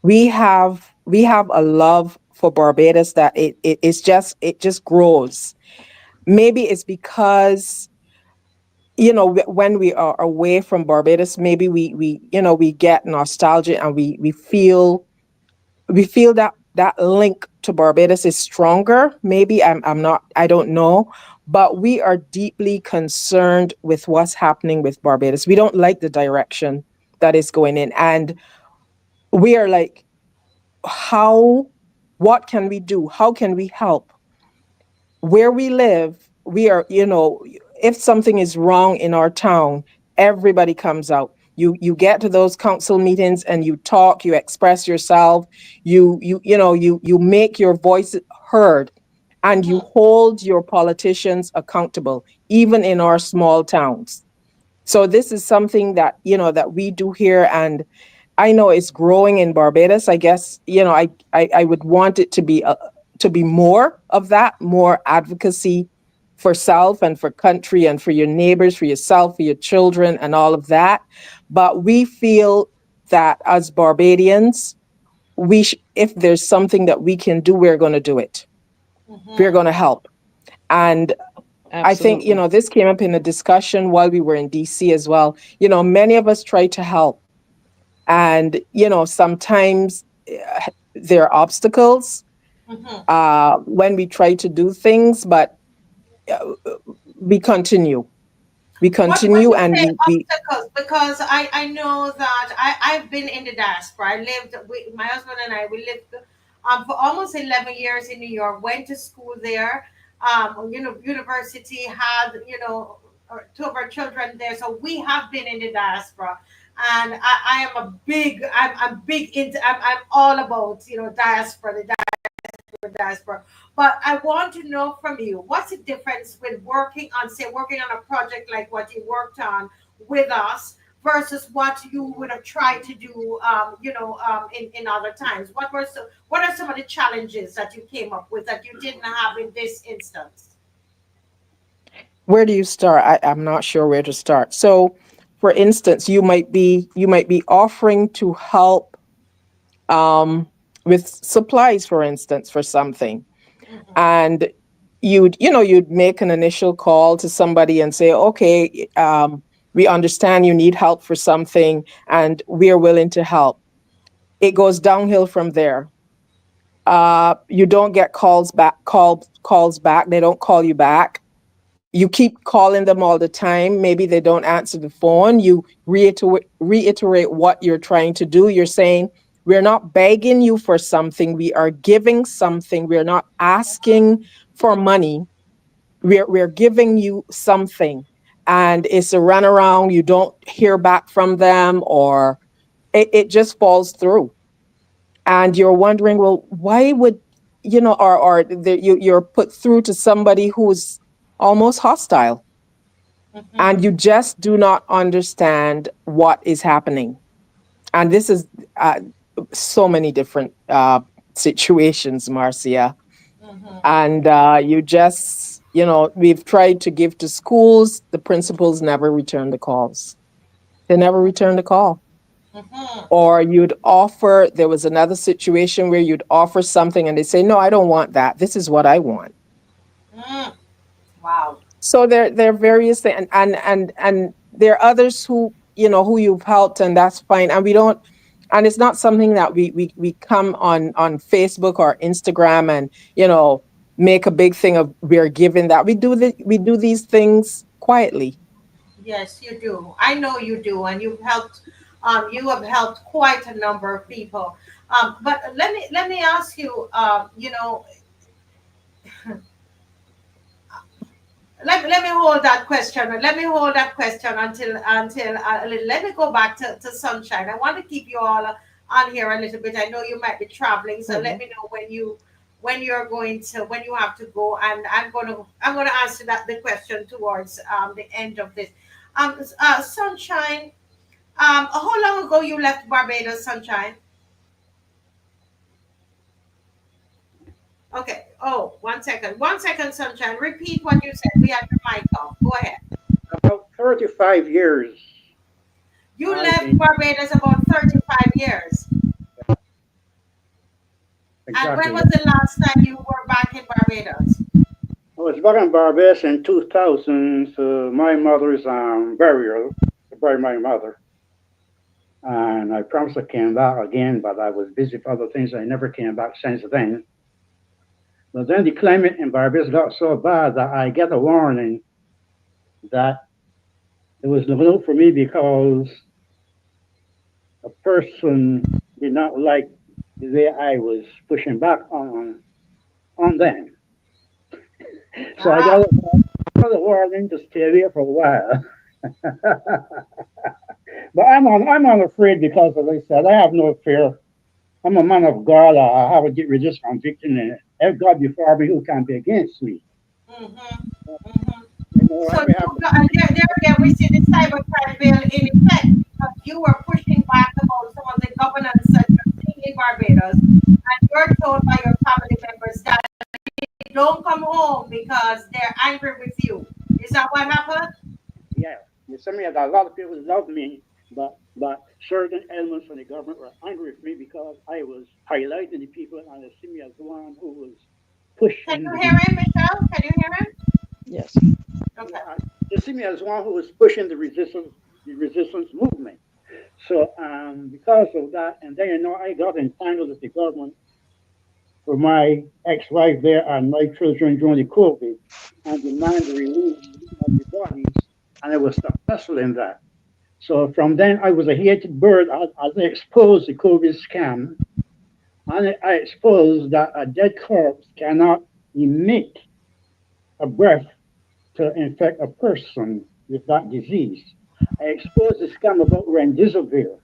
Speaker 14: We have a love for Barbados that it just grows. Maybe it's because when we are away from Barbados, maybe we get nostalgia and we feel that link to Barbados is stronger. Maybe I don't know, but we are deeply concerned with what's happening with Barbados. We don't like the direction that is going in, and we are like, how what can we do? How can we help? Where we live, we are, if something is wrong in our town, everybody comes out. You get to those council meetings and you talk, you express yourself, you make your voice heard, and you
Speaker 2: Mm-hmm.
Speaker 14: hold your politicians accountable, even in our small towns. So this is something that we do here, and I know it's growing in Barbados. I guess I would want it to be more of that, more advocacy for self and for country and for your neighbors, for yourself, for your children, and all of that. But we feel that as Barbadians, if there's something that we can do, we're going to do it. We're
Speaker 2: Mm-hmm.
Speaker 14: going to help. And I think,
Speaker 13: Absolutely.
Speaker 14: this came up in a discussion while we were in DC as well. Many of us try to help. And, sometimes there are obstacles
Speaker 2: Mm-hmm.
Speaker 14: when we try to do things, but uh, we continue. We
Speaker 2: What when
Speaker 14: continue
Speaker 2: you
Speaker 14: and
Speaker 2: say
Speaker 14: we
Speaker 2: obstacles, because I know that I've been in the diaspora. I lived with my husband and I. We lived for almost 11 years in New York. Went to school there. University had two of our children there, so we have been in the diaspora. and I am a big, I'm big into, I'm all about, diaspora, the diaspora. But I want to know from you, what's the difference with working on a project like what you worked on with us versus what you would have tried to do, in other times? What are some of the challenges that you came up with that you didn't have in this instance?
Speaker 14: Where do you start? I'm not sure where to start. So, for instance, you might be offering to help with supplies, for instance, for something, and you'd make an initial call to somebody and say, okay, we understand you need help for something, and we're willing to help. It goes downhill from there. You don't get calls back. They don't call you back. You keep calling them all the time. Maybe they don't answer the phone. You reiterate what you're trying to do. You're saying, we're not begging you for something. We are giving something. We're not asking for money. We're giving you something. And it's a runaround. You don't hear back from them, or it just falls through. And you're wondering, well, why would, you're put through to somebody who's almost hostile, and you just do not understand what is happening. And this is so many different situations, Marcia. And you just, we've tried to give to schools. The principals never return the calls. They never return the call. Or there was another situation where you'd offer something and they say, no, I don't want that. This is what I want.
Speaker 2: Wow.
Speaker 14: So there are various things, and there are others who you've helped, and that's fine. And we don't, and it's not something that we come on Facebook or Instagram and make a big thing of we're giving that. We do these things quietly.
Speaker 2: Yes, you do. I know you do, and you have helped quite a number of people. But let me ask you, let me hold that question. Let me hold that question until let me go back to Sunshine. I want to keep you all on here a little bit. I know you might be traveling, so let me know when you have to go, and I'm gonna answer the question towards the end of this. Sunshine, how long ago you left Barbados, Sunshine? Okay. Oh, 1 second. 1 second, Sunshine. Repeat what you said. We have your mic off. Go ahead.
Speaker 12: About 35 years.
Speaker 2: You left Barbados about 35 years.
Speaker 12: Exactly.
Speaker 2: And when was the last time you were back in Barbados?
Speaker 12: I was back in Barbados in 2000 for my mother's burial, to bury my mother. And I promised I came back again, but I was busy for other things. I never came back since then. But then the climate in Barbados got so bad that I get a warning that there was no hope for me because a person did not like the way I was pushing back on them. So I got a warning to stay away for a while. But I'm unafraid because, as I said, I have no fear. I'm a man of God. I have a get religious conviction, and if God before me, who can be against me?
Speaker 2: So there again, we see the cybercrime bill in effect because you were pushing back about some of the governance that you're seeing in Barbados, and you're told by your family members that they don't come home because they're angry with you. Is that what happened?
Speaker 12: Yeah. You see me, a lot of people love me, but certain elements of the government were angry with me because I was highlighting the people, and they see me as the one who was pushing.
Speaker 2: Can you hear him, Michelle? Can you hear him?
Speaker 14: Yes.
Speaker 2: Okay.
Speaker 12: They see me as one who was pushing the resistance movement. So because of that, and then I got entangled with the government for my ex-wife there and my children during the COVID, and demand the release of the bodies, and I was successful in that. So from then, I was a hated bird as I exposed the COVID scam, and I exposed that a dead corpse cannot emit a breath to infect a person with that disease. I exposed the scam about Remdesivir.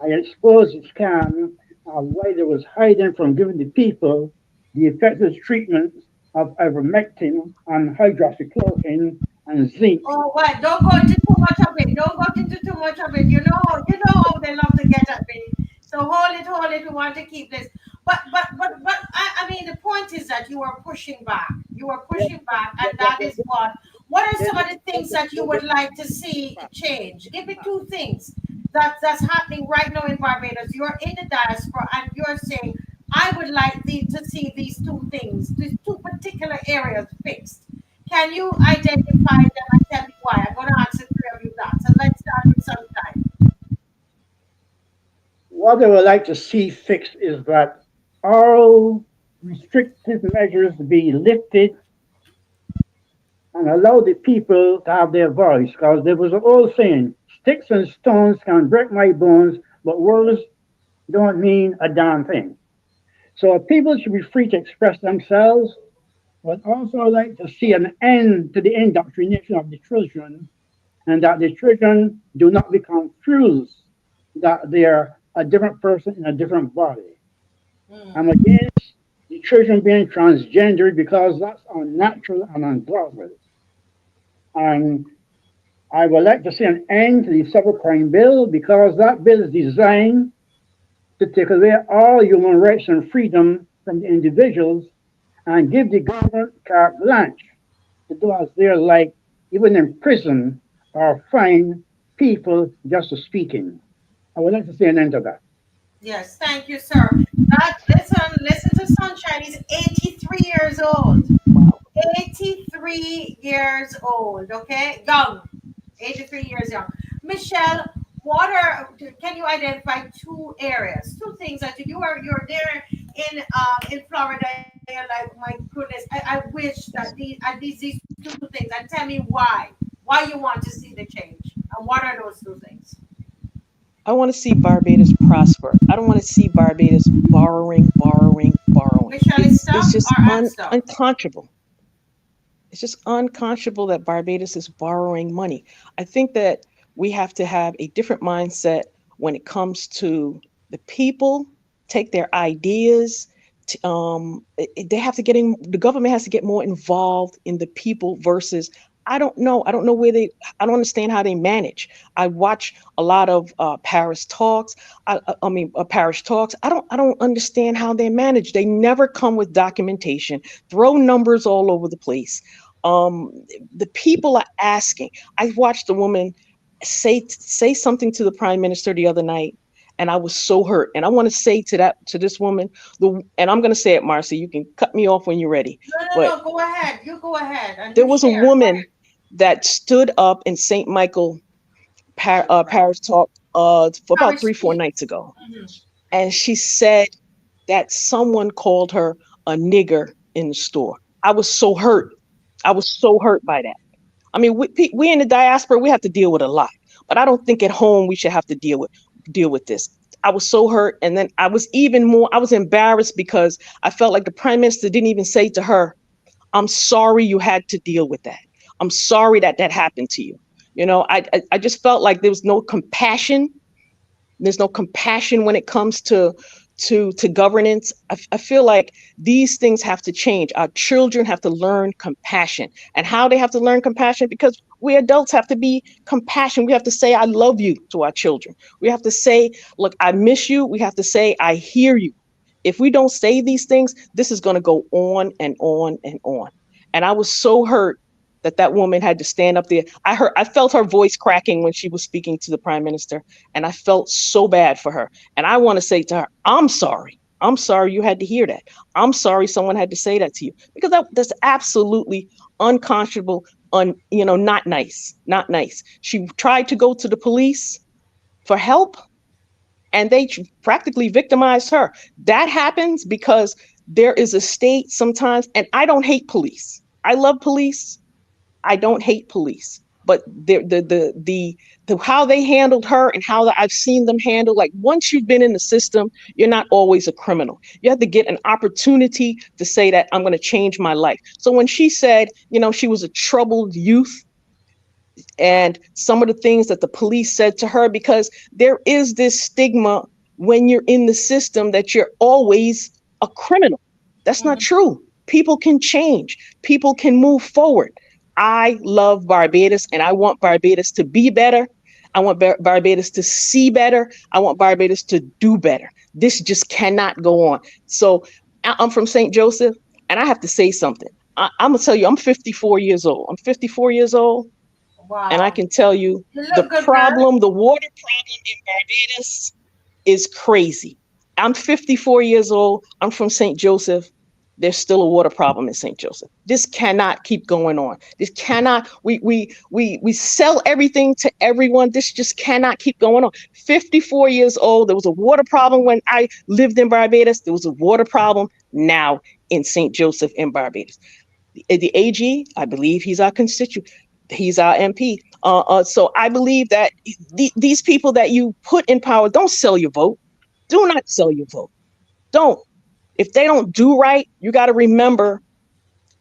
Speaker 12: I exposed the scam of why they was hiding from giving the people the effective treatment of ivermectin and hydroxychloroquine and zinc.
Speaker 2: Oh, what? Don't go into too much of it. Don't go into too much of it. You know how they love to get at me. So hold it, hold it. We want to keep this. But I mean, the point is that you are pushing back. You are pushing back, and that is what. What are some of the things that you would like to see change? Give me two things that's happening right now in Barbados. You're in the diaspora, and you're saying, I would like to see these two things, these two particular areas fixed. Can you identify them and tell me why? I'm going to ask the three of you that. So let's start with Sunshine.
Speaker 12: What I would like to see fixed is that all restrictive measures be lifted and allow the people to have their voice. Because there was an old saying, sticks and stones can break my bones, but words don't mean a damn thing. So people should be free to express themselves, but also I'd like to see an end to the indoctrination of the children and that the children do not become fools, that they are a different person in a different body. I'm against the children being transgendered because that's unnatural and ungodly. And I would like to see an end to the cybercrime bill because that bill is designed to take away all human rights and freedom from the individuals and give the government carte blanche to do as they like, even in prison or fine people just for speaking. I would like to see an end to that.
Speaker 2: Yes, thank you, sir. Listen to Sunshine. He's 83 years old. 83 years old, okay? Young. 83 years young. Michelle, can you identify two areas, two things that you're there in Florida, you're like, my goodness, I wish that these two things, and tell me why you want to see the change. And what are those two things?
Speaker 13: I want to see Barbados prosper. I don't want to see Barbados borrowing, borrowing, borrowing.
Speaker 2: Michelle is stuck
Speaker 13: It's just
Speaker 2: or I'm stuck?
Speaker 13: unconscionable. It's just unconscionable that Barbados is borrowing money. I think that we have to have a different mindset when it comes to the people, take their ideas. They have to the government has to get more involved in the people versus, I don't know. I don't know I don't understand how they manage. I watch a lot of Paris talks. Parish talks. I don't understand how they manage. They never come with documentation, throw numbers all over the place. The people are asking. I watched a woman say something to the prime minister the other night, and I was so hurt. And I want to say to this woman, and I'm going to say it, Marcy. You can cut me off when you're ready.
Speaker 2: No. Go ahead. You go ahead. And
Speaker 13: there was a woman that stood up in St. Michael Parish talk for about 3-4 nights ago, and she said that someone called her a nigger in the store. I was so hurt. I was so hurt by that. I mean, we in the diaspora, we have to deal with a lot, but I don't think at home we should have to deal with this. I was so hurt. And then I was embarrassed because I felt like the prime minister didn't even say to her, I'm sorry you had to deal with that. I'm sorry that happened to you. I just felt like there was no compassion. There's no compassion when it comes to governance. I feel like these things have to change. Our children have to learn compassion. And how they have to learn compassion? Because we adults have to be compassionate. We have to say, I love you to our children. We have to say, look, I miss you. We have to say, I hear you. If we don't say these things, this is going to go on and on and on. And I was so hurt that woman had to stand up there. I felt her voice cracking when she was speaking to the prime minister, and I felt so bad for her. And I want to say to her, I'm sorry. I'm sorry you had to hear that. I'm sorry someone had to say that to you, because that's absolutely unconscionable, not nice, not nice. She tried to go to the police for help, and they practically victimized her. That happens because there is a state sometimes, and I don't hate police. I love police. I don't hate police, but the how they handled her and how I've seen them handle, like, once you've been in the system, you're not always a criminal. You have to get an opportunity to say that I'm going to change my life. So when she said, she was a troubled youth, and some of the things that the police said to her, because there is this stigma when you're in the system that you're always a criminal. That's not true. People can change. People can move forward. I love Barbados and I want Barbados to be better. I want Barbados to see better. I want Barbados to do better. This just cannot go on. So I'm from St. Joseph, and I have to say something. I'm going to tell you, I'm 54 years old. I'm 54 years old.
Speaker 2: Wow.
Speaker 13: And I can tell you the problem, the water problem in Barbados is crazy. I'm 54 years old. I'm from St. Joseph. There's still a water problem in St. Joseph. This cannot keep going on. This cannot, we sell everything to everyone. This just cannot keep going on. 54 years old. There was a water problem when I lived in Barbados. There was a water problem now in St. Joseph in Barbados. The AG, I believe he's our constituent. He's our MP. So I believe that these people that you put in power, don't sell your vote. Do not sell your vote. Don't. If they don't do right, you got to remember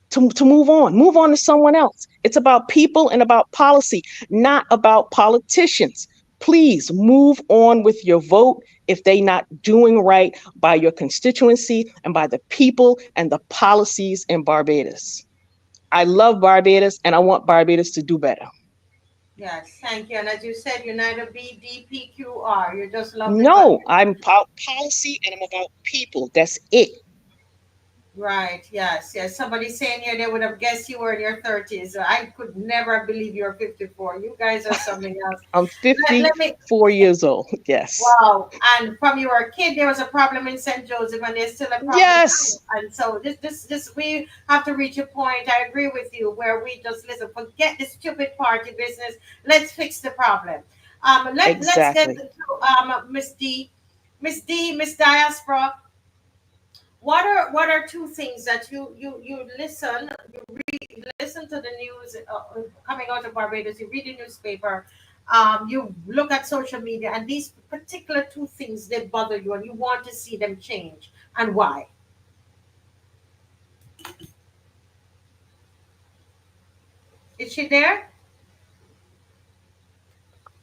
Speaker 13: to move on. Move on to someone else. It's about people and about policy, not about politicians. Please move on with your vote if they're not doing right by your constituency and by the people and the policies in Barbados. I love Barbados and I want Barbados to do better.
Speaker 2: Yes, thank you. And as you said, you're neither BDPQR. You just love
Speaker 13: No, I'm about policy and I'm about people. That's it.
Speaker 2: Right. Yes. Yes. Somebody saying here they would have guessed you were in your 30s. I could never believe you're 54. You guys are something else.
Speaker 13: I'm 54 years old. Yes.
Speaker 2: Wow. And from you were a kid, there was a problem in St. Joseph, and there's still a problem.
Speaker 13: Yes.
Speaker 2: Now. And so this we have to reach a point. I agree with you where we just listen. Forget the stupid party business. Let's fix the problem. Let's get to Miss Diaspora. What are two things that you listen, listen to the news coming out of Barbados, you read the newspaper, you look at social media, and these particular two things, they bother you and you want to see them change, and why? Is she there?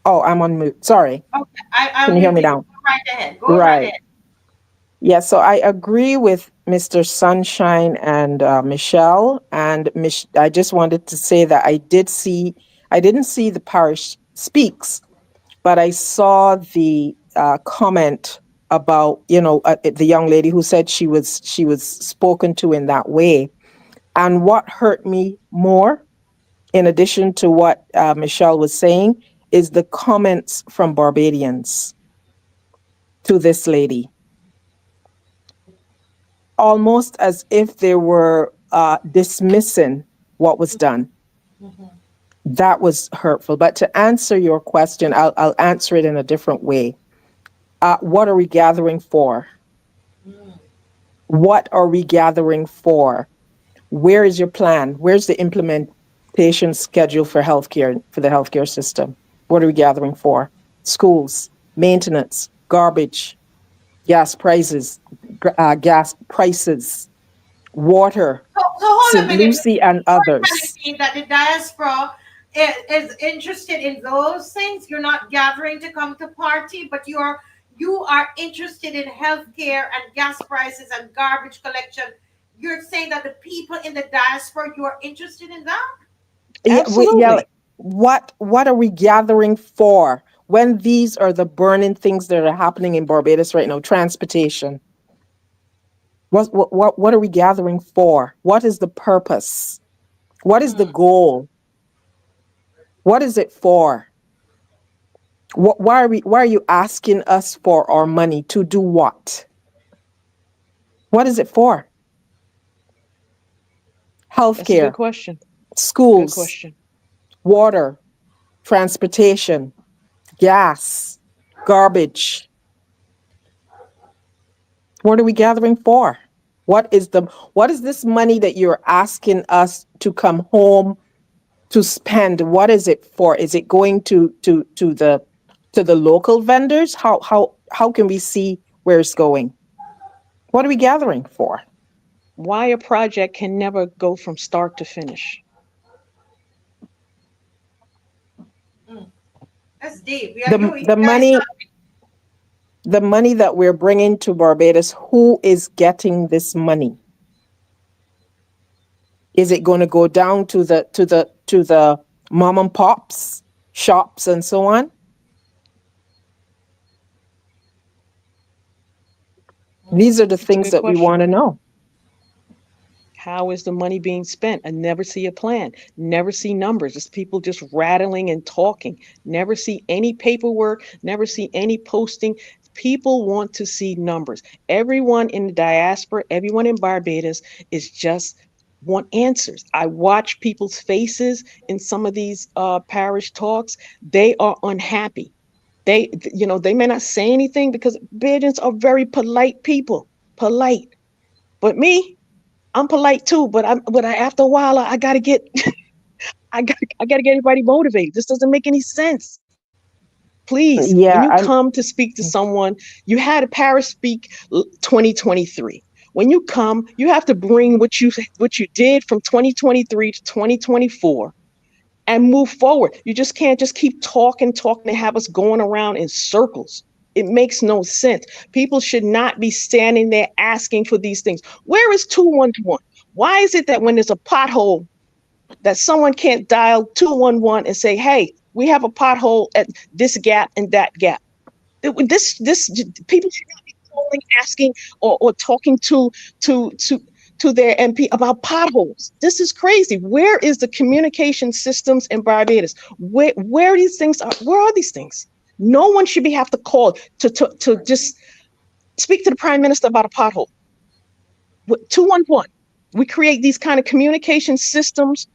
Speaker 14: Oh, I'm on mute. Sorry.
Speaker 2: Okay.
Speaker 14: Can you hear me now?
Speaker 2: Go right ahead. Go right ahead.
Speaker 14: Yeah, so I agree with Mr. Sunshine and Michelle, and I just wanted to say that I didn't see the parish speaks, but I saw the comment about, the young lady who said she was spoken to in that way. And what hurt me more, in addition to what Michelle was saying, is the comments from Barbadians to this lady. Almost as if they were dismissing what was done. Mm-hmm. That was hurtful. But to answer your question, I'll answer it in a different way. What are we gathering for? What are we gathering for? Where is your plan? Where's the implementation schedule for healthcare, for the healthcare system? What are we gathering for? Schools, maintenance, garbage, gas prices, water, St. Lucie and others.
Speaker 2: That the diaspora is interested in those things. You're not gathering to come to party, but you are interested in healthcare and gas prices and garbage collection. You're saying that the people in the diaspora, you are interested in that?
Speaker 14: Absolutely. What are we gathering for? When these are the burning things that are happening in Barbados right now, transportation. What are we gathering for? What is the purpose? What is the goal? What is it for? Why are you asking us for our money to do what? What is it for? Healthcare.
Speaker 13: That's a good question.
Speaker 14: Schools.
Speaker 13: Good question.
Speaker 14: Water, transportation, gas, garbage. What are we gathering for? What is this money that you're asking us to come home to spend? What is it for? Is it going to the local vendors? How can we see where it's going? What are we gathering for?
Speaker 13: Why a project can never go from start to finish.
Speaker 2: That's deep. Yeah,
Speaker 14: the money that we're bringing to Barbados, who is getting this money? Is it going to go down to the mom and pops shops and so on? These are the things that we want to know.
Speaker 13: How is the money being spent? I never see a plan, never see numbers. It's people just rattling and talking, never see any paperwork, never see any posting. People want to see numbers. Everyone in the diaspora, everyone in Barbados is just want answers. I watch people's faces in some of these parish talks. They are unhappy. They may not say anything because Bajans are very polite people, polite. But me, I'm polite too, but after a while I gotta get I gotta get everybody motivated. This doesn't make any sense. Please, when you come to speak to someone, you had a parish speak 2023. When you come, you have to bring what you did from 2023 to 2024 and move forward. You just can't just keep talking and have us going around in circles. It makes no sense. People should not be standing there asking for these things. Where is 211? Why is it that when there's a pothole that someone can't dial 211 and say, hey, we have a pothole at this gap and that gap? This people should not be calling, asking or talking to their MP about potholes. This is crazy. Where is the communication systems in Barbados? Where these things are? Where are these things? No one should have to call to just speak to the Prime Minister about a pothole. 211. We create these kind of communication systems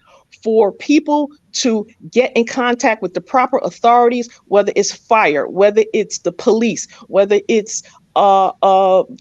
Speaker 13: for people to get in contact with the proper authorities, whether it's fire, whether it's the police, whether it's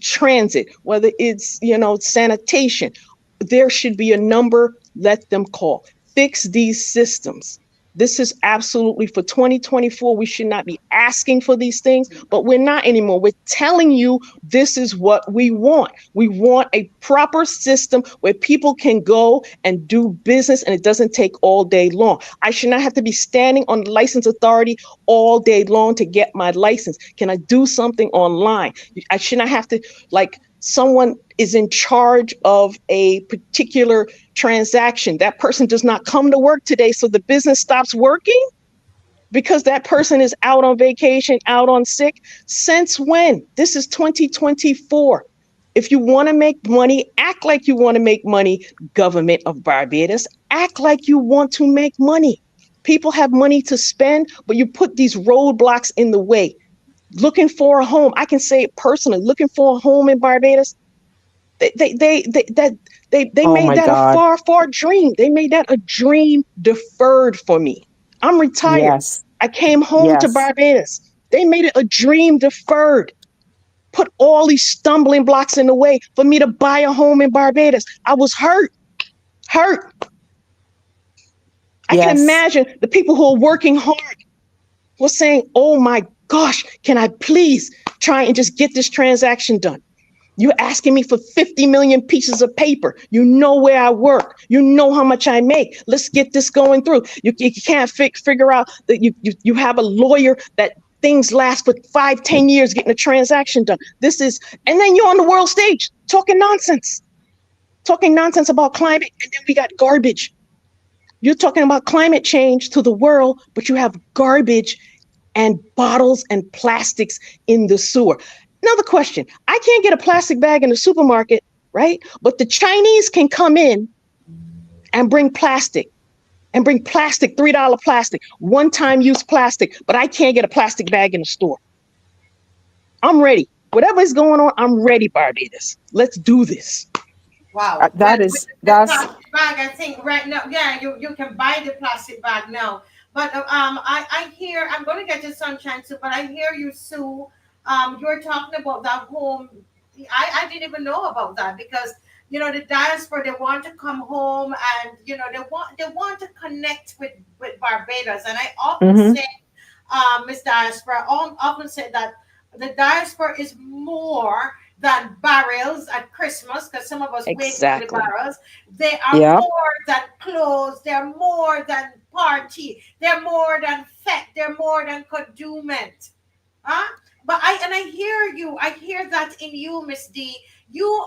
Speaker 13: transit, whether it's sanitation. There should be a number. Let them call. Fix these systems. This is absolutely for 2024. We should not be asking for these things, but we're not anymore. We're telling you this is what we want. We want a proper system where people can go and do business and it doesn't take all day long. I should not have to be standing on the license authority all day long to get my license. Can I do something online? I should not have to, someone is in charge of a particular transaction. That person does not come to work today, so the business stops working because that person is out on vacation, out on sick. Since when? This is 2024. If you want to make money, act like you want to make money, government of Barbados. Act like you want to make money. People have money to spend, but you put these roadblocks in the way. Looking for a home, I can say it personally, looking for a home in Barbados, they made that a far dream. They made that a dream deferred for me. I'm retired.
Speaker 14: Yes.
Speaker 13: I came home to Barbados. They made it a dream deferred. Put all these stumbling blocks in the way for me to buy a home in Barbados. I was hurt. I can imagine the people who are working hard were saying, oh my gosh, can I please try and just get this transaction done? You're asking me for 50 million pieces of paper. You know where I work. You know how much I make. Let's get this going through. You can't figure out that you have a lawyer that things last for 5-10 years getting a transaction done. And then you're on the world stage talking nonsense about climate, and then we got garbage. You're talking about climate change to the world, but you have garbage and bottles and plastics in the sewer. Another question. I can't get a plastic bag in the supermarket, right? But the Chinese can come in and bring plastic, $3 plastic, one-time use plastic, but I can't get a plastic bag in the store. I'm ready. Whatever is going on, I'm ready, Barbados. Let's do this.
Speaker 2: Wow.
Speaker 14: That's
Speaker 2: plastic bag, I think right now, you can buy the plastic bag now. But I hear, I'm going to get to Sunshine Sue, but I hear you, Sue. You're talking about that home. I didn't even know about that because the diaspora, they want to come home and they want to connect with Barbados. And I often say, Miss Diaspora, often say that the diaspora is more than barrels at Christmas, because some of us wait for the barrels. They are more than clothes. They're more than party. They're more than fete. They're more than condiment. Huh? But I hear you. I hear that in you, Miss D. You're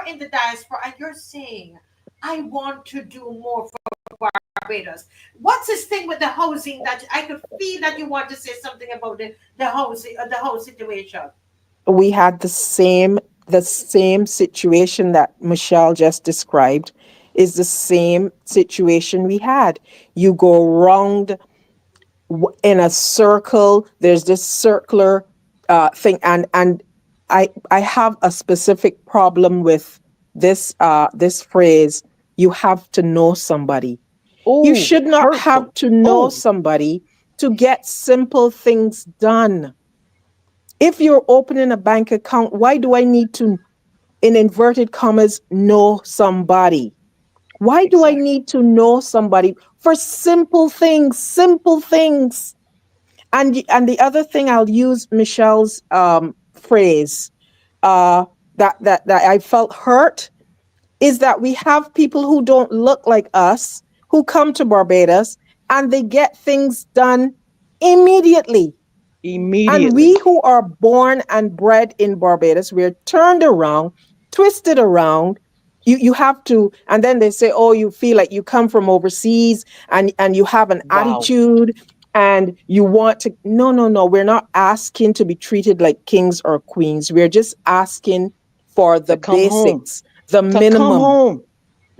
Speaker 2: in the diaspora and you're saying, I want to do more for Barbados. What's this thing with the housing that I could feel that you want to say something about the housing, the whole situation?
Speaker 14: We had the same situation that Michelle just described is the same situation we had. You go round in a circle. There's this circular thing, and I have a specific problem with this phrase. You have to know somebody. You
Speaker 13: Oh,
Speaker 14: should not have
Speaker 13: hurtful.
Speaker 14: to know
Speaker 13: Oh,
Speaker 14: somebody to get simple things done. If you're opening a bank account, why do I need to, in inverted commas, know somebody? Why do I
Speaker 13: exactly.
Speaker 14: need to know somebody for simple things? Simple things. And the other thing, I'll use Michelle's phrase that I felt hurt, is that we have people who don't look like us who come to Barbados and they get things done immediately. And
Speaker 13: Immediately.
Speaker 14: we who are born and bred in Barbados, we're turned around, twisted around. You have to, and then they say, oh, you feel like you come from overseas and you have an
Speaker 13: Wow.
Speaker 14: attitude and you want to. No, no, no. We're not asking to be treated like kings or queens. We're just asking for
Speaker 13: To
Speaker 14: the
Speaker 13: come home.
Speaker 14: basics, the
Speaker 13: To come
Speaker 14: minimum.
Speaker 13: home.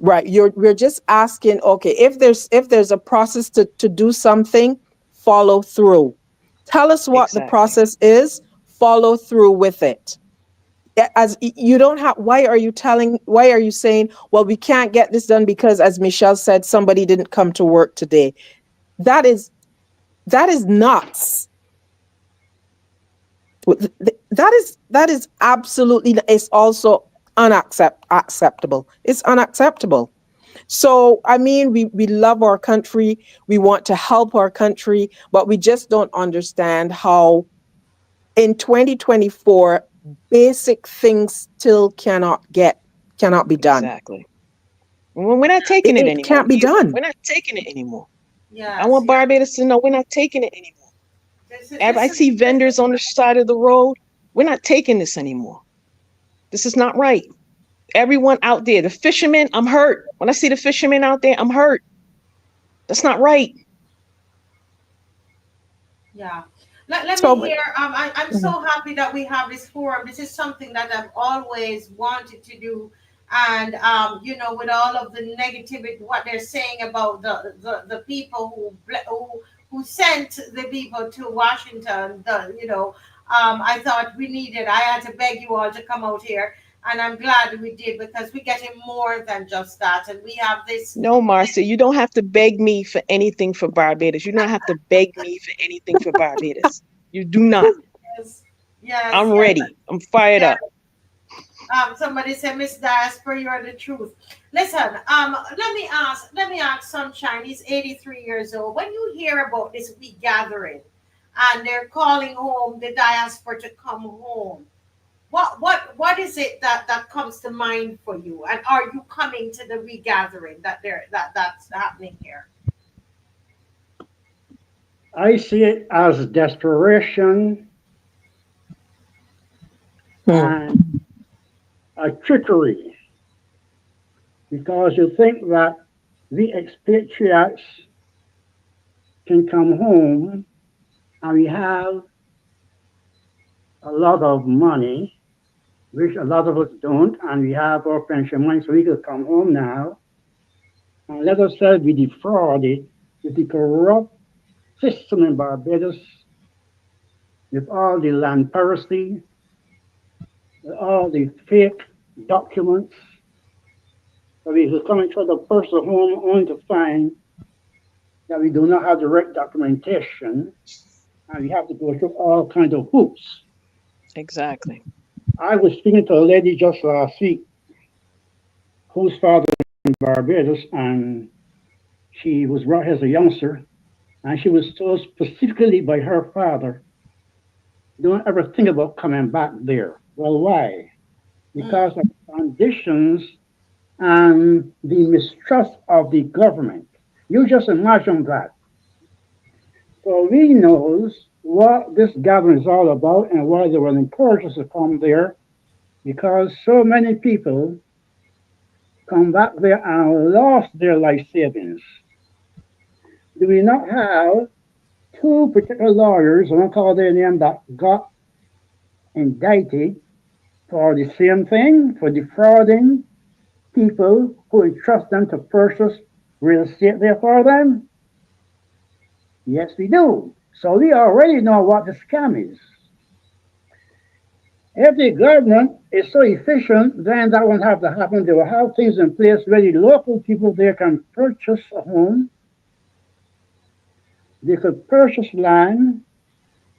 Speaker 14: Right. We're just asking, okay, if there's a process to do something, follow through. Tell us what the
Speaker 13: Exactly.
Speaker 14: process is, follow through with it. As you don't have, why are you saying, well, we can't get this done because, as Michelle said, somebody didn't come to work today? That is nuts. That is absolutely, it's also acceptable. It's unacceptable. So, I mean, we love our country. We want to help our country, but we just don't understand how in 2024, basic things still cannot be done.
Speaker 13: Exactly. We're not taking it
Speaker 14: It
Speaker 13: anymore
Speaker 14: can't be
Speaker 13: either.
Speaker 14: done.
Speaker 13: We're not taking it anymore. I
Speaker 2: Yes,
Speaker 13: want
Speaker 2: yes.
Speaker 13: Barbados to know we're not taking it anymore. I
Speaker 2: This is
Speaker 13: see vendors on the side of the road. We're not taking this anymore. This is not right. Everyone out there, the fishermen, I'm hurt. When I see the fishermen out there, I'm hurt. That's not right.
Speaker 2: Yeah. Let me
Speaker 14: So,
Speaker 2: hear. I'm so happy that we have this forum. This is something that I've always wanted to do. And, with all of the negativity, what they're saying about the people who sent the people to Washington, I thought I had to beg you all to come out here. And I'm glad we did because we're getting more than just that. And we have this.
Speaker 13: No, Marcia, you don't have to beg me for anything for Barbados. You don't have to beg me for anything for Barbados. You do not.
Speaker 2: Yes, yes,
Speaker 13: I'm
Speaker 2: yes.
Speaker 13: ready. I'm fired
Speaker 2: Yeah.
Speaker 13: up.
Speaker 2: Somebody said, Miss Diaspora, you're the truth. Listen, let me ask Sunshine, he's 83 years old. When you hear about this big gathering and they're calling home the diaspora to come home, what is it that comes to mind for you? And are you coming to the regathering that's happening here?
Speaker 12: I see it as desperation
Speaker 14: hmm,
Speaker 12: and a trickery because you think that the expatriates can come home and we have a lot of money, which a lot of us don't, and we have our pension money, so we could come home now. And let us say we defrauded with the corrupt system in Barbados, with all the land piracy, with all the fake documents. So we could come and try to pursue home only to find that we do not have the right documentation and we have to go through all kinds of hoops.
Speaker 13: Exactly.
Speaker 12: I was speaking to a lady just last week whose father was in Barbados and she was brought here as a youngster and she was told specifically by her father, don't ever think about coming back there. Well, why? Because of the conditions and the mistrust of the government. You just imagine that. So we knows what this gathering is all about and why they will encourage us to come there because so many people come back there and lost their life savings. Do we not have two particular lawyers, I won't call their name, that got indicted for the same thing, for defrauding people who entrust them to purchase real estate there for them? Yes, we do. So we already know what the scam is. If the government is so efficient, then that won't have to happen. They will have things in place where the local people there can purchase a home. They could purchase land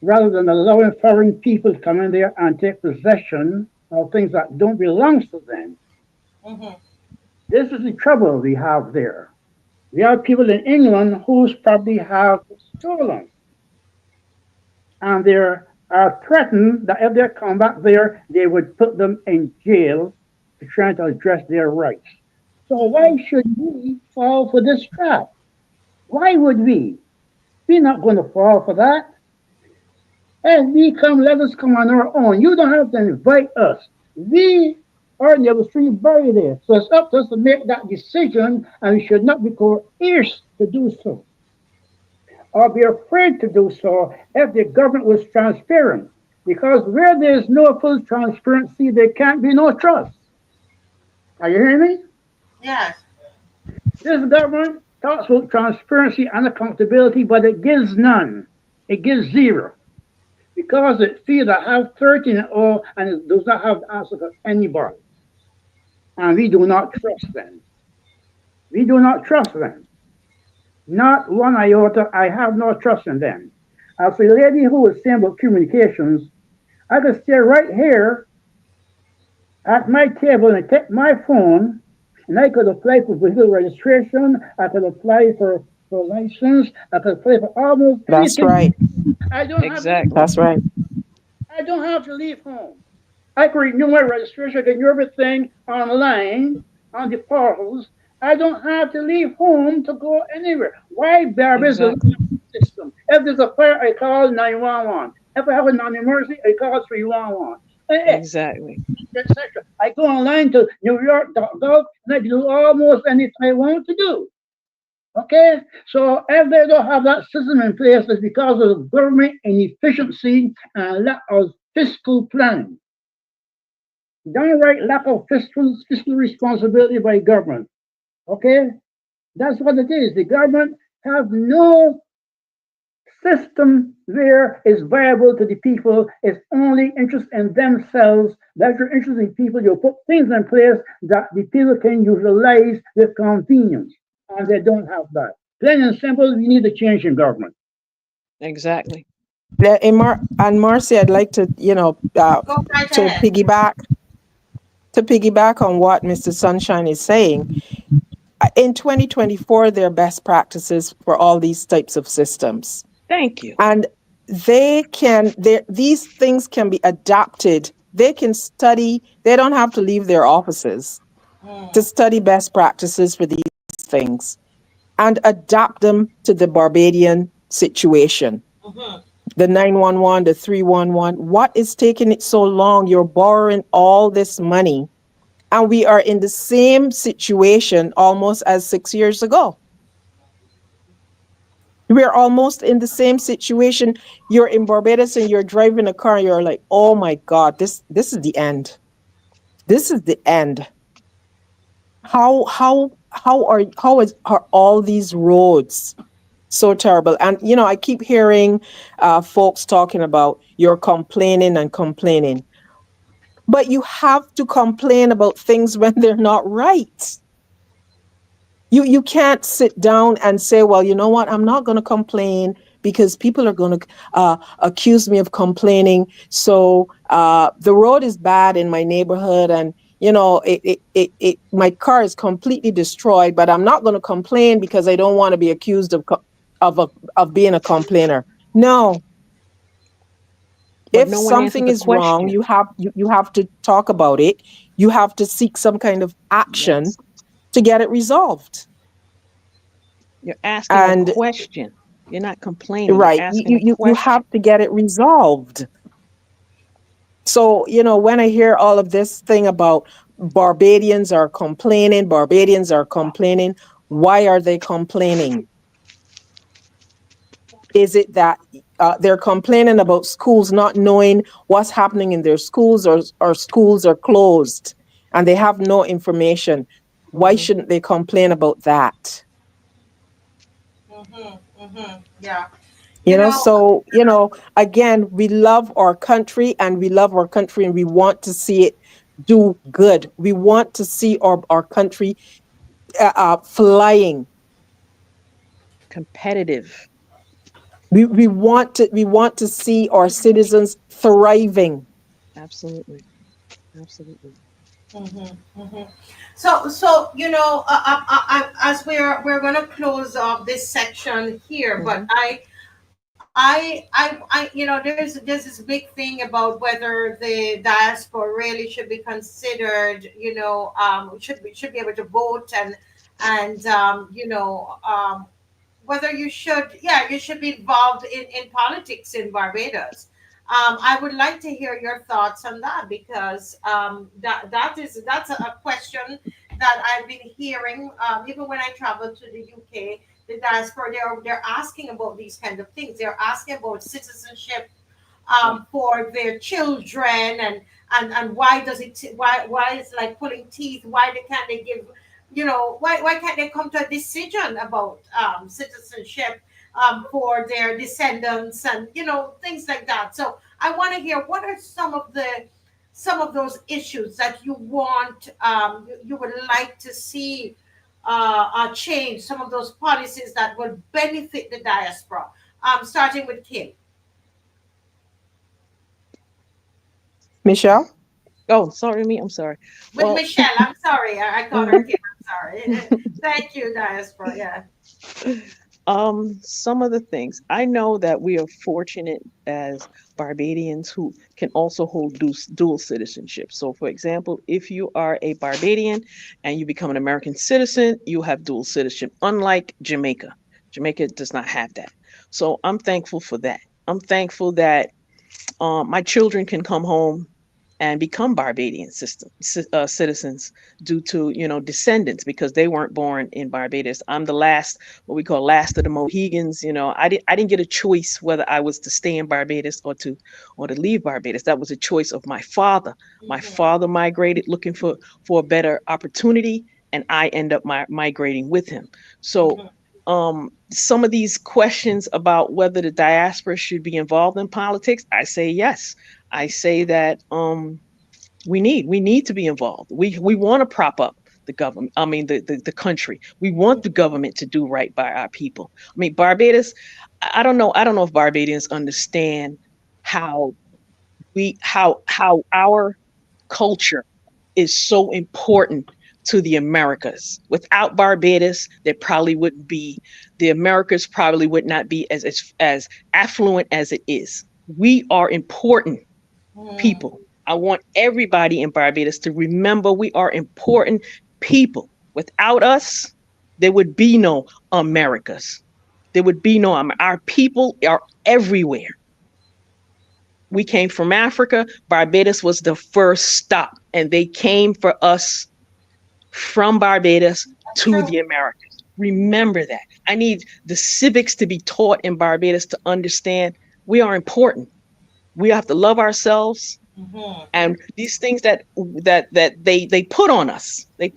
Speaker 12: rather than allowing foreign people to come in there and take possession of things that don't belong to them.
Speaker 2: Mm-hmm.
Speaker 12: This is the trouble we have there. We have people in England whose property have stolen, and they are threatened that if they come back there, they would put them in jail to try to address their rights. So why should we fall for this trap? Why would we? We're not going to fall for that. As we come, let us come on our own. You don't have to invite us. We are in the street buried there. So it's up to us to make that decision, and we should not be coerced to do so or be afraid to do so if the government was transparent. Because where there is no full transparency, there can't be no trust. Are you hearing me?
Speaker 2: Yes.
Speaker 12: This government talks about transparency and accountability, but it gives none. It gives zero. Because it feels I have 13 and all, and it does not have the answer for anybody. And we do not trust them. We do not trust them. Not one iota. I have no trust in them. As a lady who was saying about communications, I could stay right here at my table and take my phone, and I could apply for vehicle registration. I could apply for license. I could apply for almost
Speaker 14: That's
Speaker 12: anything.
Speaker 14: right.
Speaker 12: I don't
Speaker 14: Exactly. That's right.
Speaker 12: I don't have to leave home. I can renew my registration. I can do everything online on the portals. I don't have to leave home to go anywhere. Why Barbados
Speaker 14: Exactly.
Speaker 12: system? If there's a fire, I call 911. If I have a non-emergency, I call 311.
Speaker 14: Exactly.
Speaker 12: Etc. I go online to NewYork.gov and I do almost anything I want to do. Okay? So if they don't have that system in place, it's because of government inefficiency and lack of fiscal planning. Downright lack of fiscal responsibility by government. Okay? That's what it is. The government have no system there is viable to the people. It's only interest in themselves. That's your interest in people. You put things in place that the people can utilize with convenience. And they don't have that. Plain and simple, we need a change in government.
Speaker 14: Exactly. And Marcy, I'd like to,
Speaker 2: Go right
Speaker 14: to
Speaker 2: ahead.
Speaker 14: piggyback on what Mr. Sunshine is saying. In 2024, there are best practices for all these types of systems.
Speaker 13: Thank you.
Speaker 14: And these things can be adapted. They can study, they don't have to leave their offices to study best practices for these things and adapt them to the Barbadian situation. The 911, the 311. What is taking it so long? You're borrowing all this money, and we are in the same situation almost as 6 years ago. We're almost in the same situation. You're in Barbados and you're driving a car and you're like, oh my God, this is the end. This is the end. How are all these roads so terrible? And I keep hearing folks talking about you're complaining and complaining. But you have to complain about things when they're not right. You can't sit down and say, well, you know what, I'm not going to complain because people are going to accuse me of complaining. So the road is bad in my neighborhood and, my car is completely destroyed, but I'm not going to complain because I don't want to be accused of being a complainer. No. If something is wrong, you have to talk about it. You have to seek some kind of action to get it resolved.
Speaker 13: You're asking
Speaker 14: And
Speaker 13: a question. You're not complaining. You're
Speaker 14: right,
Speaker 13: asking a
Speaker 14: you
Speaker 13: question.
Speaker 14: have to get it resolved. So, when I hear all of this thing about Barbadians are complaining, why are they complaining? Is it that they're complaining about schools not knowing what's happening in their schools, or schools are closed and they have no information? Why shouldn't they complain about that?
Speaker 2: Yeah.
Speaker 14: So, again, we love our country and we want to see it do good. We want to see our country flying.
Speaker 13: Competitive.
Speaker 14: We want to see our citizens thriving.
Speaker 13: Absolutely. Absolutely.
Speaker 2: So, as we're gonna close off this section here, but there's this big thing about whether the diaspora really should be considered, should be able to vote, and whether you should be involved in politics in Barbados. I would like to hear your thoughts on that, because that's a question that I've been hearing, even when I travel to the UK. The diaspora, they're asking about these kind of things. They're asking about citizenship for their children, and why does it why it's like pulling teeth. Can't they give, why can't they come to a decision about citizenship for their descendants, and things like that. So I want to hear, what are some of those issues that you want, you would like to see change, some of those policies that will benefit the diaspora, starting with Kim.
Speaker 14: Michelle?
Speaker 13: Oh, sorry, me. I'm sorry.
Speaker 2: With Michelle, I'm sorry. I called her Kim. I'm sorry. Thank you, diaspora. Yeah.
Speaker 13: Some of the things I know that we are fortunate as Barbadians who can also hold dual citizenship. So, for example, if you are a Barbadian and you become an American citizen, you have dual citizenship, unlike Jamaica. Jamaica does not have that. So, I'm thankful for that. I'm thankful that my children can come home and become Barbadian citizens due to, descendants, because they weren't born in Barbados. I'm the last, what we call last of the Mohegans. I didn't get a choice whether I was to stay in Barbados or to leave Barbados. That was a choice of my father. My father migrated looking for a better opportunity, and I end up migrating with him. So some of these questions about whether the diaspora should be involved in politics, I say yes. I say that we need to be involved. We want to prop up the government. I mean, the country. We want the government to do right by our people. I mean, Barbados. I don't know if Barbadians understand how our culture is so important to the Americas. Without Barbados, there probably wouldn't be, the Americas probably would not be as affluent as it is. We are important people. I want everybody in Barbados to remember we are important people. Without us, there would be no Americas. There would be no, our people are everywhere. We came from Africa. Barbados was the first stop, and they came for us from Barbados to the Americas. Remember that. I need the civics to be taught in Barbados to understand we are important. We have to love ourselves. And these things that they put on us, we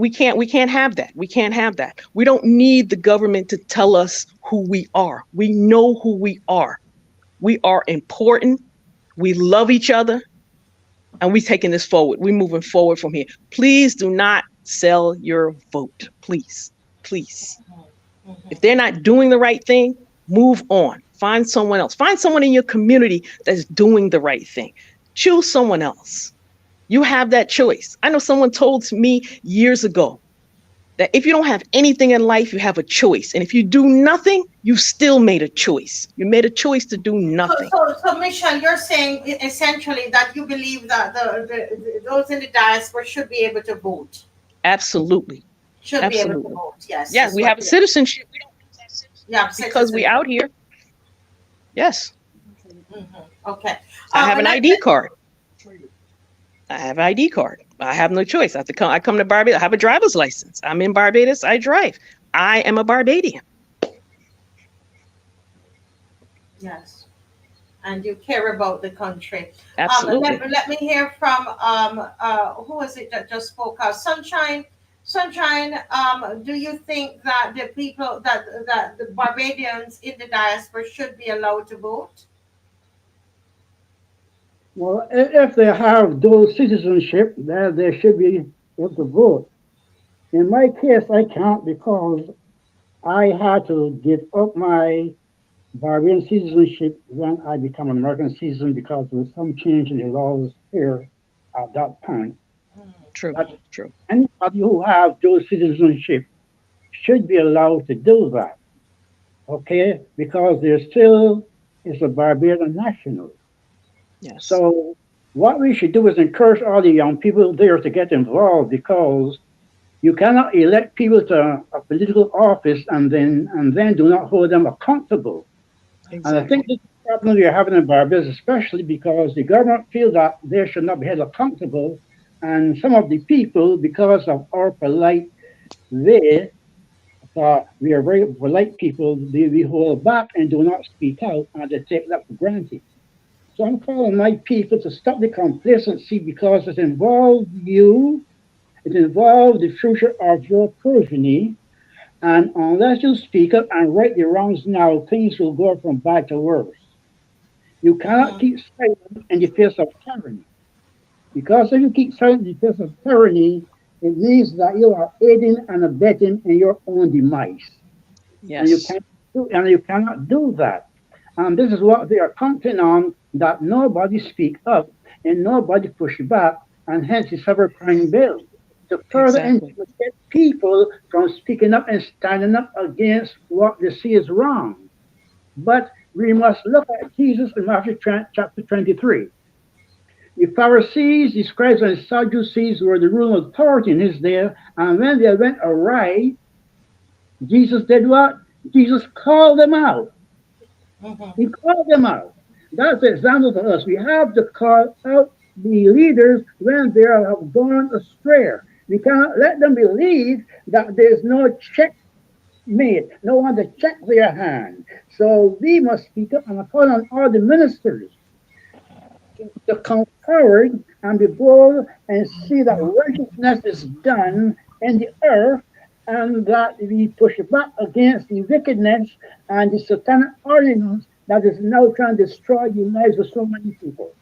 Speaker 13: can't have that. We can't have that. We don't need the government to tell us who we are. We know who we are. We are important. We love each other, and we're taking this forward. We're moving forward from here. Please do not sell your vote. Please. If they're not doing the right thing, move on. Find someone else. Find someone in your community that's doing the right thing. Choose someone else. You have that choice. I know someone told me years ago that if you don't have anything in life, you have a choice. And if you do nothing, you still made a choice. You made a choice to do nothing.
Speaker 2: So Michelle, you're saying essentially that you believe that those in the diaspora should be able to vote.
Speaker 13: Absolutely.
Speaker 2: should be able to
Speaker 13: Absolutely.
Speaker 2: vote. Yes.
Speaker 13: Yeah,
Speaker 2: is
Speaker 13: we
Speaker 2: what
Speaker 13: have
Speaker 2: you're-
Speaker 13: citizenship. We don't lose that citizenship
Speaker 2: Yeah,
Speaker 13: because we out here. Yes,
Speaker 2: Okay.
Speaker 13: I have an
Speaker 2: and
Speaker 13: ID card. I have an ID card. I have no choice. I have to come. I come to Barbados. I have a driver's license. I'm in Barbados. I drive. I am a Barbadian.
Speaker 2: Yes. And you care about the country.
Speaker 13: Absolutely.
Speaker 2: Let me hear from who was it that just spoke out? Sunshine. Sunshine, do you think that the people that the Barbadians in the diaspora should be allowed to vote?
Speaker 12: Well, if they have dual citizenship, then they should be able to vote. In my case, I can't because I had to give up my Barbadian citizenship when I become an American citizen because there was some change in the laws here at that time.
Speaker 13: True.
Speaker 12: But
Speaker 13: True.
Speaker 12: anybody who have dual citizenship should be allowed to do that, okay? Because there still is a Barbadian national.
Speaker 13: Yes.
Speaker 12: So what we should do is encourage all the young people there to get involved because you cannot elect people to a political office and then do not hold them accountable.
Speaker 13: Exactly.
Speaker 12: And I think this is the problem we're having in Barbados, especially because the government feel that they should not be held accountable, and some of the people, because of our polite way, we are very polite people, we hold back and do not speak out, and they take that for granted. So I'm calling my people to stop the complacency because it involves you, it involves the future of your progeny, and unless you speak up and right the wrongs now, things will go from bad to worse. You cannot keep silent in the face of tyranny. Because if you keep silent in the face of tyranny, it means that you are aiding and abetting in your own demise. And
Speaker 13: Yes.
Speaker 12: you cannot do that. And this is what they are counting on, that nobody speak up and nobody push back, and hence the cybercrime bill to further
Speaker 13: Exactly.
Speaker 12: intimidate people from speaking up and standing up against what they see is wrong. But we must look at Jesus in Matthew chapter 23. The Pharisees, the scribes, and the Sadducees were the ruling authority in his day, and when they went awry, Jesus did what? Jesus called them out. He called them out. That's an example for us. We have to call out the leaders when they have gone astray. We cannot let them believe that there's no checkmate, no one to check their hand. So we must speak up and call on all the ministers to come forward and be bold and see that righteousness is done in the earth, and that we push back against the wickedness and the satanic ordinance that is now trying to destroy the lives of so many people.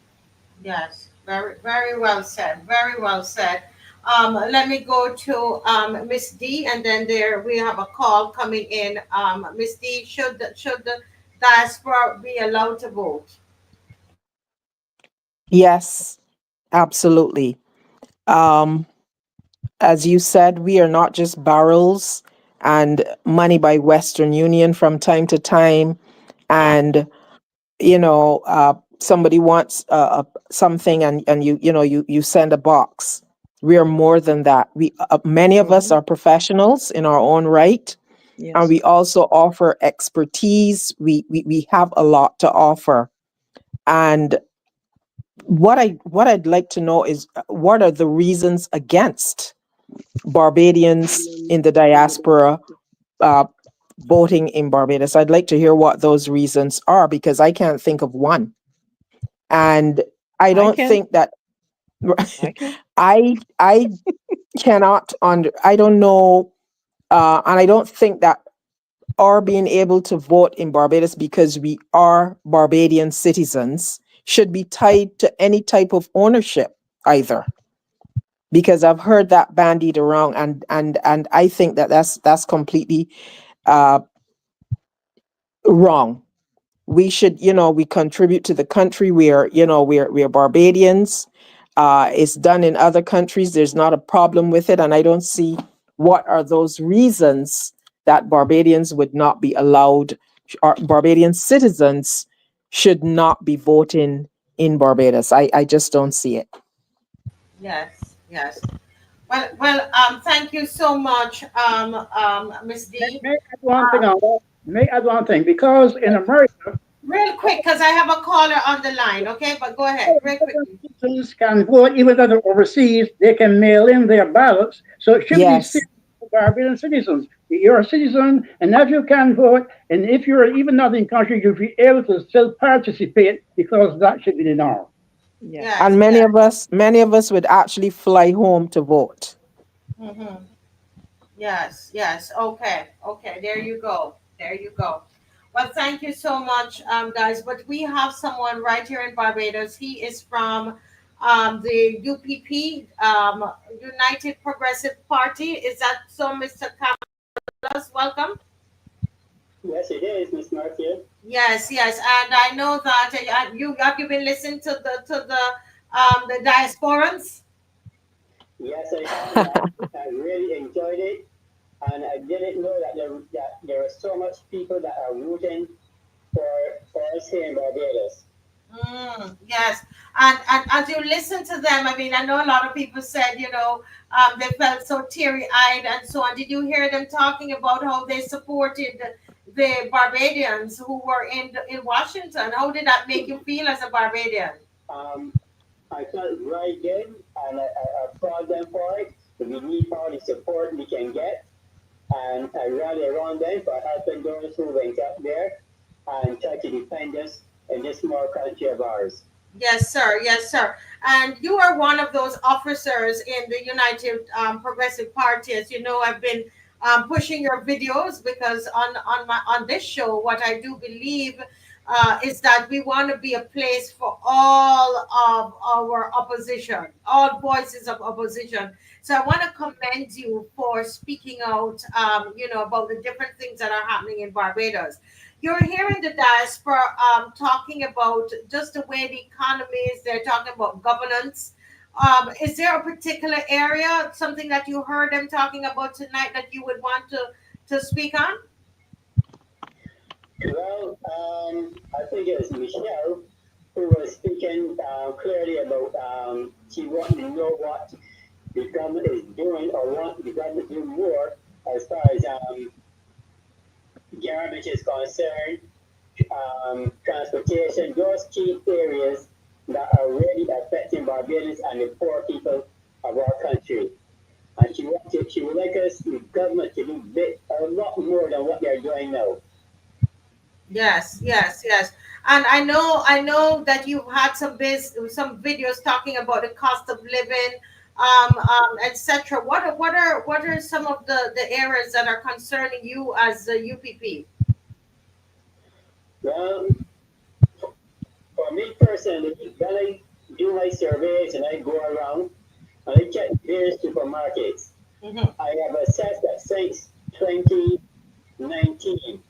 Speaker 2: Yes, very, very well said. Very well said. Let me go to Miss D, and then there we have a call coming in. Miss D, should the diaspora be allowed to vote?
Speaker 14: Yes, absolutely. Um, as you said, we are not just barrels and money by Western Union from time to time. And, somebody wants something and you send a box. We are more than that. Many of us are professionals in our own right.
Speaker 13: Yes.
Speaker 14: And we also offer expertise. We have a lot to offer. And what I'd like to know is what are the reasons against Barbadians in the diaspora voting in Barbados? I'd like to hear what those reasons are because I can't think of one. And I don't
Speaker 13: can.
Speaker 14: think that
Speaker 13: I can.
Speaker 14: I cannot I don't know, and I don't think that our being able to vote in Barbados because we are Barbadian citizens should be tied to any type of ownership either. Because I've heard that bandied around, and I think that that's completely wrong. We should, we contribute to the country. We're Barbadians. It's done in other countries. There's not a problem with it, and I don't see what are those reasons that Barbadians would not be allowed, or Barbadian citizens should not be voting in Barbados. I just don't see it.
Speaker 2: Yes, yes. Thank you so much, Miss D.
Speaker 12: May I add one thing on that? May I add one thing? Because in America,
Speaker 2: Real quick, because I have a caller on the line, okay? But go ahead, real quickly.
Speaker 12: citizens can vote even though they're overseas. They can mail in their ballots. So it should be
Speaker 14: Yes.
Speaker 12: same for Barbadian citizens. You're a citizen, and if you can vote, and if you're even not in country, you'll be able to still participate because that should be the norm.
Speaker 13: Yeah.
Speaker 2: Yes,
Speaker 14: And
Speaker 2: yes.
Speaker 14: many of us would actually fly home to vote.
Speaker 2: Mm-hmm. Yes, yes. Okay, okay. There you go. There you go. Well, thank you so much, guys. But we have someone right here in Barbados. He is from the UPP, United Progressive Party. Is that so, Mr. Carlos? Welcome.
Speaker 15: Yes, it is, Miss Marcia.
Speaker 2: Yes, yes. And I know that you been listening to the diasporans.
Speaker 15: Yes, I have. I really enjoyed it, and I didn't know that there are so much people that are rooting for us here in Barbados.
Speaker 2: Yes, and as you listen to them, I mean, I know a lot of people said, they felt so teary-eyed and so on. Did you hear them talking about how they supported the Barbadians who were in Washington? How did that make you feel as a Barbadian?
Speaker 15: Um, I felt very good, and I applaud them for it. We need all the support we can get, and I rally around them for helping those who went up there and try to defend us in this small country of ours.
Speaker 2: Yes, sir. Yes, sir. And you are one of those officers in the United Progressive Party. As you know, I've been pushing your videos because on this show, what I do believe is that we want to be a place for all of our opposition, all voices of opposition. So I want to commend you for speaking out, about the different things that are happening in Barbados. You're hearing the diaspora talking about just the way the economy is. They're talking about governance. Is there a particular area, something that you heard them talking about tonight that you would want to speak on?
Speaker 15: Well, I think it was Michelle who was speaking clearly about she wanted to know what the government is doing or want the government to do more as far as garbage is concerned, transportation, those key areas that are really affecting Barbadians and the poor people of our country. And she would like us, the government, to do a lot more than what they're doing now.
Speaker 2: Yes, yes, yes. And I know that you've had some videos talking about the cost of living, etc. What are some of the areas that are concerning you as the UPP?
Speaker 15: Well, for me personally, when I do my surveys and I go around and I check various supermarkets, I have assessed that since 2019,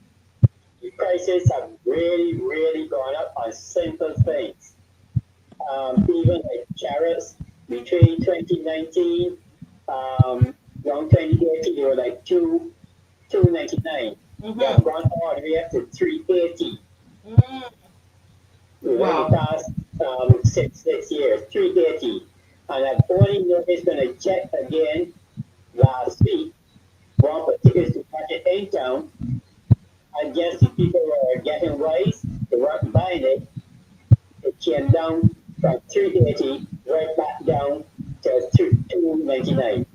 Speaker 15: the prices have really, really gone up on simple things. Even like carrots between 2019, around 2018, they were like $2.99. They have gone all the way up to $3.80.
Speaker 2: Wow.
Speaker 15: The past six years, $3.80. And I've only noticed when I checked again last week, one particular supermarket in town, I guess the people were getting wise, they weren't buying it. It came down from $3.80 right back down to $2.99.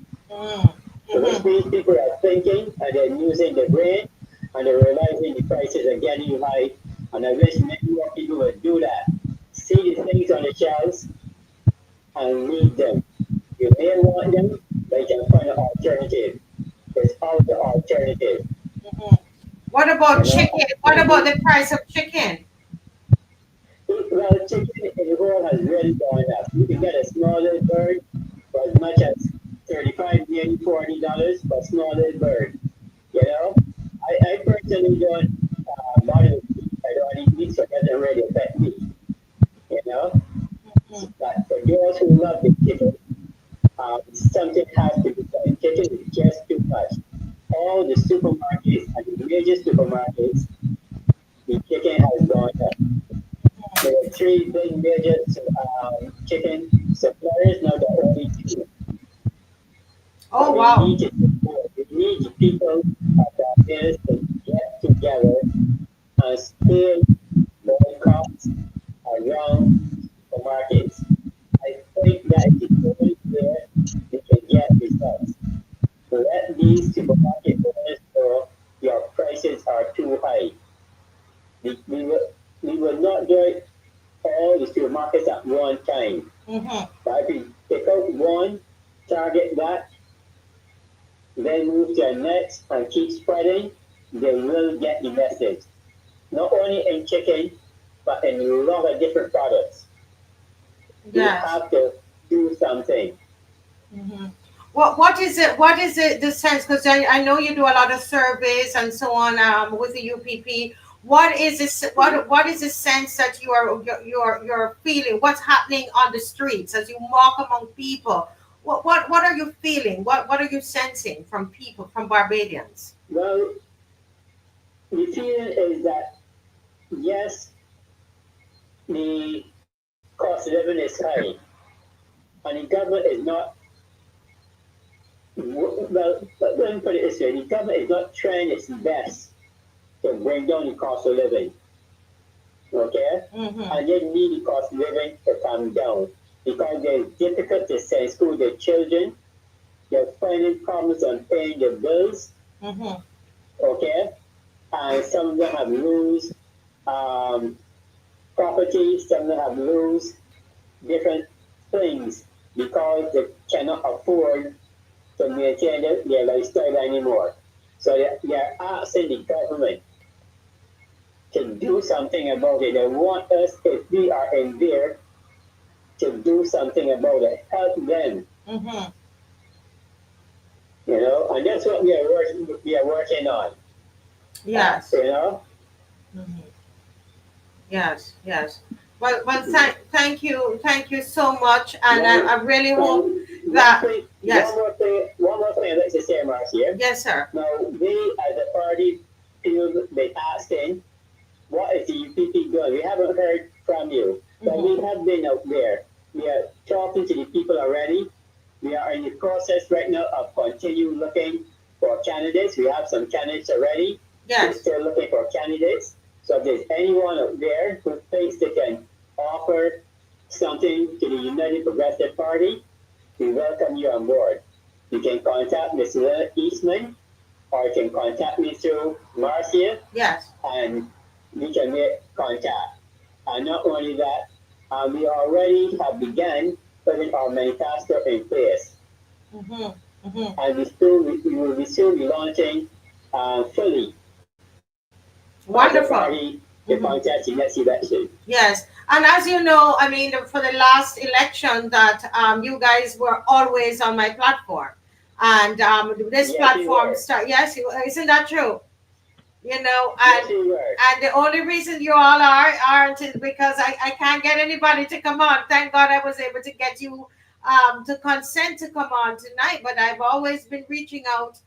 Speaker 15: So which means people are thinking and they're using their brain and they're realizing the prices are getting high. And I wish many more people would do that. See the things on the shelves and need them. You may want them, but you can find an alternative. There's always an alternative.
Speaker 2: What about chicken? What about the price of chicken?
Speaker 15: Well, chicken in the world has really gone up. You can get a small little bird for as much as $35, maybe $40 for a small little bird. You know, I personally don't bother with meat. I don't eat meat, so it doesn't really affect me. You know, but for those who love the chicken, something has to be done. Chicken is just too much. All the supermarkets and the major supermarkets, the chicken has gone up. There are three big major chicken suppliers, now there are only two.
Speaker 2: Oh,
Speaker 15: We
Speaker 2: wow.
Speaker 15: need to support, we need the people of Barbados to get together and still boycotts around supermarkets. I think that is the only way we can get results. Let these supermarket owners know your prices are too high. We will not do it all the supermarkets at one time.
Speaker 2: Mm-hmm.
Speaker 15: But if we pick out one, target that, then move to the next and keep spreading, they will get the message. Not only in chicken, but in a lot of different products. We
Speaker 2: Yes.
Speaker 15: have to do something.
Speaker 2: Mm-hmm. What is it? What is it? The sense, because I know you do a lot of surveys and so on with the UPP. What is this? What is the sense that you're feeling? What's happening on the streets as you walk among people? What are you feeling? What are you sensing from people, from Barbadians?
Speaker 15: Well, the feeling is that yes, the cost of living is high, and the government is not. Well, let me put it this way: the government is not trying its best to bring down the cost of living. Okay?
Speaker 2: Mm-hmm.
Speaker 15: And they need the cost of living to come down because it's difficult to send school their children. They're finding problems on paying their bills.
Speaker 2: Mm-hmm.
Speaker 15: Okay? And some of them have lose property, some of them have lose different things because they cannot afford to maintain their lifestyle anymore. So they're asking the government to do something about it. They want us, if we are in there, to do something about it, help them.
Speaker 2: Mm-hmm.
Speaker 15: And that's what we are working on.
Speaker 2: Yes.
Speaker 15: You know?
Speaker 2: Mm-hmm. Yes, yes. Well, thank you so much, and I really hope that yes.
Speaker 15: One more thing I'd like to say, Marcia.
Speaker 2: Yes, sir.
Speaker 15: Now, we as a party feel they asking, what is the UPP doing? We haven't heard from you, but we have been out there. We are talking to the people already. We are in the process right now of continue looking for candidates. We have some candidates already.
Speaker 2: Yes.
Speaker 15: We're still looking for candidates. So if there's anyone out there who thinks they can offer something to the United Progressive Party, we welcome you on board. You can contact Mr. Eastman, or you can contact me through Marcia.
Speaker 2: Yes.
Speaker 15: And we can make contact. And not only that, we already have begun putting our manifesto in place.
Speaker 2: Mm-hmm. Mm-hmm.
Speaker 15: And we will soon be launching fully.
Speaker 2: Wonderful.
Speaker 15: Party to contest the next election.
Speaker 2: Yes, and as you know, I mean, for the last election, that you guys were always on my platform, and this platform start. Yes, isn't that true? And the only reason you all aren't is because I can't get anybody to come on. Thank God I was able to get you to consent to come on tonight, but I've always been reaching out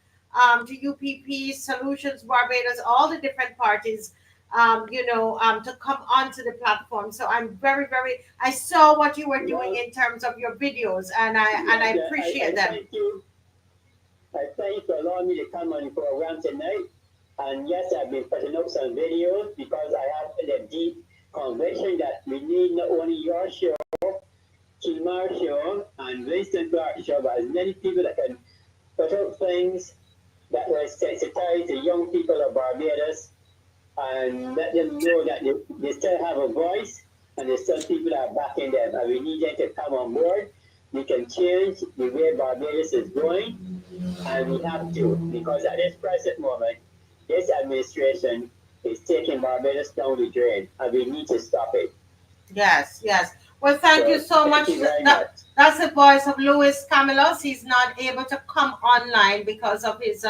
Speaker 2: to UPP, Solutions Barbados, all the different parties, to come onto the platform. So I'm very, very, I saw what you were doing in terms of your videos, and I appreciate them.
Speaker 15: Thank you. I thank you for allowing me to come on the program tonight. And yes, I've been putting up some videos because I have the deep conviction that we need not only your show, Kimar show, and Winston Clark show, but as many people that can put up things that will sensitize the young people of Barbados and let them know that they still have a voice and there's still people that are backing them. And we need them to come on board. We can change the way Barbados is going, and we have to, because at this present moment, this administration is taking Barbados down the drain, and we need to stop it.
Speaker 2: Yes, yes. Well, thank you so much. That's the voice of Louis Camelos. He's not able to come online because of his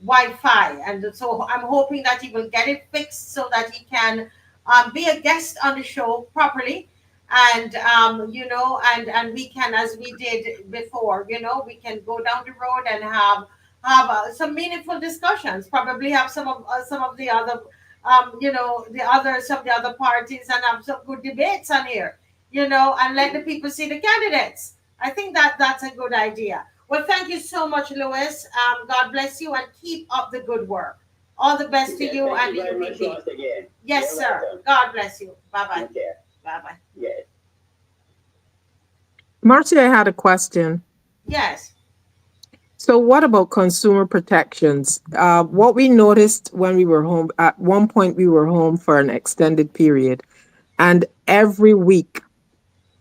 Speaker 2: Wi-Fi, and so I'm hoping that he will get it fixed so that he can be a guest on the show properly. And and we can, as we did before, we can go down the road and have some meaningful discussions. Probably have some of the other some of the other parties, and have some good debates on here, and let the people see the candidates. I think that that's a good idea. Well, thank you so much, Louis. God bless you and keep up the good work. All the best to
Speaker 15: Okay,
Speaker 2: you
Speaker 15: thank
Speaker 2: and
Speaker 15: you
Speaker 2: the
Speaker 15: very much
Speaker 2: UPB.
Speaker 15: once again.
Speaker 2: Yes,
Speaker 15: You're
Speaker 2: sir.
Speaker 15: welcome.
Speaker 2: God bless you. Bye bye.
Speaker 15: Okay.
Speaker 2: Bye bye.
Speaker 15: Yes.
Speaker 14: Marcia, I had a question.
Speaker 2: Yes.
Speaker 14: So, what about consumer protections? What we noticed when we were home, at one point, we were home for an extended period, and every week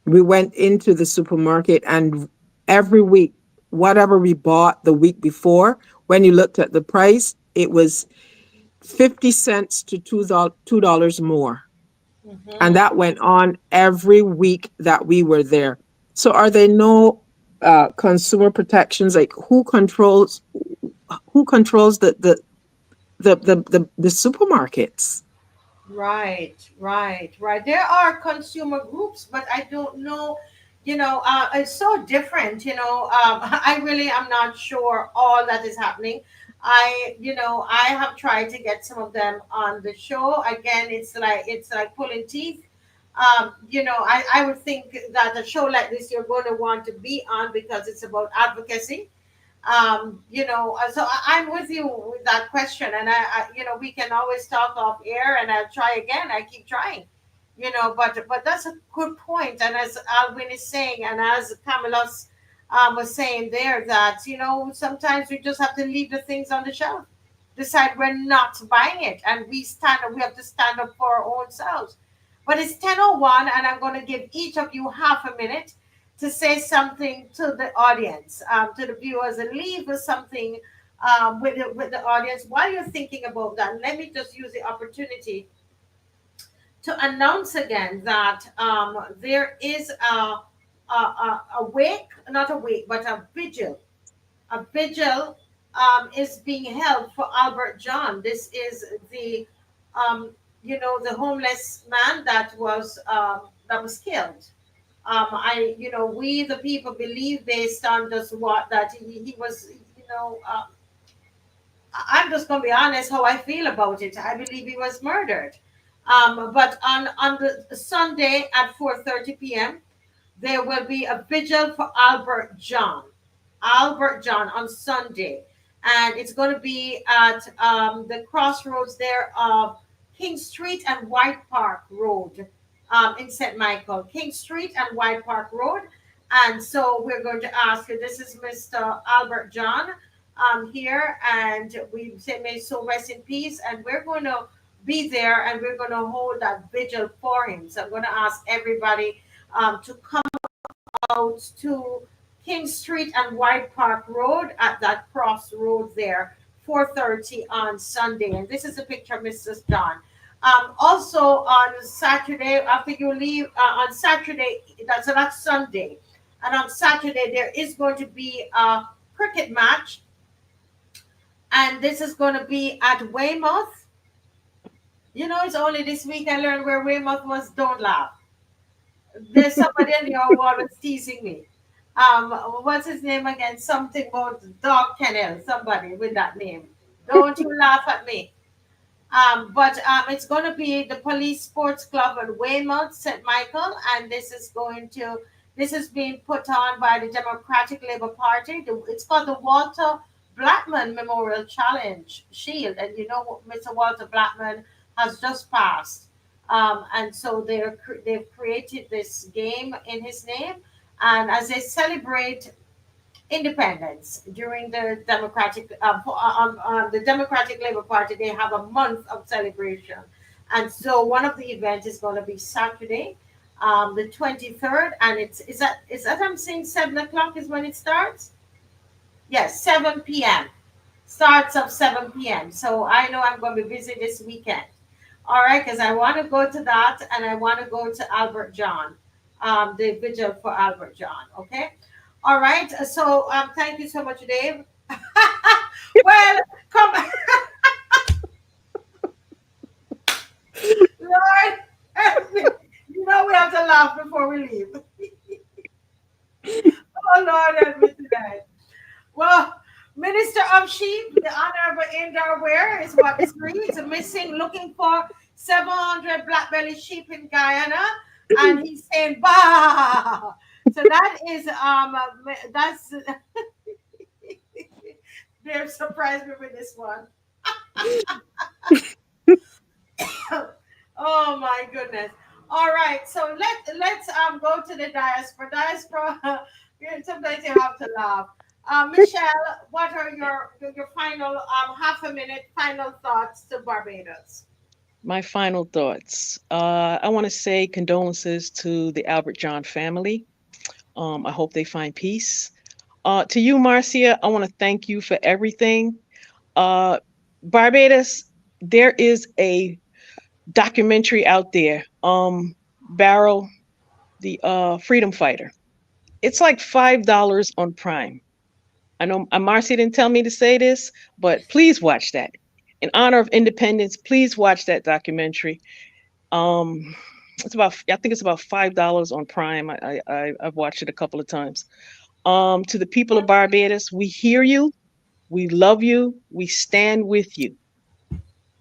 Speaker 14: we went into the supermarket, and every week, whatever we bought the week before, when you looked at the price, it was 50 cents to $2 more. And
Speaker 2: Mm-hmm.
Speaker 14: that went on every week that we were there. So, are there no consumer protections? Like who controls the supermarkets?
Speaker 2: Right, right, right. There are consumer groups, but I don't know. It's so different. I really am not sure all that is happening. I have tried to get some of them on the show. Again, it's like pulling teeth. I would think that a show like this you're going to want to be on because it's about advocacy. So I'm with you with that question, and we can always talk off air, and I'll try again. I keep trying, but that's a good point. And as Alvin is saying, and as Camilos was saying there, that sometimes we just have to leave the things on the shelf, decide we're not buying it, and we have to stand up for our own selves. But it's 10:01, and I'm going to give each of you half a minute to say something to the audience, to the viewers, and leave us something with the audience while you're thinking about that. Let me just use the opportunity to announce again that there is a wake, not a wake, but a vigil. A vigil is being held for Albert John. This is the homeless man that was killed. We the people believe based on just what that he was. I'm just gonna be honest how I feel about it. I believe he was murdered. But on the Sunday at 4:30 p.m. there will be a vigil for Albert John. Albert John on Sunday, and it's going to be at the crossroads there of King Street and White Park Road in St. Michael. King Street and White Park Road. And so we're going to ask you, this is Mr. Albert John here, and we say, may so rest in peace. And we're going to be there and we're going to hold that vigil for him. So I'm going to ask everybody to come out to King Street and White Park Road at that crossroad there, 4:30 on Sunday. And this is a picture of Mrs. John. Also on Saturday, after you leave on Saturday, that's Sunday. And on Saturday, there is going to be a cricket match. And this is going to be at Weymouth. It's only this week I learned where Weymouth was. Don't laugh. There's somebody in your wall that's teasing me. What's his name again? Something about dog kennel. Somebody with that name. Don't you laugh at me. But it's going to be the Police Sports Club in Weymouth, St. Michael, and this is being put on by the Democratic Labour Party. It's called the Walter Blackman Memorial Challenge Shield, and Mr. Walter Blackman has just passed, and so they've created this game in his name, and as they celebrate independence during the Democratic Labour Party, they have a month of celebration, and so one of the events is going to be Saturday, the 23rd, and is that I'm saying 7 o'clock is when it starts. Yes, 7 p.m. Starts of 7 p.m. So I know I'm going to be busy this weekend. All right, because I want to go to that, and I want to go to Albert John, the vigil for Albert John. Okay. All right. So thank you so much, Dave. Well, come, Lord, we have to laugh before we leave. Oh Lord, help me today. Well, Minister of Sheep, the Honorable Indar Ware is what this reads. Missing, looking for 700 black belly sheep in Guyana, and he's saying, "Bah!" So that is that's there surprised me with this one. Oh my goodness. All right, so let's go to the diaspora. Diaspora, sometimes you have to laugh. Michelle, what are your final half a minute final thoughts to Barbados?
Speaker 13: My final thoughts. I want to say condolences to the Albert John family. I hope they find peace. To you, Marcia, I want to thank you for everything. Uh, Barbados, there is a documentary out there. Barrow, the freedom fighter. It's like $5 on Prime. I know Marcia didn't tell me to say this, but please watch that. In honor of independence, please watch that documentary. Um, I think it's about $5 on Prime. I've watched it a couple of times. To the people of Barbados, we hear you, we love you, we stand with you.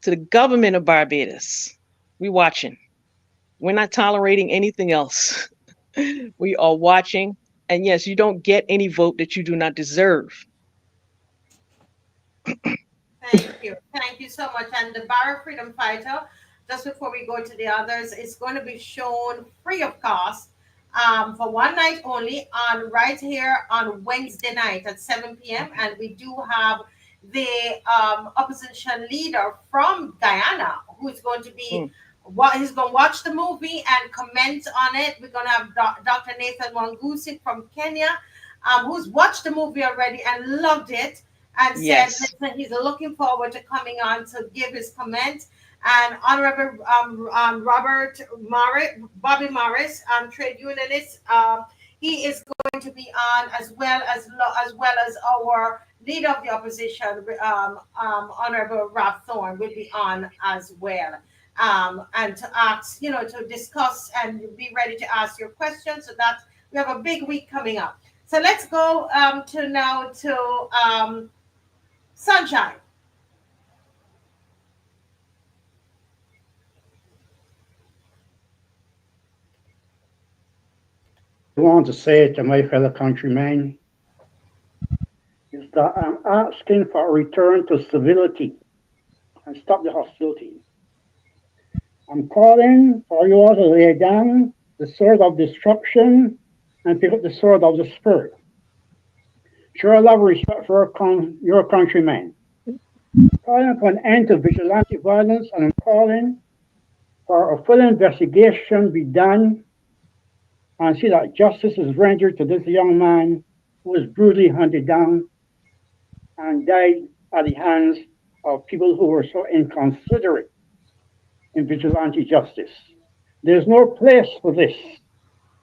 Speaker 13: To the government of Barbados, we watching. We're not tolerating anything else. We are watching. And yes, you don't get any vote that you do not deserve.
Speaker 2: Thank you so much. And the Barra Freedom Fighter, just before we go to the others, is going to be shown free of cost for one night only on right here on Wednesday night at 7 p.m. And we do have the opposition leader from Guyana who is going to be he's going to watch the movie and comment on it. We're going to have Dr. Nathan Wangusi from Kenya, who's watched the movie already and loved it, and said listen, he's looking forward to coming on to give his comment. And Honorable Bobby Morris, trade unionist, he is going to be on as well as our leader of the opposition, Honorable Ralph Thorne, will be on as well. And to ask, to discuss and be ready to ask your questions. So that we have a big week coming up. So let's go to Sunshine.
Speaker 12: I want to say to my fellow countrymen is that I'm asking for a return to civility and stop the hostility. I'm calling for you all to lay down the sword of destruction and pick up the sword of the Spirit. Show love and respect for your countrymen. Calling for an end to vigilante violence, and I'm calling for a full investigation be done and see that justice is rendered to this young man who was brutally hunted down and died at the hands of people who were so inconsiderate in vigilante justice. There's no place for this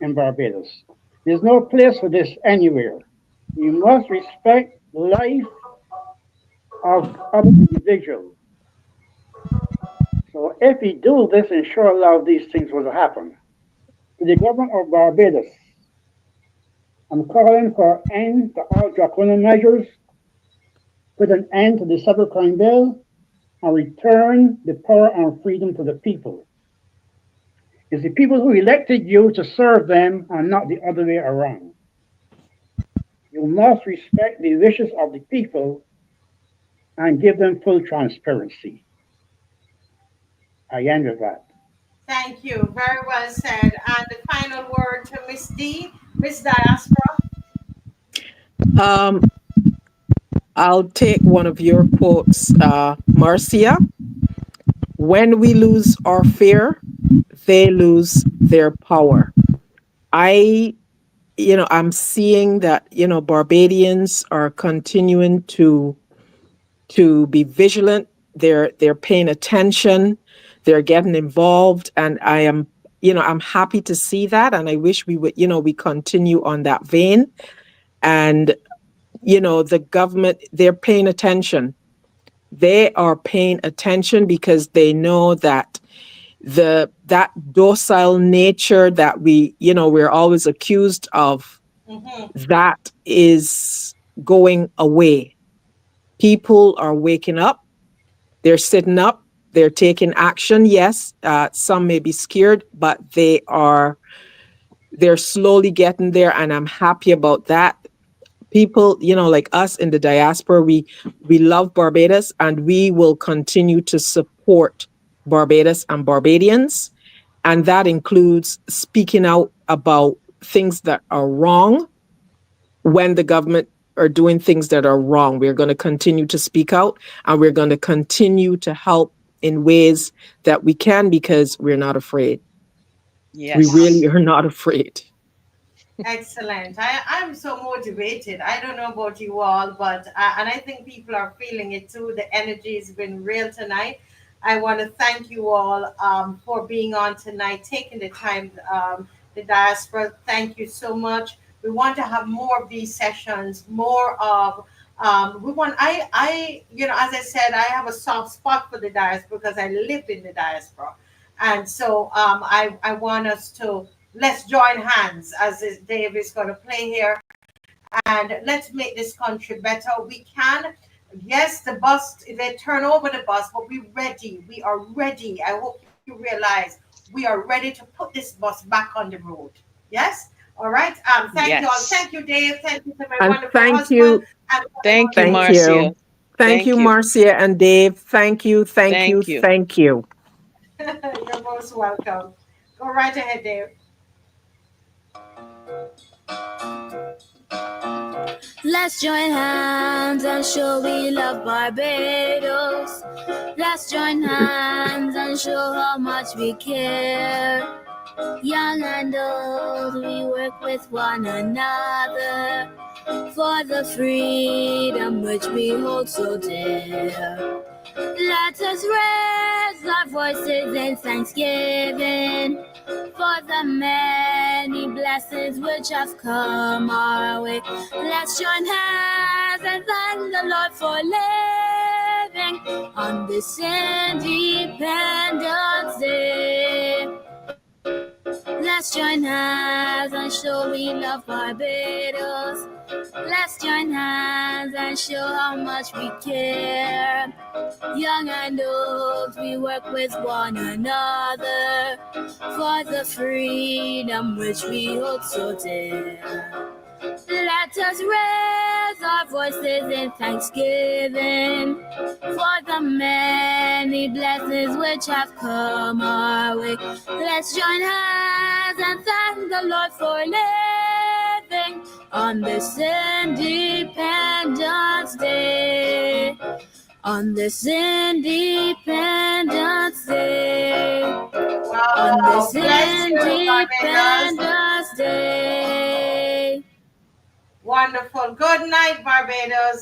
Speaker 12: in Barbados. There's no place for this anywhere. We must respect the life of other individuals. So if we do this, inshallah, these things will happen. To the government of Barbados, I'm calling for an end to all draconian measures, put an end to the cybercrime bill, and return the power and freedom to the people. It's the people who elected you to serve them and not the other way around. You must respect the wishes of the people and give them full transparency. I end with that.
Speaker 2: Thank you. Very well said. And the final word to Miss D, Miss Diaspora.
Speaker 14: I'll take one of your quotes, Marcia. When we lose our fear, they lose their power. I'm seeing that, Barbadians are continuing to be vigilant. They're paying attention. They're getting involved. And I'm happy to see that. And I wish we would, we continue on that vein. And, the government, they're paying attention. They are paying attention because they know that that docile nature that we're always accused of, that is going away. People are waking up. They're sitting up. They're taking action. Yes, some may be scared, but they're slowly getting there, and I'm happy about that. people, like us in the diaspora, we love Barbados, and we will continue to support Barbados and Barbadians. And that includes speaking out about things that are wrong when the government are doing things that are wrong. We're going to continue to speak out, and we're going to continue to help in ways that we can, because we're not afraid.
Speaker 13: Yes.
Speaker 14: We really are not afraid.
Speaker 2: Excellent. I'm so motivated. I don't know about you all, but and I think people are feeling it too. The energy has been real tonight. I want to thank you all for being on tonight, taking the time. The diaspora, thank you so much. We want to have more of these sessions, more of we want. As I said, I have a soft spot for the diaspora because I live in the diaspora, and so I want us to. Let's join hands, as Dave is going to play here, and let's make this country better. We can. Yes, the bus, they turn over the bus, but we're ready. We are ready. I hope you realize we are ready to put this bus back on the road. Yes? All right. Thank you all. Thank you, Dave. Thank you to my wonderful husband.
Speaker 13: Thank you, Marcia.
Speaker 14: Thank you, Marcia and Dave. Thank you. Thank you.
Speaker 2: You're most welcome. Go right ahead, Dave.
Speaker 16: Let's join hands and show we love Barbados. Let's join hands and show how much we care. Young and old, we work with one another for the freedom which we hold so dear. Let us raise our voices in thanksgiving for the many blessings which have come our way. Let's join hands and thank the Lord for living on this Independence Day. Let's join hands and show we love Barbados. Let's join hands and show how much we care. Young and old, we work with one another for the freedom which we hold so dear. Let us raise our voices in thanksgiving for the many blessings which have come our way. Let's join hands and thank the Lord for living on this Independence Day. On this Independence Day. On this Independence Day.
Speaker 2: Wonderful. Good night, Barbados.